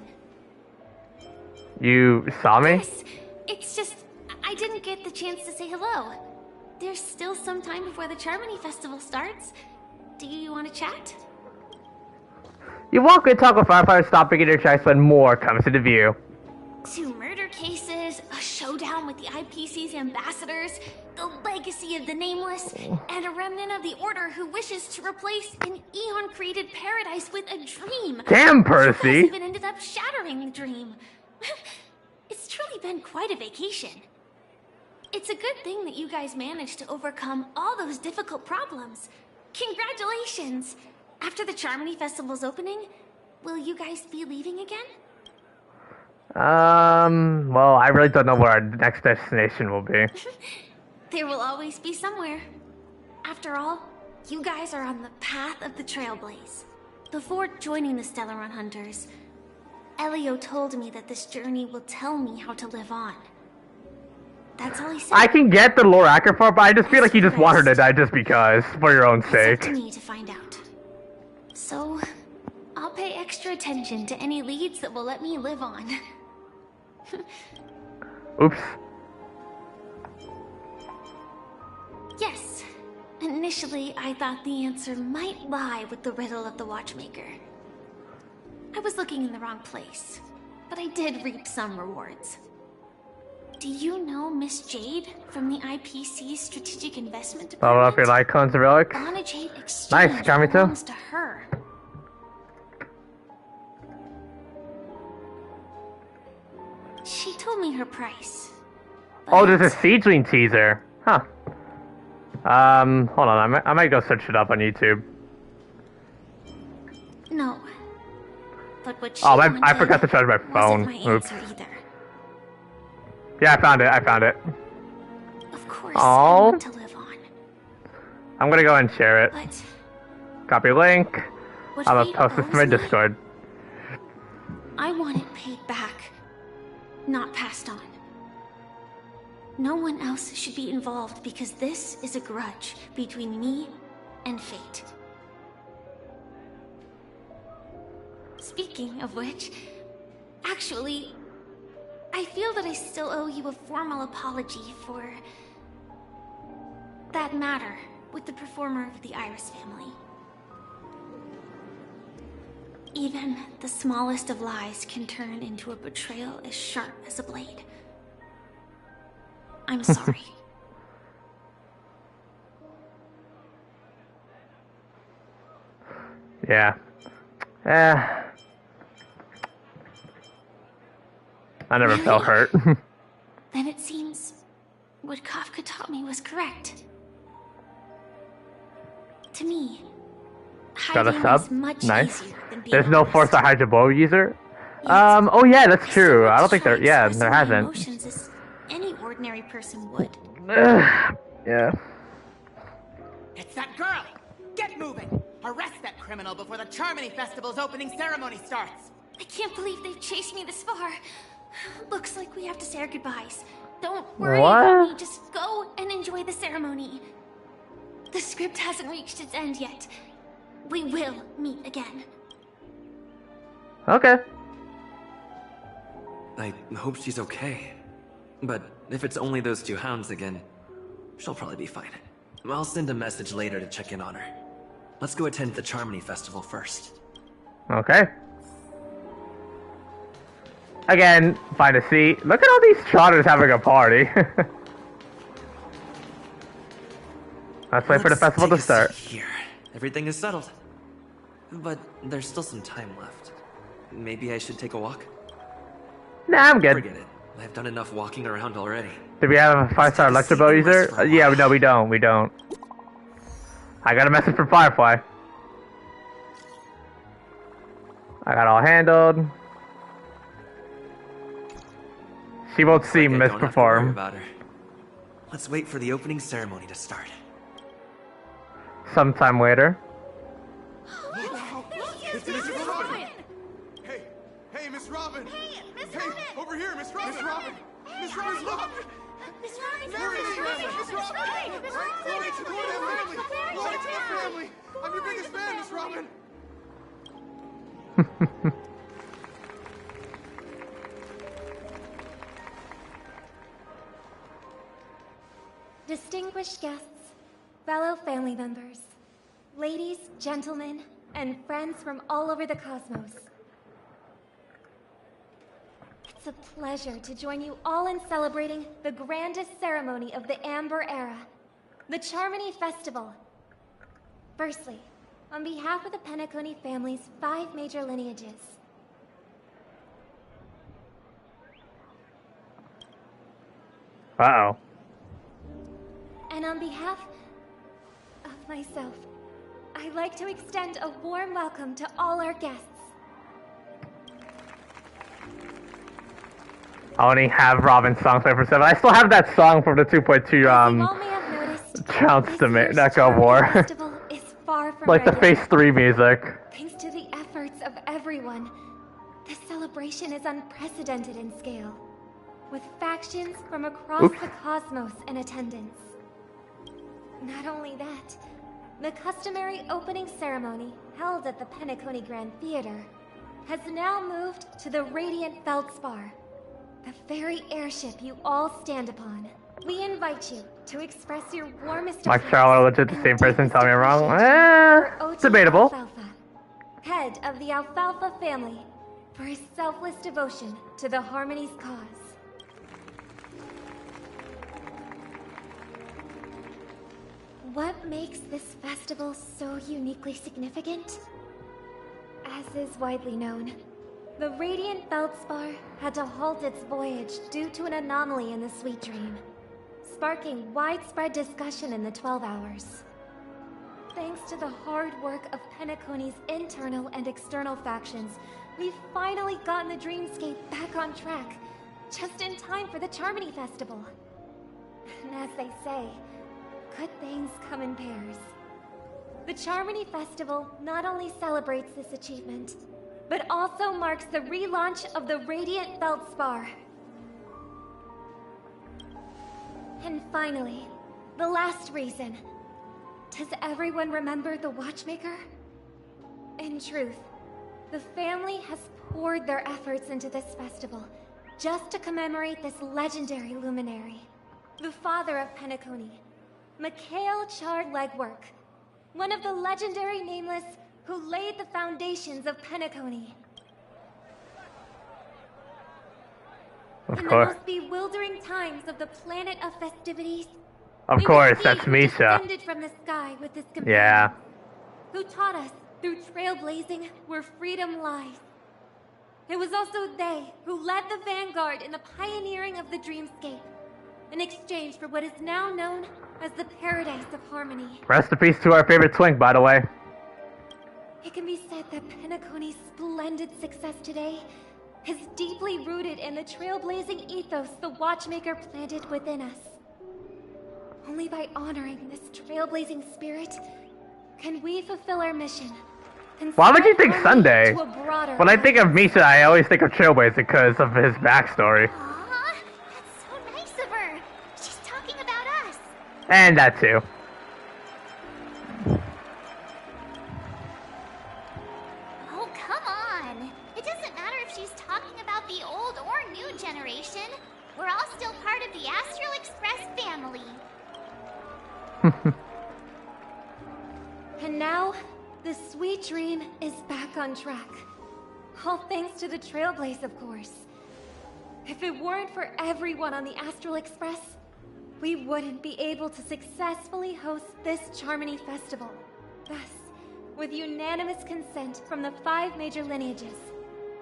You saw me? Yes, it's just, I didn't get the chance to say hello. There's still some time before the Charmony Festival starts. Do you want to chat? You walk and talk with firefighters stopping in their tracks when more comes into view. 2 murder cases, a showdown with the IPC's ambassadors, the legacy of the Nameless, and a remnant of the Order who wishes to replace an Eon-created paradise with a dream. Damn, Percy! You guys even ended up shattering the dream. It's truly been quite a vacation. It's a good thing that you guys managed to overcome all those difficult problems. Congratulations! After the Charmony Festival's opening, will you guys be leaving again? Well, I really don't know where our next destination will be. There will always be somewhere. After all, you guys are on the path of the Trailblaze. Before joining the Stellaron Hunters, Elio told me that this journey will tell me how to live on. That's all he said. I can get the lore accurate part, but I just feel like you just want her to die just because, for your own It's sake. up to me to find out. So, I'll pay extra attention to any leads that will let me live on. Oops. Yes. Initially, I thought the answer might lie with the riddle of the Watchmaker. I was looking in the wrong place, but I did reap some rewards. Do you know Miss Jade from the IPC's Strategic Investment Department? Follow up your icons and relics. Anna Jade Exchange Nice, Kamito. belongs to her. She told me her price. Oh, there's a Siegeling teaser. Huh. Hold on. I might go search it up on YouTube. No. But what she Oh, I wanted forgot to charge my phone. wasn't my Oops. answer either. Yeah, I found it. Of course, Oh. I want to live on. I'm gonna go and share it. But Copy link. what I'm gonna fate post this to my owes me, Discord. I want it paid back, not passed on. No one else should be involved because this is a grudge between me and fate. Speaking of which, actually, I feel that I still owe you a formal apology for that matter with the performer of the Iris family. Even the smallest of lies can turn into a betrayal as sharp as a blade. I'm sorry. Yeah. I never Really? felt hurt. Then it seems what Kafka taught me was correct. To me, Got a hiding sub? is much Nice. easier than being There's no honest. force to hide your bow user? Oh yeah, that's true. I don't think there, yeah, Expressing there my hasn't. emotions as any ordinary person would. Yeah. It's that girl! Get moving! Arrest that criminal before the Charmony Festival's opening ceremony starts! I can't believe they've chased me this far. Looks like we have to say our goodbyes. Don't worry about me, just go and enjoy the ceremony. The script hasn't reached its end yet. We will meet again. Okay. I hope she's okay. But if it's only those two hounds again, she'll probably be fine. I'll send a message later to check in on her. Let's go attend the Charmony Festival first. Okay. Again, find a seat. Look at all these trotters having a party. Let's wait for the festival to start. Here, everything is settled. But there's still some time left. Maybe I should take a walk? Nah, I'm good. Forget it. I've done enough walking around already. Do we have a 5-star Electro user? Yeah, no, we don't. We don't. I got a message from Firefly. I got all handled. She won't see Don't have to worry misperform. about her. Let's wait for the opening ceremony to start. Sometime later. It's Miss Robin! Hey, Miss Robin! Hey, over here, Miss Robin! Miss Robin! Miss Robin, look! Miss Robin! There it is, Miss Robin! Glory to the family! Glory to the family! I'm your biggest fan, Miss Robin! Distinguished guests, fellow family members, ladies, gentlemen, and friends from all over the cosmos. It's a pleasure to join you all in celebrating the grandest ceremony of the Amber Era, the Charmony Festival. Firstly, on behalf of the Penacony family's 5 major lineages, Uh-oh. and on behalf of myself, I'd like to extend a warm welcome to all our guests. I only have Robin's song played for 7. I still have that song from the 2.2 Trounce to Echo War. Is far from Like the ready. Phase 3 music. Thanks to the efforts of everyone, this celebration is unprecedented in scale, with factions from across the cosmos in attendance. Not only that, the customary opening ceremony held at the Penacony Grand Theater has now moved to the Radiant Feldspar, the very airship you all stand upon. We invite you to express your warmest Mike Charlotte legit the same person, tell me I'm wrong. Debatable. Alfalfa, head of the Alfalfa family, for his selfless devotion to the Harmony's cause. What makes this festival so uniquely significant? As is widely known, the Radiant Feldspar had to halt its voyage due to an anomaly in the Sweet Dream, sparking widespread discussion in the 12 Hours. Thanks to the hard work of Penacony's internal and external factions, we've finally gotten the Dreamscape back on track, just in time for the Charmony Festival. And as they say, good things come in pairs. The Charmony Festival not only celebrates this achievement, but also marks the relaunch of the Radiant Feldspar. And finally, the last reason. Does everyone remember the Watchmaker? In truth, the family has poured their efforts into this festival just to commemorate this legendary luminary. The father of Penacony, Mikhail Chard Legwork, one of the legendary Nameless who laid the foundations of Penacony. Of In course. the most bewildering times of the planet of festivities, Of it course, was that's he who Misha. descended from the sky with his companions, Yeah. who taught us through trailblazing where freedom lies. It was also they who led the vanguard in the pioneering of the dreamscape, in exchange for what is now known as the Paradise of Harmony. Rest in peace to our favorite twink, by the way. It can be said that Penacony's splendid success today is deeply rooted in the trailblazing ethos the Watchmaker planted within us. Only by honoring this trailblazing spirit can we fulfill our mission. And Why would you spread think harmony Sunday? to a broader When I think of Misha, I always think of Trailblaze because of his backstory. Aw, that's so nice of her. She's talking about us. And that too. Oh, come on. It doesn't matter if she's talking about the old or new generation. We're all still part of the Astral Express family. And now, the sweet dream is back on track. All thanks to the Trailblaze, of course. If it weren't for everyone on the Astral Express, we wouldn't be able to successfully host this Charmony Festival. Thus, with unanimous consent from the 5 major lineages,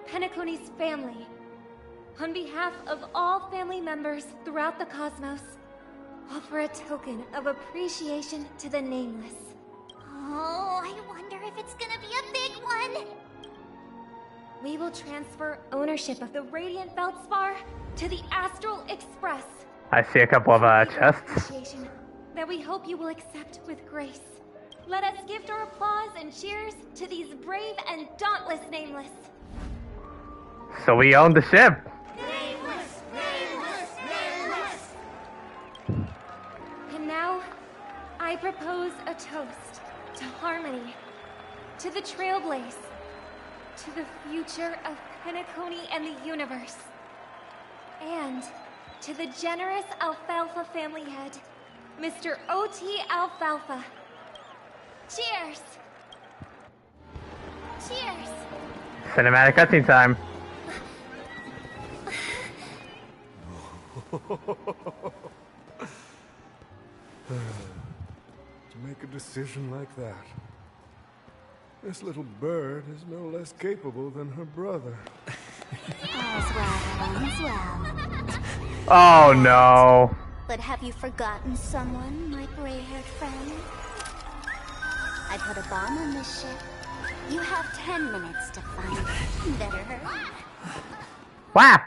Penacony's family, on behalf of all family members throughout the cosmos, offer a token of appreciation to the Nameless. Oh, I wonder if it's gonna be a big one. We will transfer ownership of the Radiant Feldspar to the Astral Express. I see a couple of chests. Appreciation that we hope you will accept with grace. Let us gift our applause and cheers to these brave and dauntless Nameless. So we own the ship. Nameless! Nameless! Nameless! And now, I propose a toast to harmony, to the Trailblaze, to the future of Penacony and the universe, and to the generous Alfalfa family head, Mr. O.T. Alfalfa. Cheers! Cheers! Cinematic cutscene time. To make a decision like that. This little bird is no less capable than her brother. Oh no. But have you forgotten someone, my gray-haired friend? I put a bomb on this ship. You have 10 minutes to find it. Better hurry. Wow.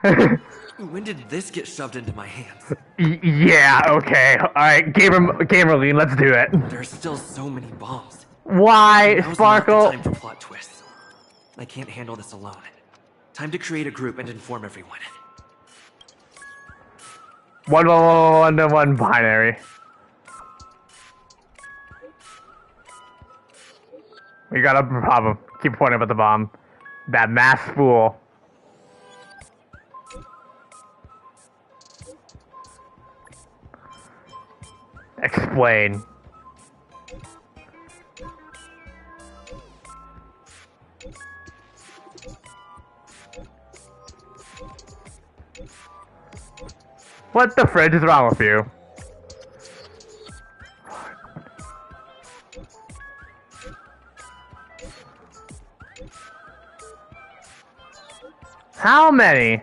When did this get shoved into my hands? Yeah, okay. Alright, Gamerline, let's do it. There's still so many bombs. Why, Now's Sparkle? not the time for plot twists. I can't handle this alone. Time to create a group and inform everyone. 1-1-1-1-1 binary. We got a problem. Keep pointing at the bomb. That mass fool. Explain. What the fridge is wrong with you? How many?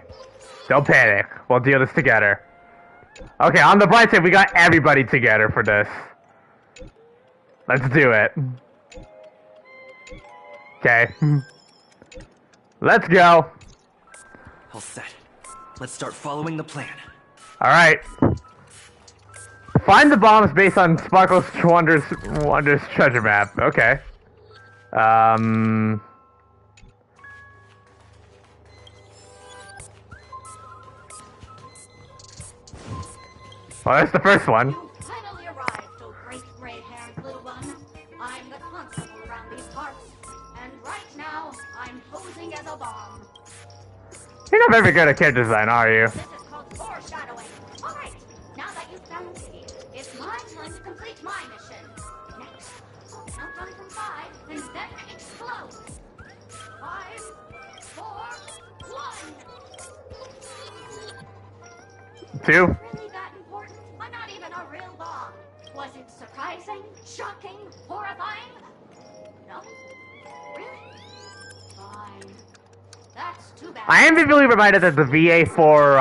Don't panic. We'll deal this together. Okay, on the bright side, we got everybody together for this. Let's do it. Okay. Let's go. All set. Let's start following the plan. Alright. Find the bombs based on Sparkle's Wonders treasure map. Okay. Well, that's the first one. Finally arrived, oh great gray-haired little one. I'm the constable around these parts, and right now I'm posing as a bomb. You're not very good at character design, are you? This is called foreshadowing. All right, now that you've found me, it's my time to complete my mission. Next, I'll count on from 5, and then Then explode. 5, 4, 1. 2. Really that important? I'm not even a real bomb. Was it surprising, shocking, horrifying? No? Really? Fine. That's too bad. I am vividly reminded that the VA for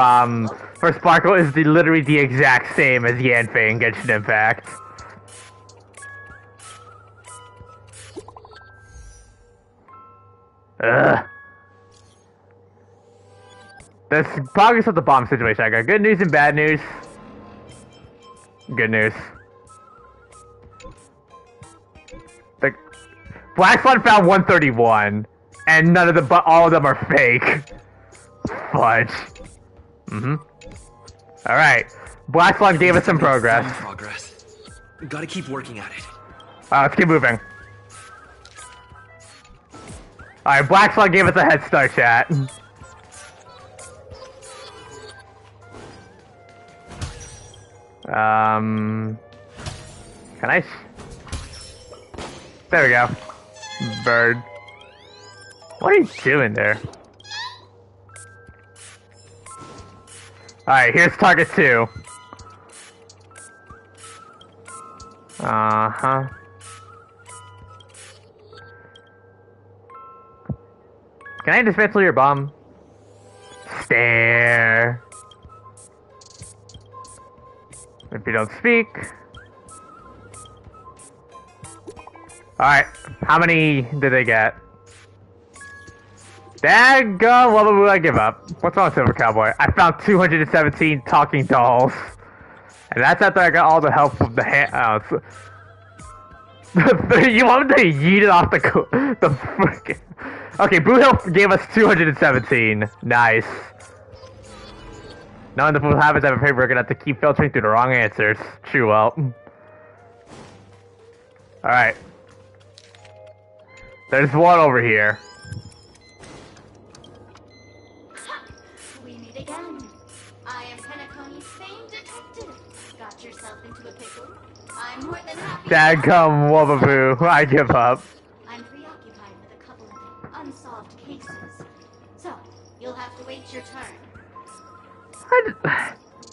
Sparkle is literally the exact same as Yanfei in Genshin Impact. Ugh. There's progress of the bomb situation. I got good news and bad news. Good news. The Black Swan found 131, and none of them, but all of them are fake. Fudge. All right. Black Swan gave us some progress. Gotta keep working at it. Let's keep moving. Alright, Black Swan gave us a head start, chat. Can I... There we go. Bird. What are you doing there? Alright, here's target 2. Uh-huh. Can I dismantle your bomb? Stare. If you don't speak. Alright, how many did they get? Daggone, what will I give up? What's wrong with Silver Cowboy? I found 217 talking dolls. And that's after I got all the help from the hand. You want me to yeet it off the frickin'. Okay, Blue Hill gave us 217. Nice. Knowing the full habits I've afraid we're gonna have to keep filtering through the wrong answers. True, well. Alright. There's one over here. We meet again. I am Penacony's famed detective. Got yourself into a pickle? I'm more than happy. Dadgum Wobaboo. I give up. I'm preoccupied with a couple of unsolved cases. So, you'll have to wait your turn.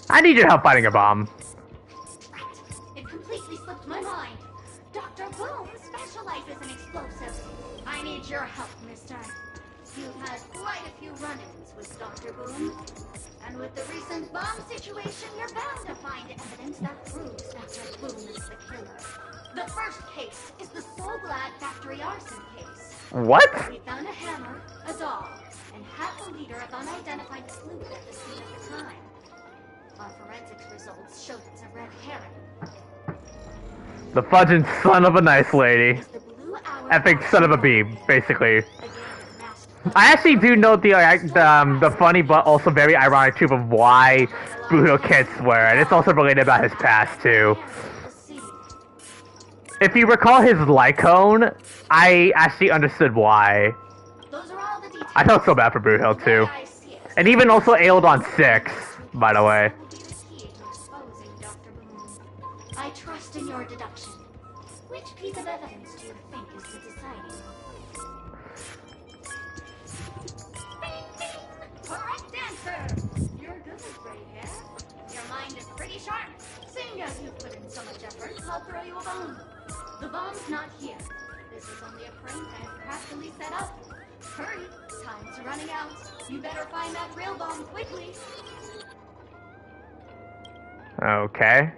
I need your help finding a bomb. Right. It completely slipped my mind. Dr. Boom specializes in explosives. I need your help, mister. You've had quite a few run-ins with Dr. Boom. And with the recent bomb situation, you're bound to find evidence that proves Dr. Boom is the killer. The first case is the Soulglad factory arson case. What? We found a hammer, a doll, and half a liter of unidentified fluid at the scene of the crime. Our forensics results showed it's a red herring. The fudging son of a nice lady. Epic son of a bee, basically. I actually do note the funny but also very ironic truth of why Blue Hill can't swear, and it's also related about his past too. If you recall his Lycone, I actually understood why. I felt so bad for Blue Hill too. And even also ailed on 6, by the way. I trust in your deduction. Which piece of evidence do you think is the deciding? Bing, bing! Correct answer! You're good with gray hair. Your mind is pretty sharp. Seeing as you've put in so much effort, I'll throw you a bone. The bomb's not here. This is only a prank I've craftily set up. Hurry, time's running out. You better find that real bomb quickly. Okay.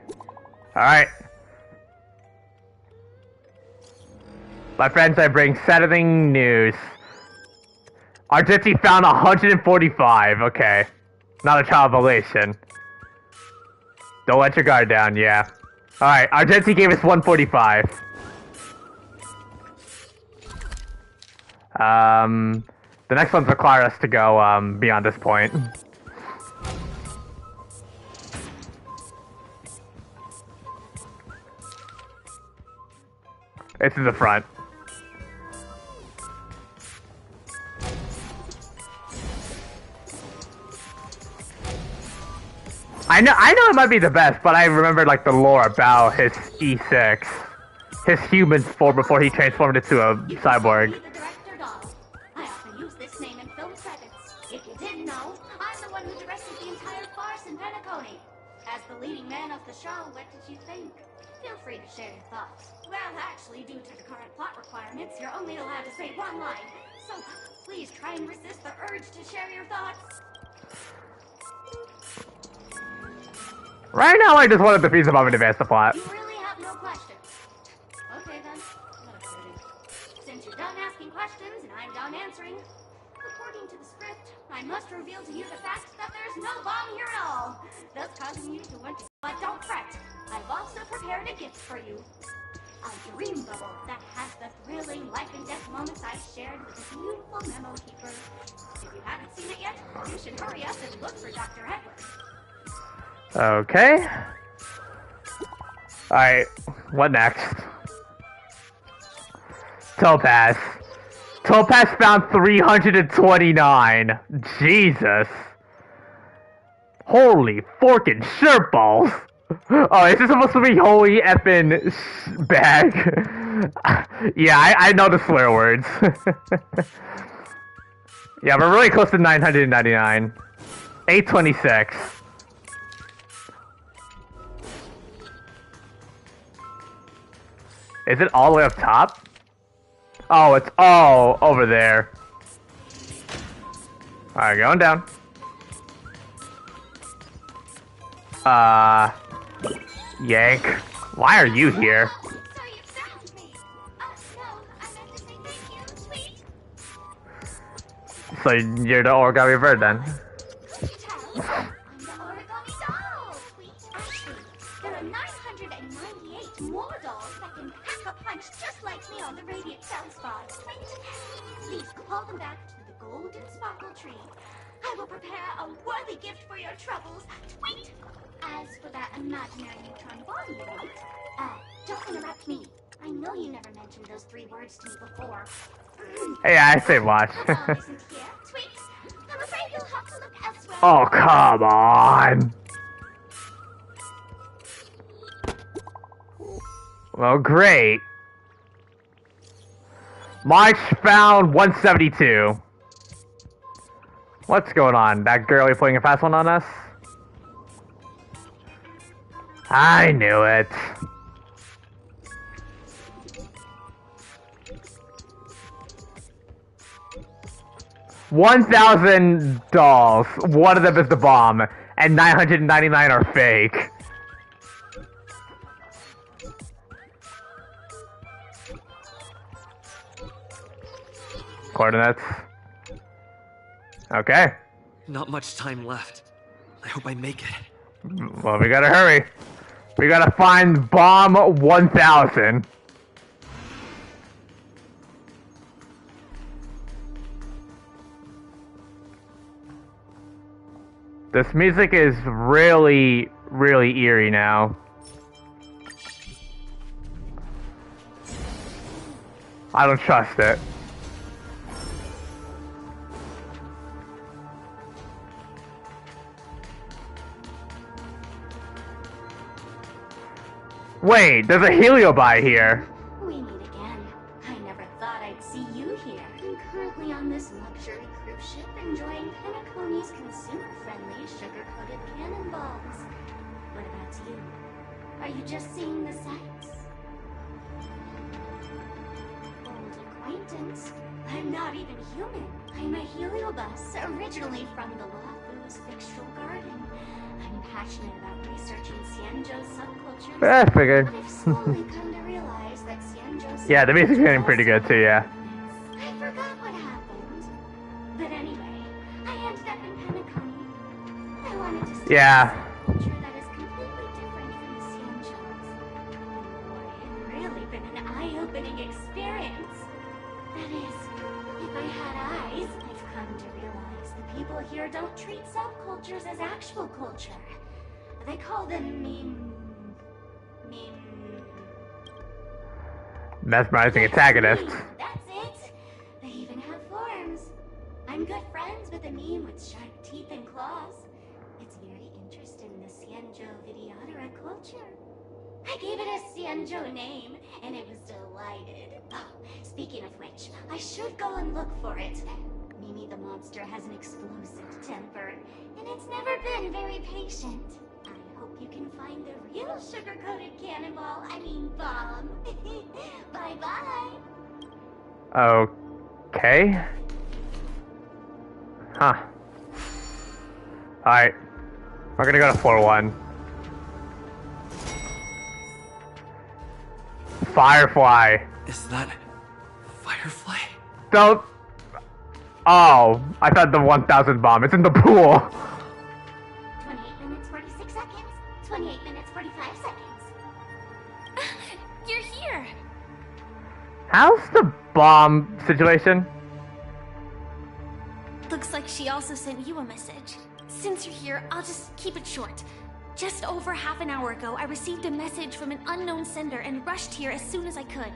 Alright. My friends, I bring saddening news. Argenti found 145. Okay. Not a child relation. Don't let your guard down, yeah. Alright, Argenti gave us 145. The next ones require us to go, beyond this point. It's in the front. I know it might be the best, but I remember like the lore about his E6. his human form before he transformed into a cyborg. The director doll. I often use this name in film credits. If you didn't know, I'm the one who directed the entire farce in Penacony. As the leading man of the show, what did you think? Feel free to share your thoughts. Well, actually, due to the current plot requirements, you're only allowed to say one line. So please try and resist the urge to share your thoughts. Right now, I just want to defeat the bomb and advance the plot. You really have no questions. Okay then. What a pity. Since you're done asking questions and I'm done answering, according to the script, I must reveal to you the fact that there's no bomb here at all, thus causing you to want to. But don't fret. I've also prepared a gift for you. A dream bubble that has the thrilling life and death moments I shared with a beautiful memo keeper. If you haven't seen it yet, you should hurry up and look for Dr. Edward. Okay. Alright, what next? Topaz. Topaz found 329. Jesus. Holy forkin' shirt balls. Oh, is this supposed to be holy effing bag? Yeah, I know the swear words. Yeah, we're really close to 999. 826. Is it all the way up top? Oh, it's all over there. Alright, going down. Yank. Why are you here? So you're the origami bird then? There are 998 more dolls that can pack a punch just like me on the Radiant Sound Spot. Please call them back to the Golden Sparkle Tree. I will prepare a worthy gift for your troubles. Tweet! As for that imaginary neutron bomb you want, don't interrupt me. I know you never mentioned those 3 words to me before. Hey, I say watch. Tweet! I'm afraid you'll have to look elsewhere. Oh, come on. Well, great. March found 172. What's going on? That girl, you putting a fast one on us? I knew it. $1,000 dolls. One of them is the bomb, and 999 are fake. Coordinates. Okay. Not much time left. I hope I make it. Well, we gotta hurry. We gotta find bomb 1000. This music is really, really eerie now. I don't trust it. Wait, there's a heliobi here. We meet again. I never thought I'd see you here. I'm currently on this luxury cruise ship enjoying Penacony's consumer-friendly sugar-coated cannonballs. What about you? Are you just seeing the sights? Old acquaintance. I'm not even human. I'm a heliobus, originally from the Lafu's Fictional Garden. I'm passionate about researching Xianzhou's subcultures. I figured. I've slowly come to realize that Xianzhou's Yeah, the music's getting pretty good too, yeah. I forgot what happened. But anyway, I ended up in Penacony. I wanted to study a culture that is completely different from Xianzhou's. Boy, it's really been an eye-opening experience. That is, if I had eyes, I've come to realize the people here don't treat subcultures as actual culture. They call them Mesmerizing antagonists. That's it. They even have forms. I'm good friends with a meme with sharp teeth and claws. It's very interesting, the Xianzhou Videodera culture. I gave it a Xianzhou name, and it was delighted. Oh, speaking of which, I should go and look for it. Mimi the monster has an explosive temper, and it's never been very patient. I hope you can find the real sugar-coated cannonball, bomb. Bye-bye. Okay. Huh. Alright. We're gonna go to floor 1. Firefly. Is that Firefly? Don't. Oh, I thought the 1000 bomb. It's in the pool. 28 minutes, 46 seconds. 28 minutes, 45 seconds. You're here. How's the bomb situation? Looks like she also sent you a message. Since you're here, I'll just keep it short. Just over half an hour ago, I received a message from an unknown sender and rushed here as soon as I could.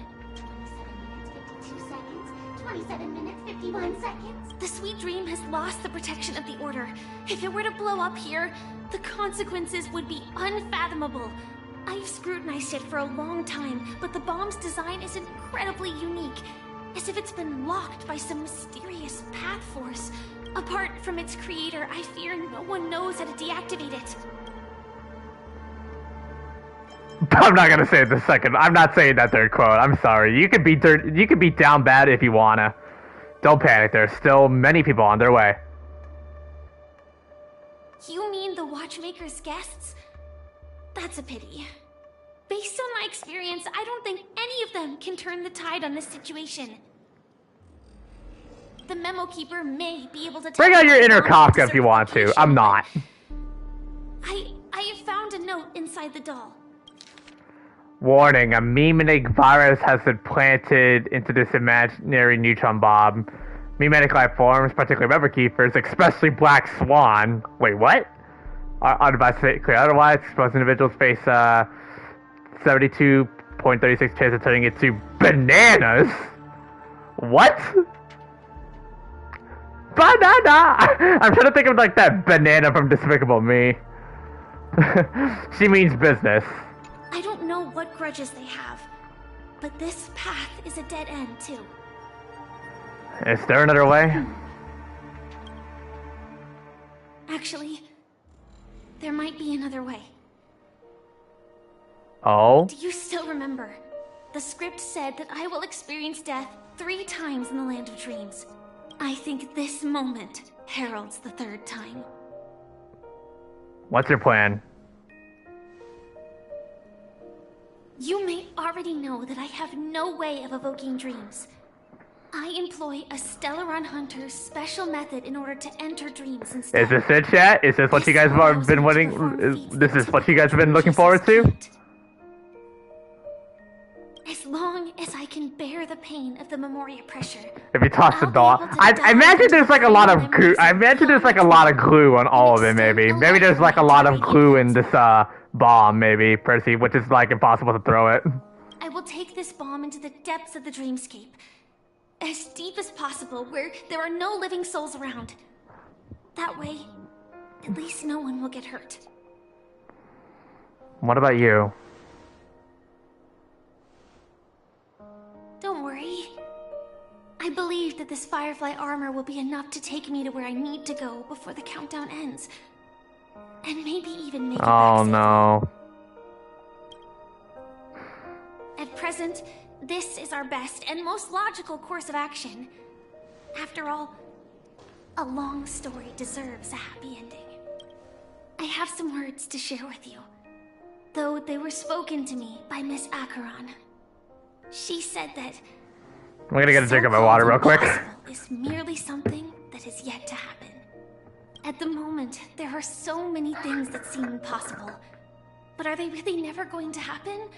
27 minutes, 51 seconds. The Sweet Dream has lost the protection of the Order. If it were to blow up here, the consequences would be unfathomable. I've scrutinized it for a long time, but the bomb's design is incredibly unique. As if it's been locked by some mysterious path force. Apart from its creator, I fear no one knows how to deactivate it. I'm not gonna say it the second. I'm not saying that third quote. I'm sorry. You could be down bad if you wanna. Don't panic. There's still many people on their way. You mean the Watchmaker's guests? That's a pity. Based on my experience, I don't think any of them can turn the tide on this situation. The Memo Keeper may be able to bring out your inner Kafka if you want to. I'm not. I have found a note inside the doll. Warning, a memetic virus has been planted into this imaginary neutron bomb. Memetic life forms, particularly member keepers, especially Black Swan. Wait, what? Unadvised clear otherwise, exposed individuals face 72.36 chance of turning into bananas? What? Banana! I'm trying to think of like that banana from Despicable Me. She means business. I don't know what grudges they have, but this path is a dead end, too. Is there another way? Actually, there might be another way. Oh? Do you still remember? The script said that I will experience death 3 times in the Land of Dreams. I think this moment heralds the 3rd time. What's your plan? You may already know that I have no way of evoking dreams. I employ a Stellaron Hunter's special method in order to enter dreams instead. Is this it, chat? Is this what you guys have been waiting? This is what you guys have been looking forward to? As long as I can bear the pain of the Memoria pressure. If you toss the doll, I imagine there's like a lot of glue. I imagine there's like a lot of glue on all of it. Maybe there's like a lot of glue in this bomb. Maybe Percy, which is like impossible to throw it. I will take this bomb into the depths of the dreamscape, as deep as possible, where there are no living souls around. That way, at least no one will get hurt. What about you? Don't worry. I believe that this Firefly armor will be enough to take me to where I need to go before the countdown ends. And maybe even make it back safely. No. At present, this is our best and most logical course of action. After all, a long story deserves a happy ending. I have some words to share with you, though they were spoken to me by Miss Acheron. She said that I'm gonna get a drink of my water real quick. Is merely something that is yet to happen. At the moment, there are so many things that seem impossible. But are they really never going to happen?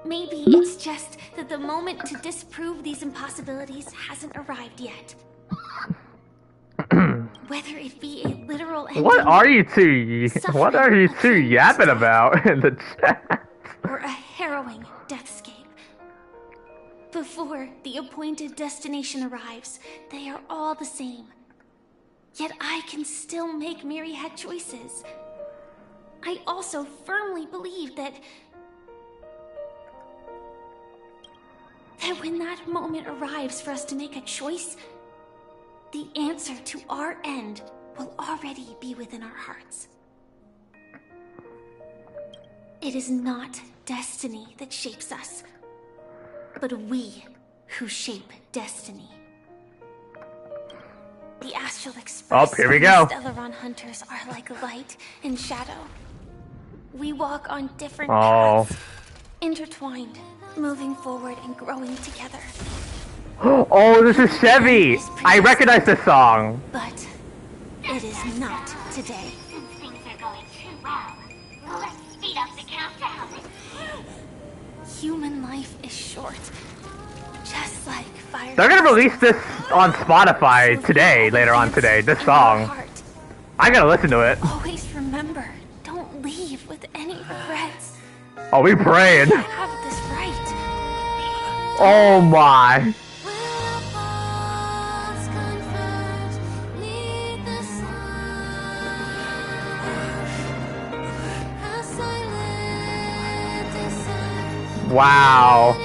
Maybe it's just that the moment to disprove these impossibilities hasn't arrived yet. Whether it be a literal ending, What are you two yapping about in the chat? Or a harrowing deathscape. Before the appointed destination arrives, they are all the same. Yet I can still make myriad choices. I also firmly believe that that when that moment arrives for us to make a choice, the answer to our end will already be within our hearts. It is not destiny that shapes us, but we who shape destiny. The Astral Express here we go. and the Stellaron Hunters are like light and shadow. We walk on different Oh. paths, intertwined, moving forward and growing together. Oh, this is Chevy! I recognize this song. But it is not today. Since things are going too well, let's speed up the countdown. Human life is short. Just like fire. They're gonna release this on Spotify today, later on today, this song. I gotta listen to it. Always remember, don't leave with any regrets. Oh, we praying. You have this right. Oh my. Wow.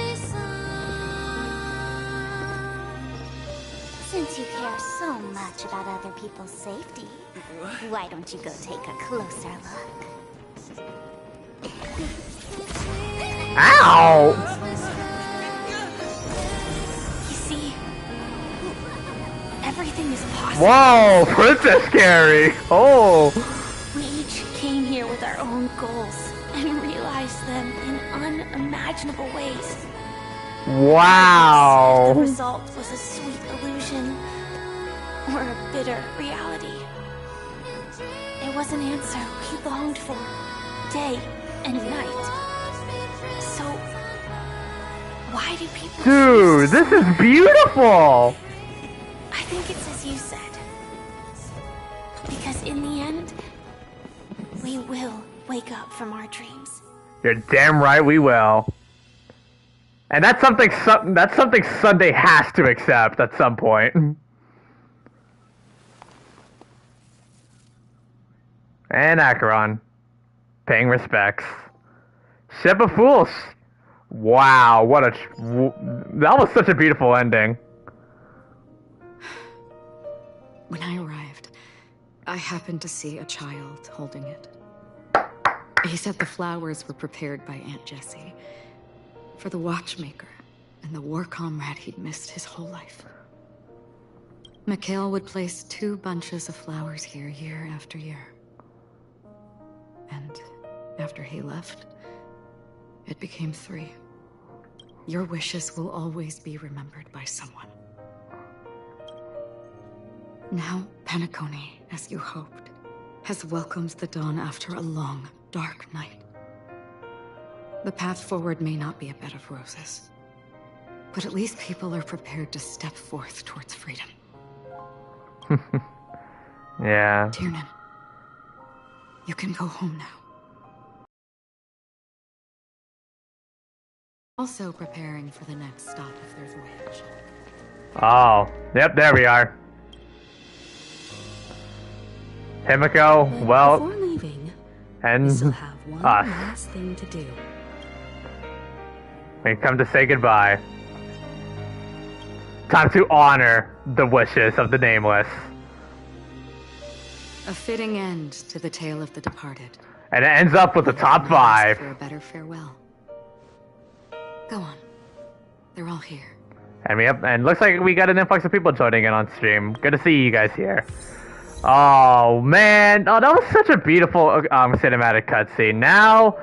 Since you care so much about other people's safety, why don't you go take a closer look? Ow! You see, everything is possible. Whoa, Princess Carrie! Oh! We each came here with our own goals and realized them in unimaginable ways. Wow! The result was a sweet illusion or a bitter reality. It was an answer we longed for, day and night. So, why do people... Dude, this is beautiful! I think it's as you said. Because in the end, we will wake up from our dreams. You're damn right we will. And that's something Sunday has to accept at some point. And Acheron, paying respects. Ship of Fools. Wow, what a... that was such a beautiful ending. When I arrived, I happened to see a child holding it. He said the flowers were prepared by Aunt Jessie for the watchmaker and the war comrade he'd missed his whole life. Mikhail would place 2 bunches of flowers here year after year. And after he left, it became 3. Your wishes will always be remembered by someone. Now, Penacony, as you hoped, has welcomed the dawn after a long, dark night. The path forward may not be a bed of roses, but at least people are prepared to step forth towards freedom. Yeah. Tiernan, you can go home now. Also preparing for the next stop of their voyage. Oh, yep, there we are. Himiko, well, Before leaving, and we still have one us. last thing to do. We come to say goodbye. Time to honor the wishes of the Nameless. A fitting end to the tale of the departed. And it ends up with the top 5. For a better farewell. Go on. They're all here. And and looks like we got an influx of people joining in on stream. Good to see you guys here. Oh man, oh that was such a beautiful cinematic cutscene. Now,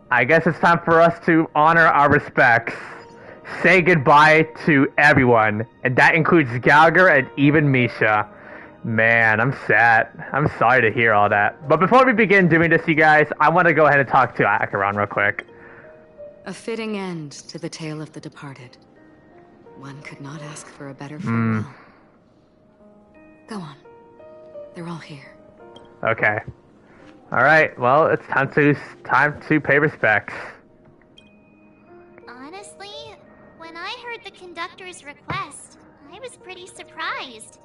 I guess it's time for us to honor our respects, say goodbye to everyone, and that includes Gallagher and even Misha. Man, I'm sad. I'm sorry to hear all that. But before we begin doing this, you guys, I want to go ahead and talk to Acheron real quick. A fitting end to the tale of the departed. One could not ask for a better farewell. Go on. They're all here. Okay. Alright, well, it's time to pay respects. Honestly, when I heard the conductor's request, I was pretty surprised.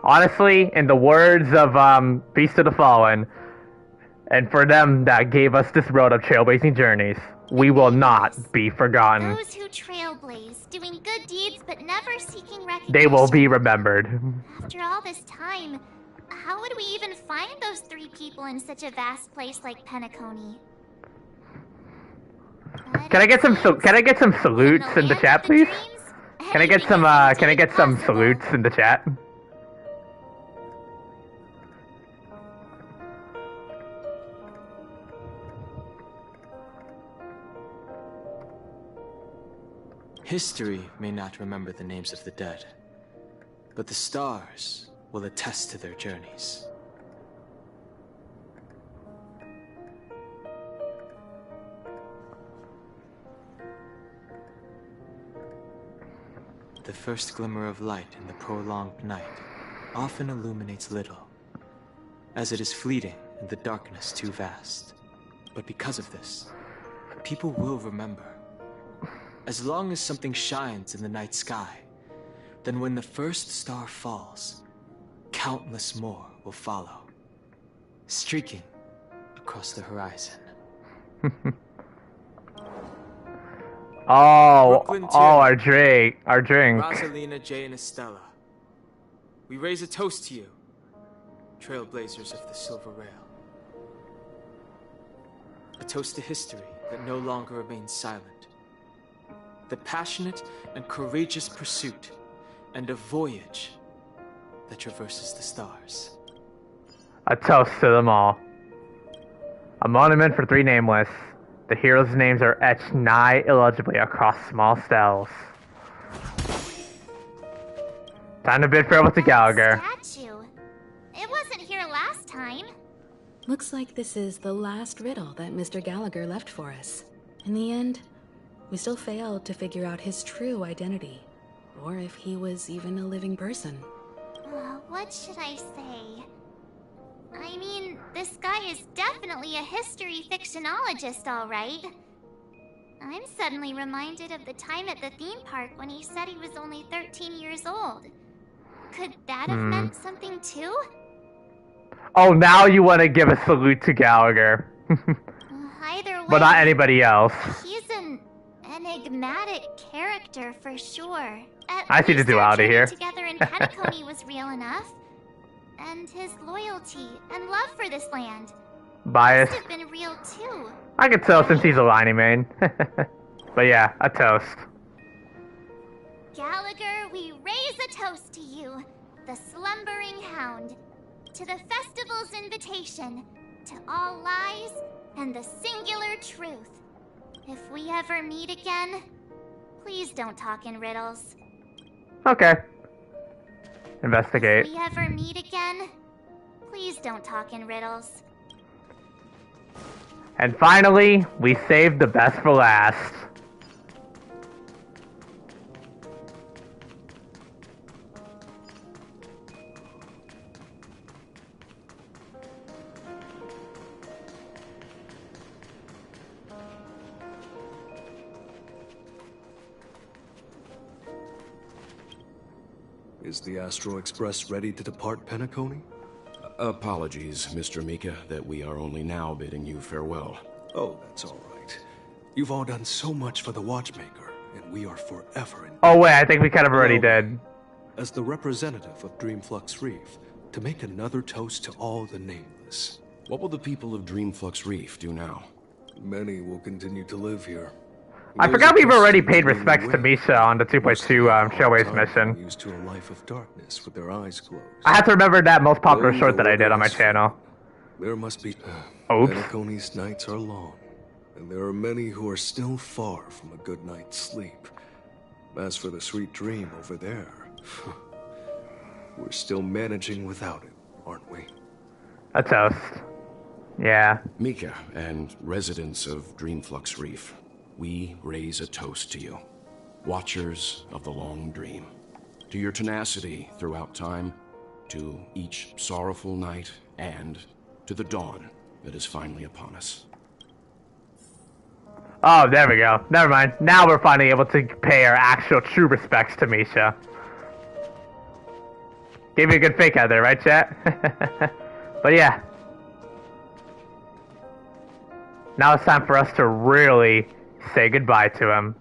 Honestly, in the words of Beast of the Fallen, And for them that gave us this road of trailblazing journeys, we will not be forgotten. Those who trailblaze, doing good deeds but never seeking recognition. They will be remembered. After all this time, how would we even find those 3 people in such a vast place like Penacony? Can I get some salutes in the chat, please? Can I get some salutes in the chat? History may not remember the names of the dead, but the stars will attest to their journeys. The first glimmer of light in the prolonged night often illuminates little, as it is fleeting and the darkness too vast. But because of this, people will remember. As long as something shines in the night sky, then when the first star falls, countless more will follow, streaking across the horizon. our drink. Rosalina, Jay, and Estella, we raise a toast to you, trailblazers of the Silver Rail. A toast to history that no longer remains silent. The passionate and courageous pursuit, and a voyage that traverses the stars. A toast to them all. A monument for 3 nameless. The heroes' names are etched nigh illegibly across small steles. Time to bid farewell to Gallagher. Statue. It wasn't here last time. Looks like this is the last riddle that Mr. Gallagher left for us. In the end, we still failed to figure out his true identity, or if he was even a living person. What should I say? I mean, this guy is definitely a history fictionologist, all right. I'm suddenly reminded of the time at the theme park when he said he was only 13 years old. Could that have meant something too? Oh, now you want to give a salute to Gallagher. Either way, but not anybody else. He's an enigmatic character for sure. I see the duality here. Together in Penacony was real enough. And his loyalty and love for this land Bias. must have been real too. I could tell since he's a Liney main. But yeah, a toast. Gallagher, we raise a toast to you, the slumbering hound, to the festival's invitation, to all lies and the singular truth. If we ever meet again, please don't talk in riddles. Okay. Investigate. If we ever meet again, please don't talk in riddles. And finally, we saved the best for last. Is the Astro Express ready to depart Penacony? Apologies, Mr. Mika, that we are only now bidding you farewell. Oh, that's all right. You've all done so much for the Watchmaker, and we are forever in... Oh wait, I think we kind of already did. As the representative of Dreamflux Reef, to make another toast to all the nameless. What will the people of Dreamflux Reef do now? Many will continue to live here. I forgot we've already paid respects to Misha on the 2.2 Trailblaze mission. Used to a life of darkness with their eyes closed. I have to remember that most popular short that I did on my channel. There must be... Oops. Penacony's nights are long, and there are many who are still far from a good night's sleep. As for the sweet dream over there, we're still managing without it, aren't we? A toast. Yeah. Mika and residents of Dreamflux Reef, we raise a toast to you, watchers of the long dream, to your tenacity throughout time, to each sorrowful night, and to the dawn that is finally upon us. Oh, there we go. Never mind. Now we're finally able to pay our actual true respects to Misha. Gave me a good fake out there, right, chat? But yeah. Now it's time for us to really say goodbye to him.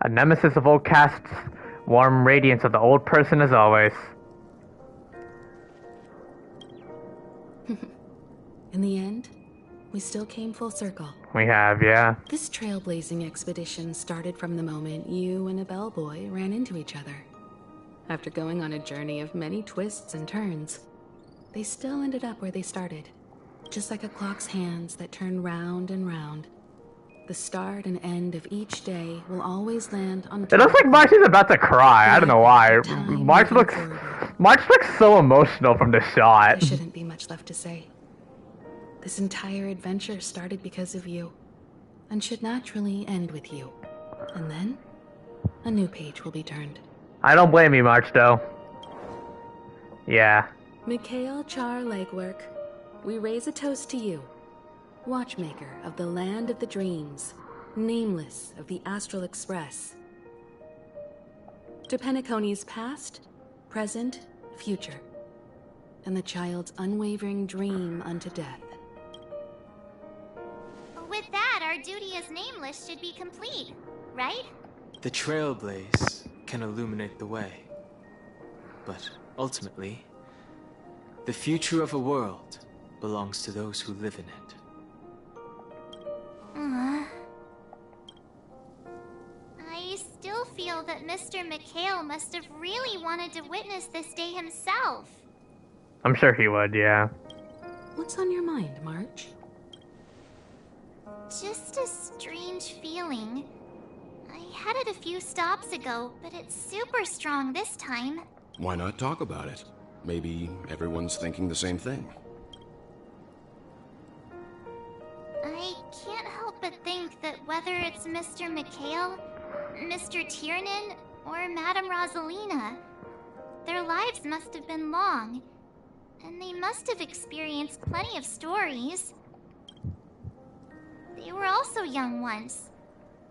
A nemesis of old casts, warm radiance of the old person as always. In the end, we still came full circle. We have, yeah. This trailblazing expedition started from the moment you and a bellboy ran into each other. After going on a journey of many twists and turns, they still ended up where they started. Just like a clock's hands that turn round and round. The start and end of each day will always land on... It looks like March is about to cry. I don't know why. March looks so emotional from this shot. There shouldn't be much left to say. This entire adventure started because of you, and should naturally end with you. And then, a new page will be turned. I don't blame you, March, though. Yeah. Mikhail Char Legwork, we raise a toast to you, watchmaker of the land of the dreams, nameless of the Astral Express. To Penacony's past, present, future, and the child's unwavering dream unto death. With that, our duty as nameless should be complete, right? The Trailblaze can illuminate the way. But ultimately, the future of a world belongs to those who live in it. I still feel that Mr. Mikhail must have really wanted to witness this day himself. I'm sure he would, yeah. What's on your mind, March? Just a strange feeling. I had it a few stops ago, but it's super strong this time. Why not talk about it? Maybe everyone's thinking the same thing. I can't help but think that whether it's Mr. Mikhail, Mr. Tiernan, or Madame Rosalina, their lives must have been long, and they must have experienced plenty of stories. They were also young once,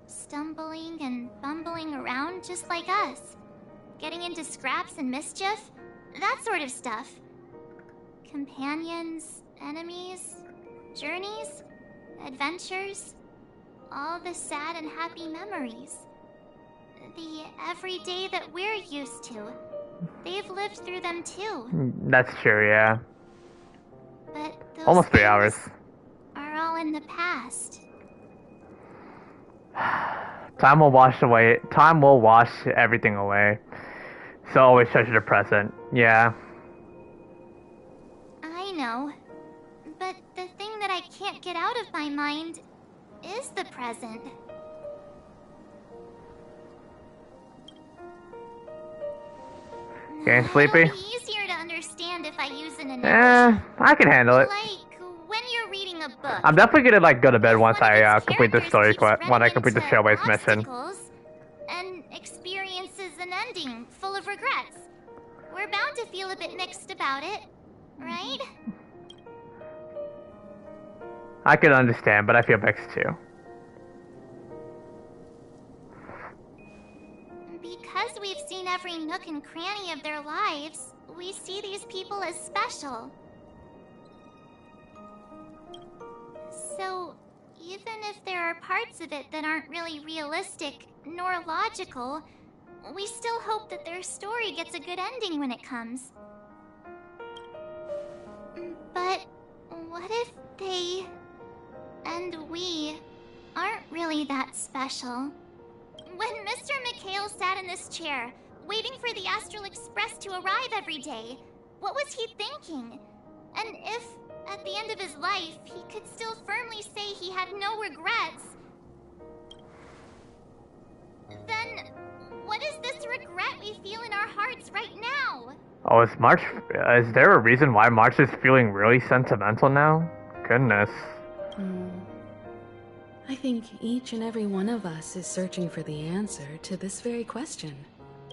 stumbling and bumbling around just like us, getting into scraps and mischief, that sort of stuff. Companions, enemies, journeys, adventures, all the sad and happy memories. The everyday that we're used to. They've lived through them too. That's true, yeah. But those almost 3 hours. Are all in the past. Time will wash everything away. So always treasure the present. Yeah. I know. But the thing that I can't get out of my mind is the present. Getting sleepy? It'll be easier to understand if I use an analogy. I can handle it. Like when you're reading a book. I'm definitely gonna like go to bed once I complete this story quest. When I complete the Trailblaze mission. And experiences an ending full of regrets. We're bound to feel a bit mixed about it, right? I can understand, but I feel mixed too. Because we've seen every nook and cranny of their lives, we see these people as special. So, even if there are parts of it that aren't really realistic nor logical, we still hope that their story gets a good ending when it comes. But what if they and we aren't really that special? When Mr. Mikhail sat in this chair, waiting for the Astral Express to arrive every day, what was he thinking? And if, at the end of his life, he could still firmly say he had no regrets, then what is this regret we feel in our hearts right now? Oh, is there a reason why March is feeling really sentimental now? Goodness. I think each and every one of us is searching for the answer to this very question.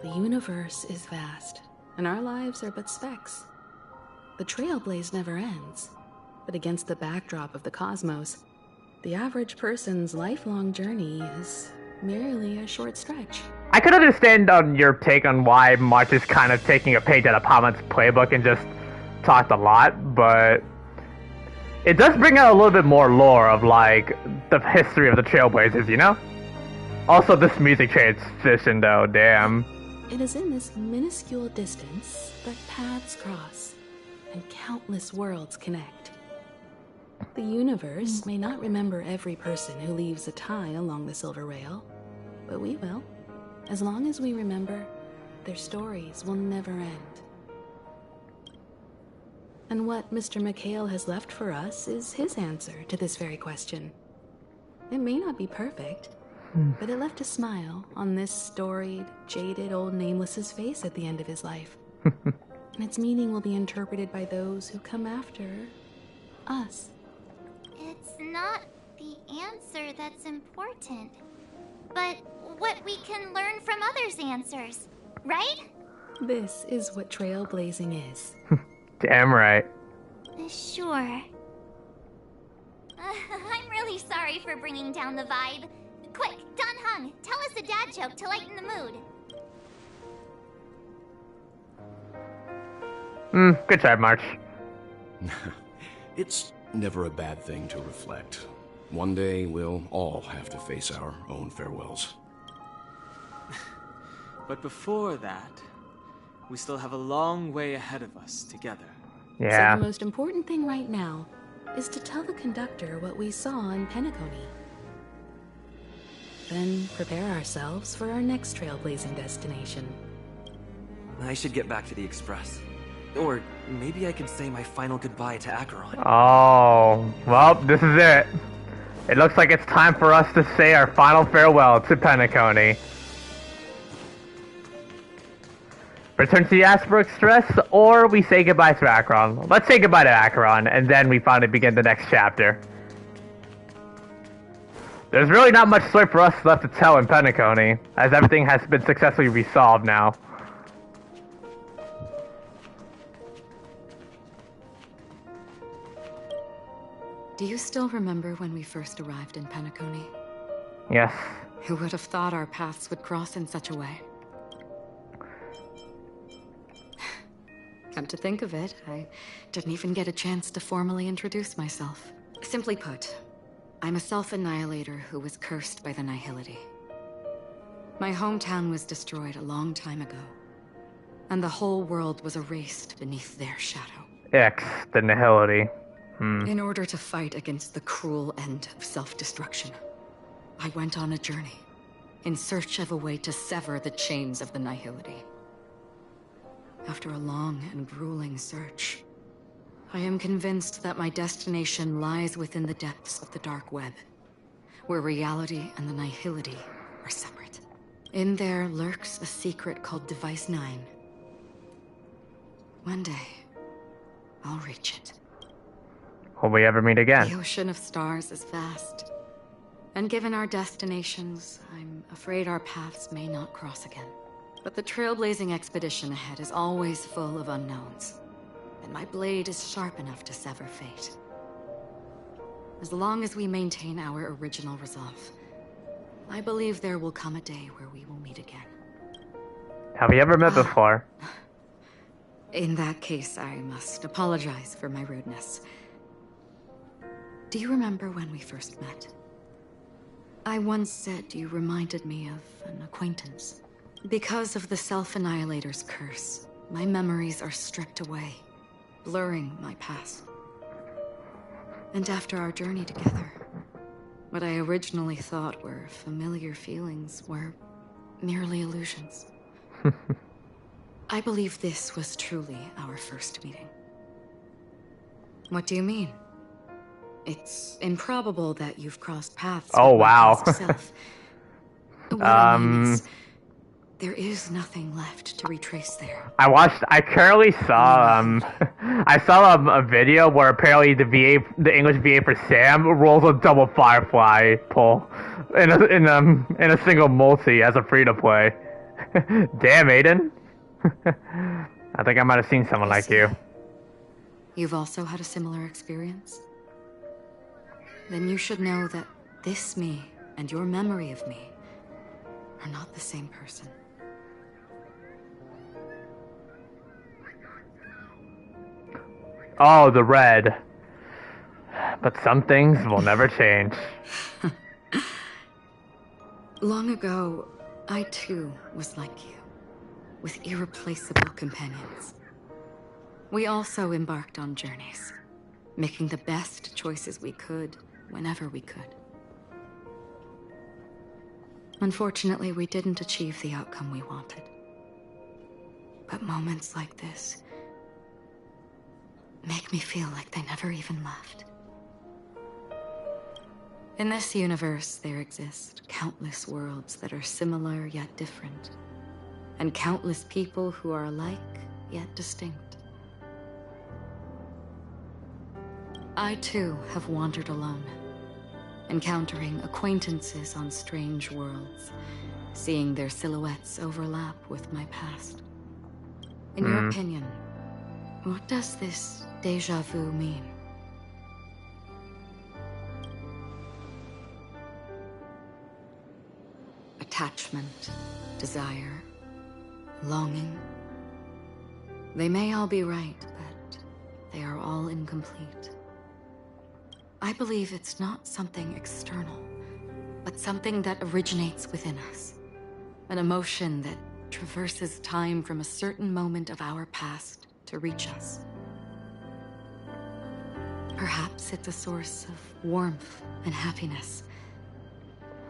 The universe is vast, and our lives are but specks. The Trailblaze never ends, but against the backdrop of the cosmos, the average person's lifelong journey is merely a short stretch. I I could understand on your take on why March is kind of taking a page out of Paimon's playbook and just talked a lot, but it does bring out a little bit more lore of, like, the history of the Trailblazers, you know? Also, this music transition, though, damn. It is in this minuscule distance that paths cross and countless worlds connect. The universe may not remember every person who leaves a tie along the silver rail, but we will. As long as we remember, their stories will never end. And what Mr. McHale has left for us is his answer to this very question. It may not be perfect, but it left a smile on this storied, jaded old Nameless's face at the end of his life. And its meaning will be interpreted by those who come after us. It's not the answer that's important, but what we can learn from others' answers, right? This is what trailblazing is. Damn right. Sure. I'm really sorry for bringing down the vibe. Quick, Don Hung, tell us a dad joke to lighten the mood. Good try, March. It's never a bad thing to reflect. One day, we'll all have to face our own farewells. But before that, we still have a long way ahead of us together. Yeah. So the most important thing right now is to tell the conductor what we saw in Penacony. Then prepare ourselves for our next trailblazing destination. I should get back to the Express. Or maybe I can say my final goodbye to Acheron. Oh, well, this is it. It looks like it's time for us to say our final farewell to Penacony. Return to the Asper Express, or we say goodbye to Acheron. Let's say goodbye to Acheron, and then we finally begin the next chapter. There's really not much story for us left to tell in Penacony, as everything has been successfully resolved now. Do you still remember when we first arrived in Penacony? Yes. Who would have thought our paths would cross in such a way? Come to think of it, I didn't even get a chance to formally introduce myself. Simply put, I'm a self-annihilator who was cursed by the Nihility. My hometown was destroyed a long time ago, and the whole world was erased beneath their shadow. X, the Nihility. In order to fight against the cruel end of self-destruction, I went on a journey, in search of a way to sever the chains of the Nihility. After a long and grueling search, I am convinced that my destination lies within the depths of the dark web, where reality and the Nihility are separate. In there lurks a secret called Device 9. One day, I'll reach it. Will we ever meet again? The ocean of stars is vast, and given our destinations, I'm afraid our paths may not cross again. But the trailblazing expedition ahead is always full of unknowns, and my blade is sharp enough to sever fate. As long as we maintain our original resolve, I believe there will come a day where we will meet again. Have we ever met before? In that case, I must apologize for my rudeness. Do you remember when we first met? I once said you reminded me of an acquaintance. Because of the Self-Annihilator's curse, my memories are stripped away, blurring my past. And after our journey together, what I originally thought were familiar feelings were merely illusions. I believe this was truly our first meeting. What do you mean? It's improbable that you've crossed paths with my past self. What I mean is, there is nothing left to retrace there. I currently saw, I saw a video where apparently the English VA for Sam rolls a double Firefly pull in a single multi as a free-to-play. Damn, Aiden. I think I might have seen someone like you. You've also had a similar experience? Then you should know that this me and your memory of me are not the same person. Oh, the red. But some things will never change. Long ago, I too was like you, with irreplaceable companions. We also embarked on journeys, making the best choices we could, whenever we could. Unfortunately, we didn't achieve the outcome we wanted. But moments like this make me feel like they never even left. In this universe, there exist countless worlds that are similar yet different, and countless people who are alike yet distinct. I too have wandered alone, encountering acquaintances on strange worlds, seeing their silhouettes overlap with my past. In your opinion, what does this déjà vu mean? Attachment, desire, longing. They may all be right, but they are all incomplete. I believe it's not something external, but something that originates within us. An emotion that traverses time from a certain moment of our past to reach us. Perhaps it's a source of warmth and happiness.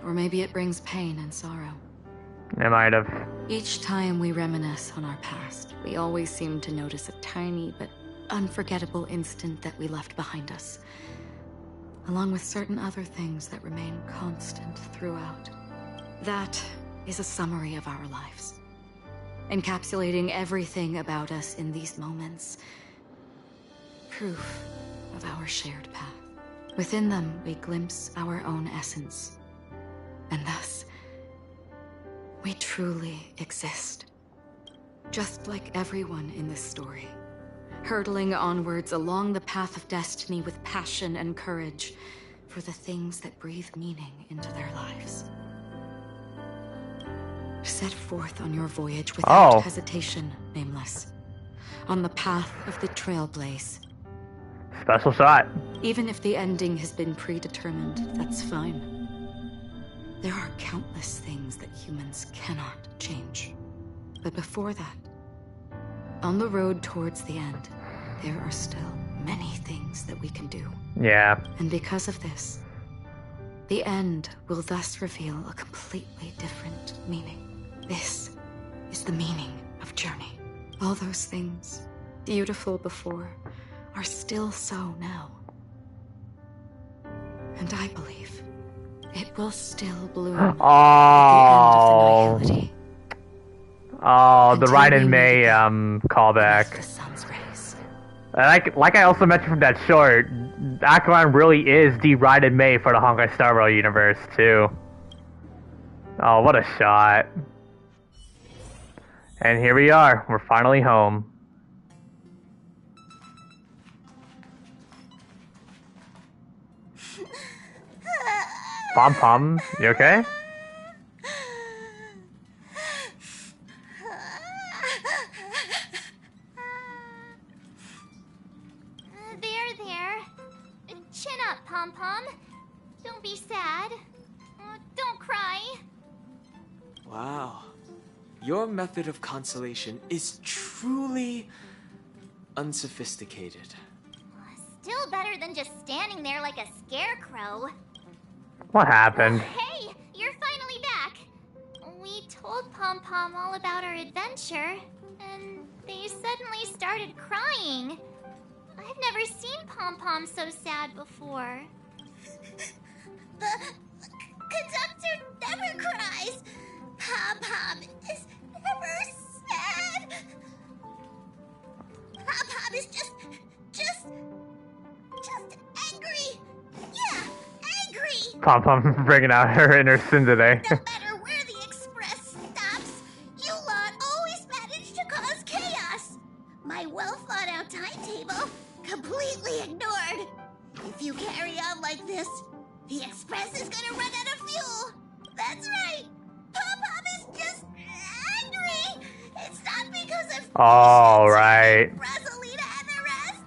Or maybe it brings pain and sorrow. It might have. Each time we reminisce on our past, we always seem to notice a tiny but unforgettable instant that we left behind us, along with certain other things that remain constant throughout. That is a summary of our lives, encapsulating everything about us in these moments. Proof of our shared path. Within them, we glimpse our own essence. And thus, we truly exist. Just like everyone in this story, hurtling onwards along the path of destiny with passion and courage for the things that breathe meaning into their lives. Set forth on your voyage without hesitation, Nameless. On the path of the Trailblaze. Special shot. Even if the ending has been predetermined, that's fine. There are countless things that humans cannot change. But before that, on the road towards the end, there are still many things that we can do. Yeah. And because of this, the end will thus reveal a completely different meaning. This is the meaning of Journey. All those things, beautiful before, are still so now. And I believe it will still bloom at the end of the nihility. Oh, the Ryan and May callback. Like I also mentioned from that short, Acheron really is the Ryan and May for the Honkai Star Rail universe too. Oh, what a shot. And here we are, we're finally home. Pom Pom, you okay? There. Chin up, Pom Pom. Don't be sad. Don't cry. Wow. Your method of consolation is truly unsophisticated. Still better than just standing there like a scarecrow. What happened? Hey, you're finally back. We told Pom Pom all about our adventure, and they suddenly started crying. I've never seen Pom Pom so sad before. The conductor never cries. Pom Pom is never sad. Pom Pom is just angry. Yeah, angry. Pom Pom bringing out her inner sin today. No matter where the express stops, you lot always manage to cause chaos. My well-thought-out timetable completely ignored. If you carry on like this, the express is gonna run out of fuel. That's right. Pom Pom just angry. It's not because of All right. Rosalina and the rest.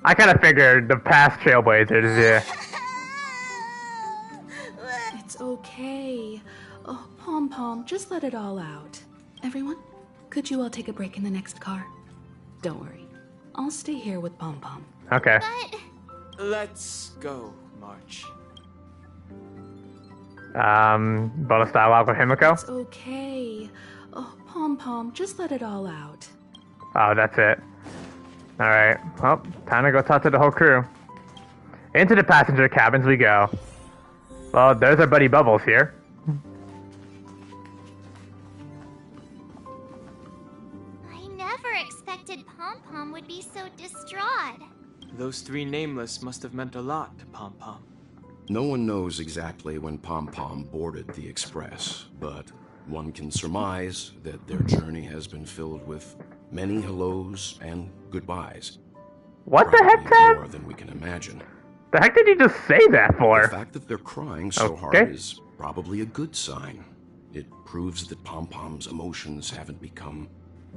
I kind of figured the past Trailblazers, yeah. It's okay. Oh, Pom Pom, just let it all out. Everyone, could you all take a break in the next car? Don't worry. I'll stay here with Pom Pom. Okay. Let's go, March. Bonus dialogue with Himiko? It's okay. Oh, Pom Pom, just let it all out. Oh, that's it. Alright. Well, time to go talk to the whole crew. Into the passenger cabins we go. Well, there's our buddy Bubbles here. I never expected Pom Pom would be so distraught. Those three nameless must have meant a lot to Pom Pom. No one knows exactly when Pom Pom boarded the Express, but one can surmise that their journey has been filled with many hellos and goodbyes. What the heck, Ted? More than we can imagine. The heck did you just say that for? The fact that they're crying so hard is probably a good sign. It proves that Pom Pom's emotions haven't become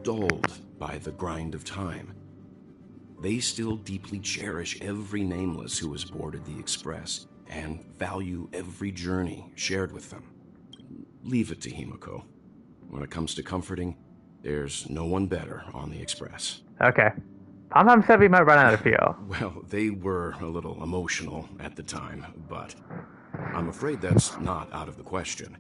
dulled by the grind of time. They still deeply cherish every nameless who has boarded the Express and value every journey shared with them. Leave it to Himiko. When it comes to comforting, there's no one better on the Express. Okay. Pom Pom said we might run out of fuel. Well, they were a little emotional at the time, but I'm afraid that's not out of the question.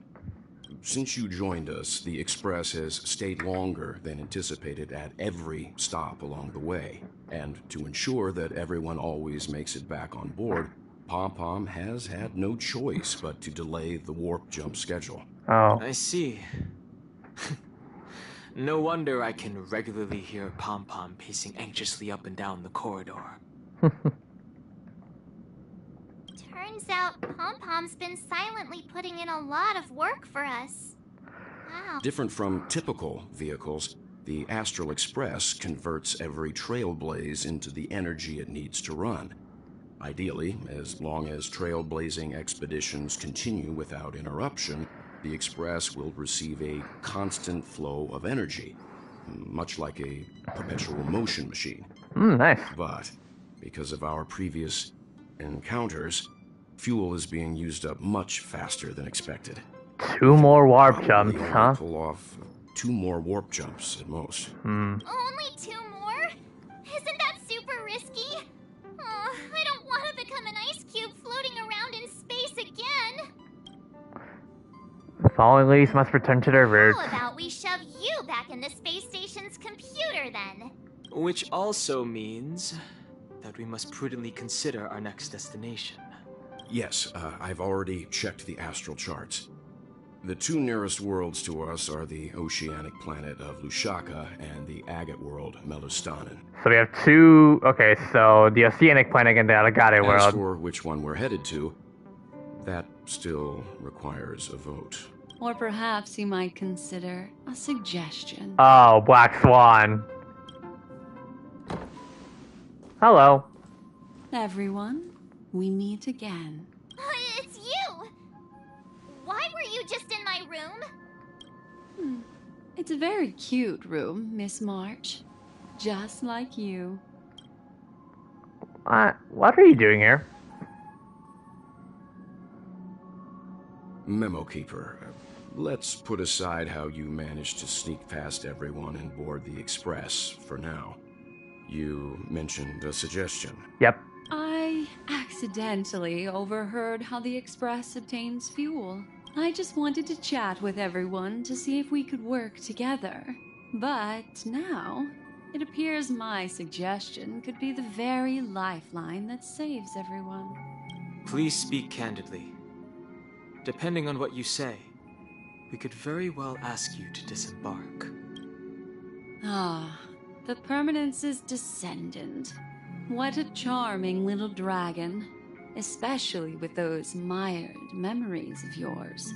Since you joined us, the Express has stayed longer than anticipated at every stop along the way. And to ensure that everyone always makes it back on board, Pom Pom has had no choice but to delay the warp jump schedule. Oh. I see. No wonder I can regularly hear Pom Pom pacing anxiously up and down the corridor. Turns out Pom Pom's been silently putting in a lot of work for us. Wow. Different from typical vehicles, the Astral Express converts every Trailblaze into the energy it needs to run. Ideally, as long as trailblazing expeditions continue without interruption, the Express will receive a constant flow of energy, much like a perpetual motion machine. Nice. But because of our previous encounters, fuel is being used up much faster than expected. 2 more warp jumps, We'll huh? pull off 2 more warp jumps at most. Only 2 more? Isn't that super risky? Oh, I don't want to become an ice cube floating around in space again. The following ladies must return to their roots. How about we shove you back in the space station's computer then? Which also means that we must prudently consider our next destination. Yes, I've already checked the astral charts. The 2 nearest worlds to us are the oceanic planet of Lushaka and the agate world, Melustanen. So we have 2... Okay, so the oceanic planet and the Allegate world. As for which one we're headed to, that still requires a vote. Or perhaps you might consider a suggestion. Oh, Black Swan. Hello. Everyone, we meet again. It's you! Why were you just in my room? It's a very cute room, Miss March. Just like you. What are you doing here? Memo Keeper, let's put aside how you managed to sneak past everyone and board the Express for now. You mentioned a suggestion. Yep. I accidentally overheard how the Express obtains fuel. I just wanted to chat with everyone to see if we could work together. But now, it appears my suggestion could be the very lifeline that saves everyone. Please speak candidly. Depending on what you say, we could very well ask you to disembark. Ah, the Permanence's descendant. What a charming little dragon, especially with those mired memories of yours.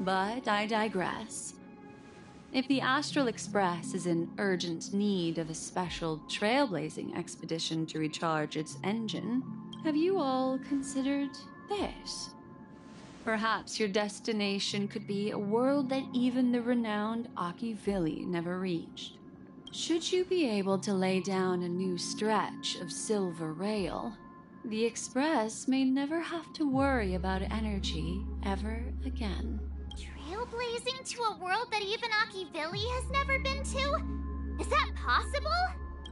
But I digress. If the Astral Express is in urgent need of a special trailblazing expedition to recharge its engine, have you all considered this? Perhaps your destination could be a world that even the renowned Akivili never reached. Should you be able to lay down a new stretch of silver rail, the Express may never have to worry about energy ever again. Trailblazing to a world that even Akivili has never been to? Is that possible?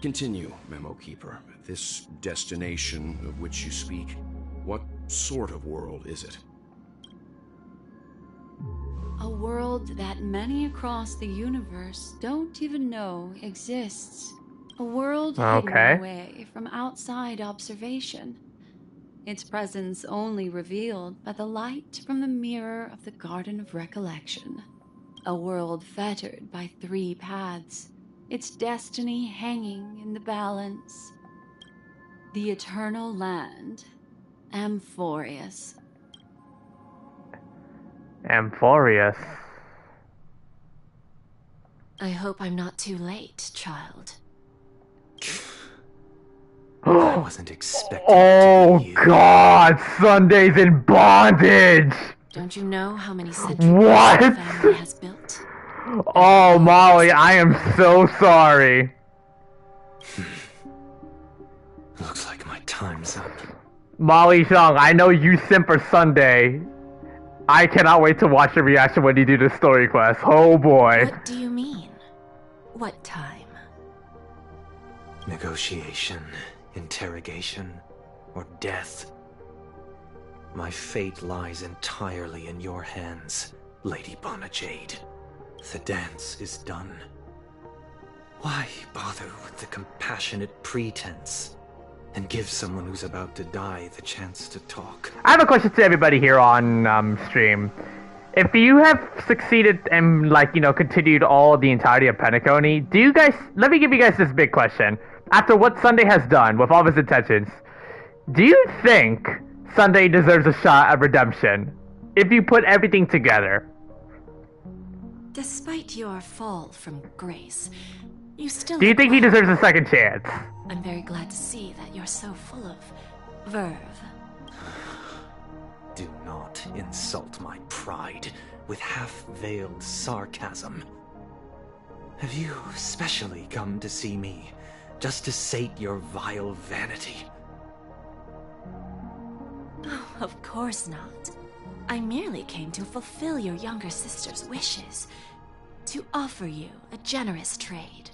Continue, Memo Keeper. This destination of which you speak, what sort of world is it? A world that many across the universe don't even know exists. A world hidden away from outside observation. Its presence only revealed by the light from the mirror of the Garden of Recollection. A world fettered by 3 paths, its destiny hanging in the balance. The Eternal Land, Amphorius. Amphorius. I hope I'm not too late, child. I wasn't expecting Oh God, Sunday's in bondage! Don't you know how many centuries What? the family has built? Oh, Molly, I am so sorry. Looks like my time's up. Molly Xiang, I know you simp for Sunday. I cannot wait to watch your reaction when you do the story quest. Oh boy. What do you mean? What time? Negotiation, interrogation, or death. My fate lies entirely in your hands, Lady Bonajade. The dance is done. Why bother with the compassionate pretense and give someone who's about to die the chance to talk? I have a question to everybody here on stream. If you have succeeded and, like, you know, continued all the entirety of Penacony, do you guys... Let me give you guys this big question. After what Sunday has done, with all of his intentions, do you think Sunday deserves a shot at redemption? If you put everything together. Despite your fall from grace, you still... Do you think he deserves a second chance? I'm very glad to see that you're so full of verve. Do not insult my pride with half-veiled sarcasm. Have you specially come to see me just to sate your vile vanity? Oh, of course not. I merely came to fulfill your younger sister's wishes. To offer you a generous trade.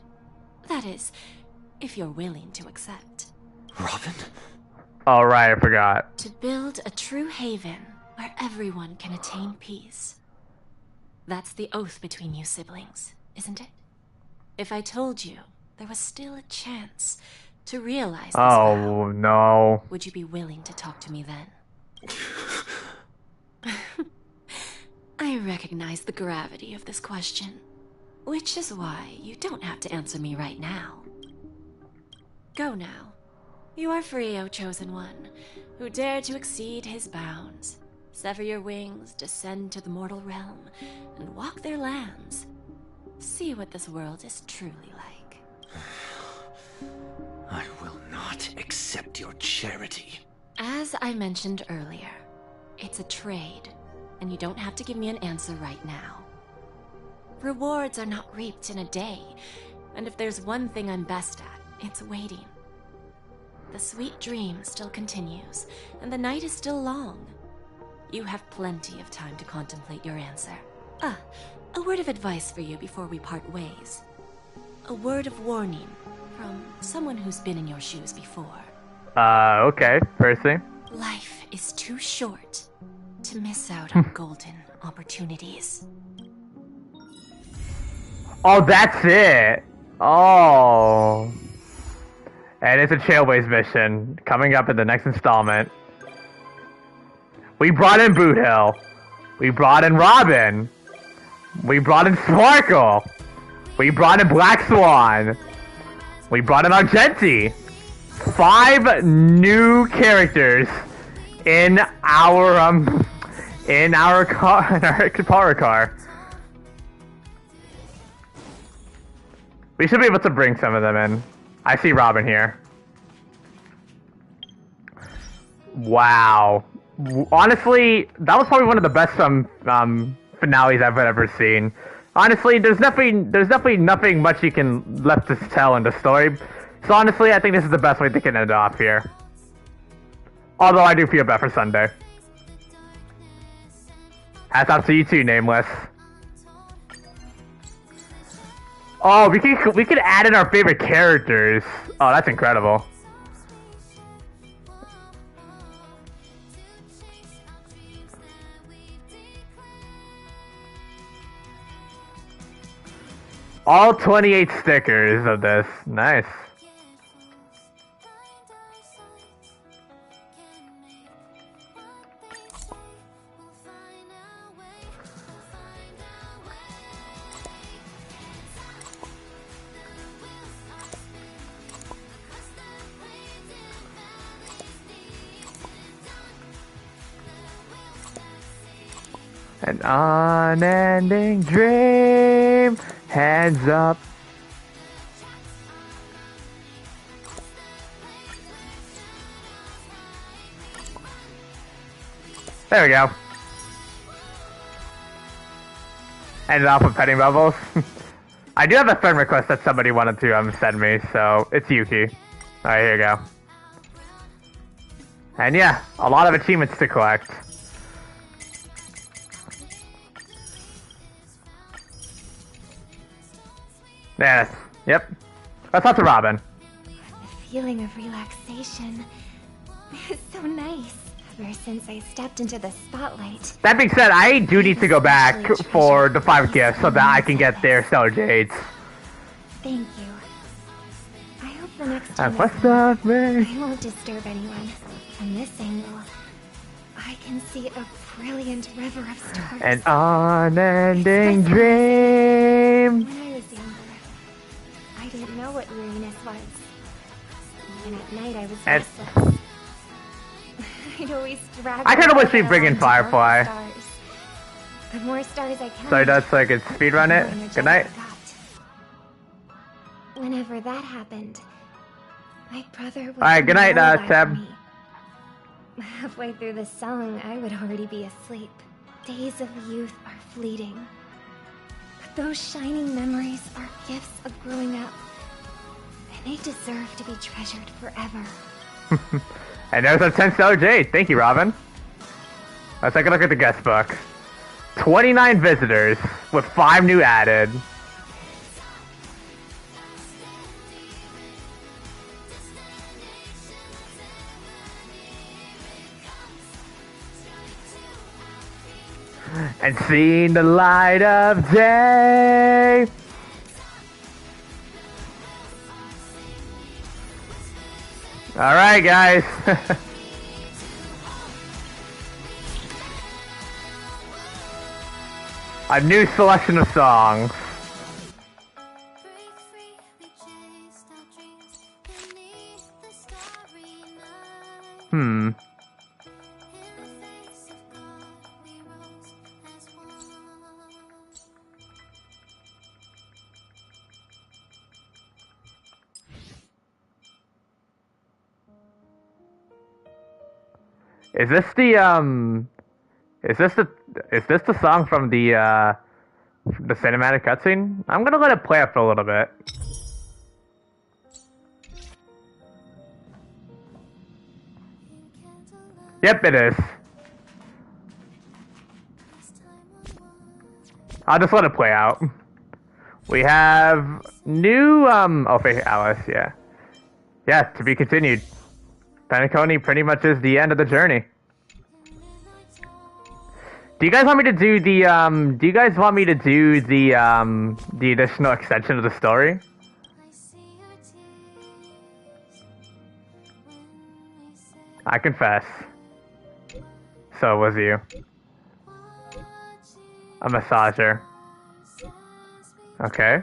That is, if you're willing to accept. Robin? Oh, right, I forgot. To build a true haven where everyone can attain peace. That's the oath between you siblings, isn't it? If I told you there was still a chance to realize this vow, no. would you be willing to talk to me then? I recognize the gravity of this question, which is why you don't have to answer me right now. Go now. You are free, O Chosen One, who dare to exceed his bounds, sever your wings, descend to the mortal realm, and walk their lands. See what this world is truly like. I will not accept your charity. As I mentioned earlier, it's a trade, and you don't have to give me an answer right now. Rewards are not reaped in a day, and if there's one thing I'm best at, it's waiting. The sweet dream still continues, and the night is still long. You have plenty of time to contemplate your answer. A word of advice for you before we part ways. A word of warning from someone who's been in your shoes before. Okay, first thing. Life is too short to miss out on golden opportunities. Oh, that's it. Oh. And it's a Trailblaze mission coming up in the next installment. We brought in Boot Hill. We brought in Robin. We brought in Sparkle. We brought in Black Swan. We brought in Argenti. 5 new characters in our power car. We should be able to bring some of them in. I see Robin here. Wow. honestly, that was probably one of the best finales I've ever seen. Honestly, there's definitely nothing much you can left to tell in the story. So honestly, I think this is the best way they can end off here. Although I do feel bad for Sunday. Hats off to you too, Nameless. Oh, we could add in our favorite characters. Oh, that's incredible. All 28 stickers of this. Nice. An unending dream, hands up. There we go. Ended off with petting bubbles. I do have a friend request that somebody wanted to send me, so it's Yuki. Alright, here you go. And yeah, a lot of achievements to collect. Yes. Yep. Let's talk to Robin. The feeling of relaxation is so nice ever since I stepped into the spotlight. That being said, I do need to go back for the 5 gifts so that I can get their Stellar Jades. Thank you. I hope the next I time I won't disturb anyone. From this angle, I can see a brilliant river of stars. An unending dream. When I was younger, I didn't know what weariness was. And at night I was restless. I'd always drag I kind of wish we'd bring in Firefly. The more stars I count, So that's so I could speedrun it. Good night. Whenever that happened, my brother would Alright, good night, Tab. Halfway through the song, I would already be asleep. Days of youth are fleeting. But those shining memories are gifts of growing up. And they deserve to be treasured forever. And there's a 10 Stellar Jade. Thank you, Robin. Let's take a look at the guest book. 29 visitors, with 5 new added. And seen the light of day. Alright, guys. A new selection of songs. Is this the song from the cinematic cutscene? I'm gonna let it play up for a little bit. Yep, it is. I'll just let it play out. We have new okay, Alice, yeah. Yeah, to be continued. Penacony pretty much is the end of the journey. Do you guys want me to do the the additional extension of the story? I confess. So was you. A massager. Okay.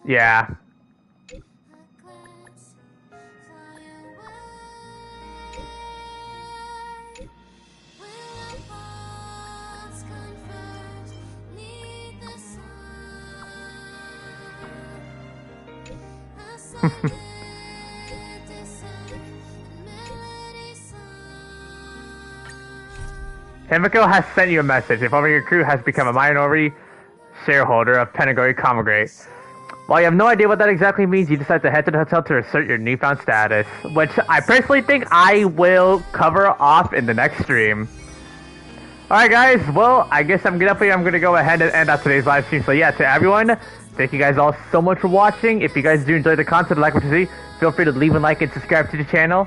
Yeah. Himiko has sent you a message. Informing your crew has become a minority shareholder of Penacony Commongrate. While you have no idea what that exactly means, you decide to head to the hotel to assert your newfound status, which I personally think I will cover off in the next stream. Alright guys, well, I guess I'm gonna go ahead and end out today's live stream. So yeah, to everyone, thank you guys all so much for watching. If you guys do enjoy the content, like what you see, feel free to leave a like and subscribe to the channel.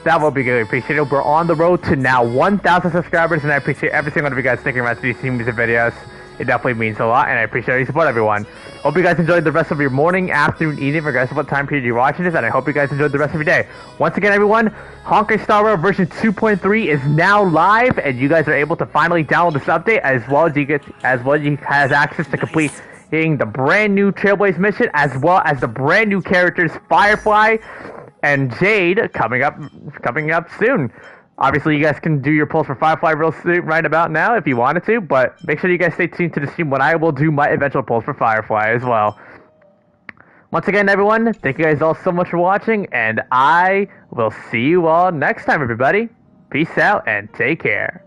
That will be really appreciated. We're on the road to now 1,000 subscribers, and I appreciate every single one of you guys sticking around to these music videos. It definitely means a lot, and I appreciate your support, everyone. Hope you guys enjoyed the rest of your morning, afternoon, evening, regardless of what time period you're watching this, and I hope you guys enjoyed the rest of your day. Once again, everyone, Honkai Star Rail version 2.3 is now live, and you guys are able to finally download this update, as well as you has access to completing the brand new Trailblaze mission, as well as the brand new characters Firefly and Jade coming up soon. Obviously, you guys can do your polls for Firefly real soon, right about now, if you wanted to, but make sure you guys stay tuned to the stream when I will do my eventual polls for Firefly as well. Once again, everyone, thank you guys all so much for watching, and I will see you all next time, everybody. Peace out, and take care.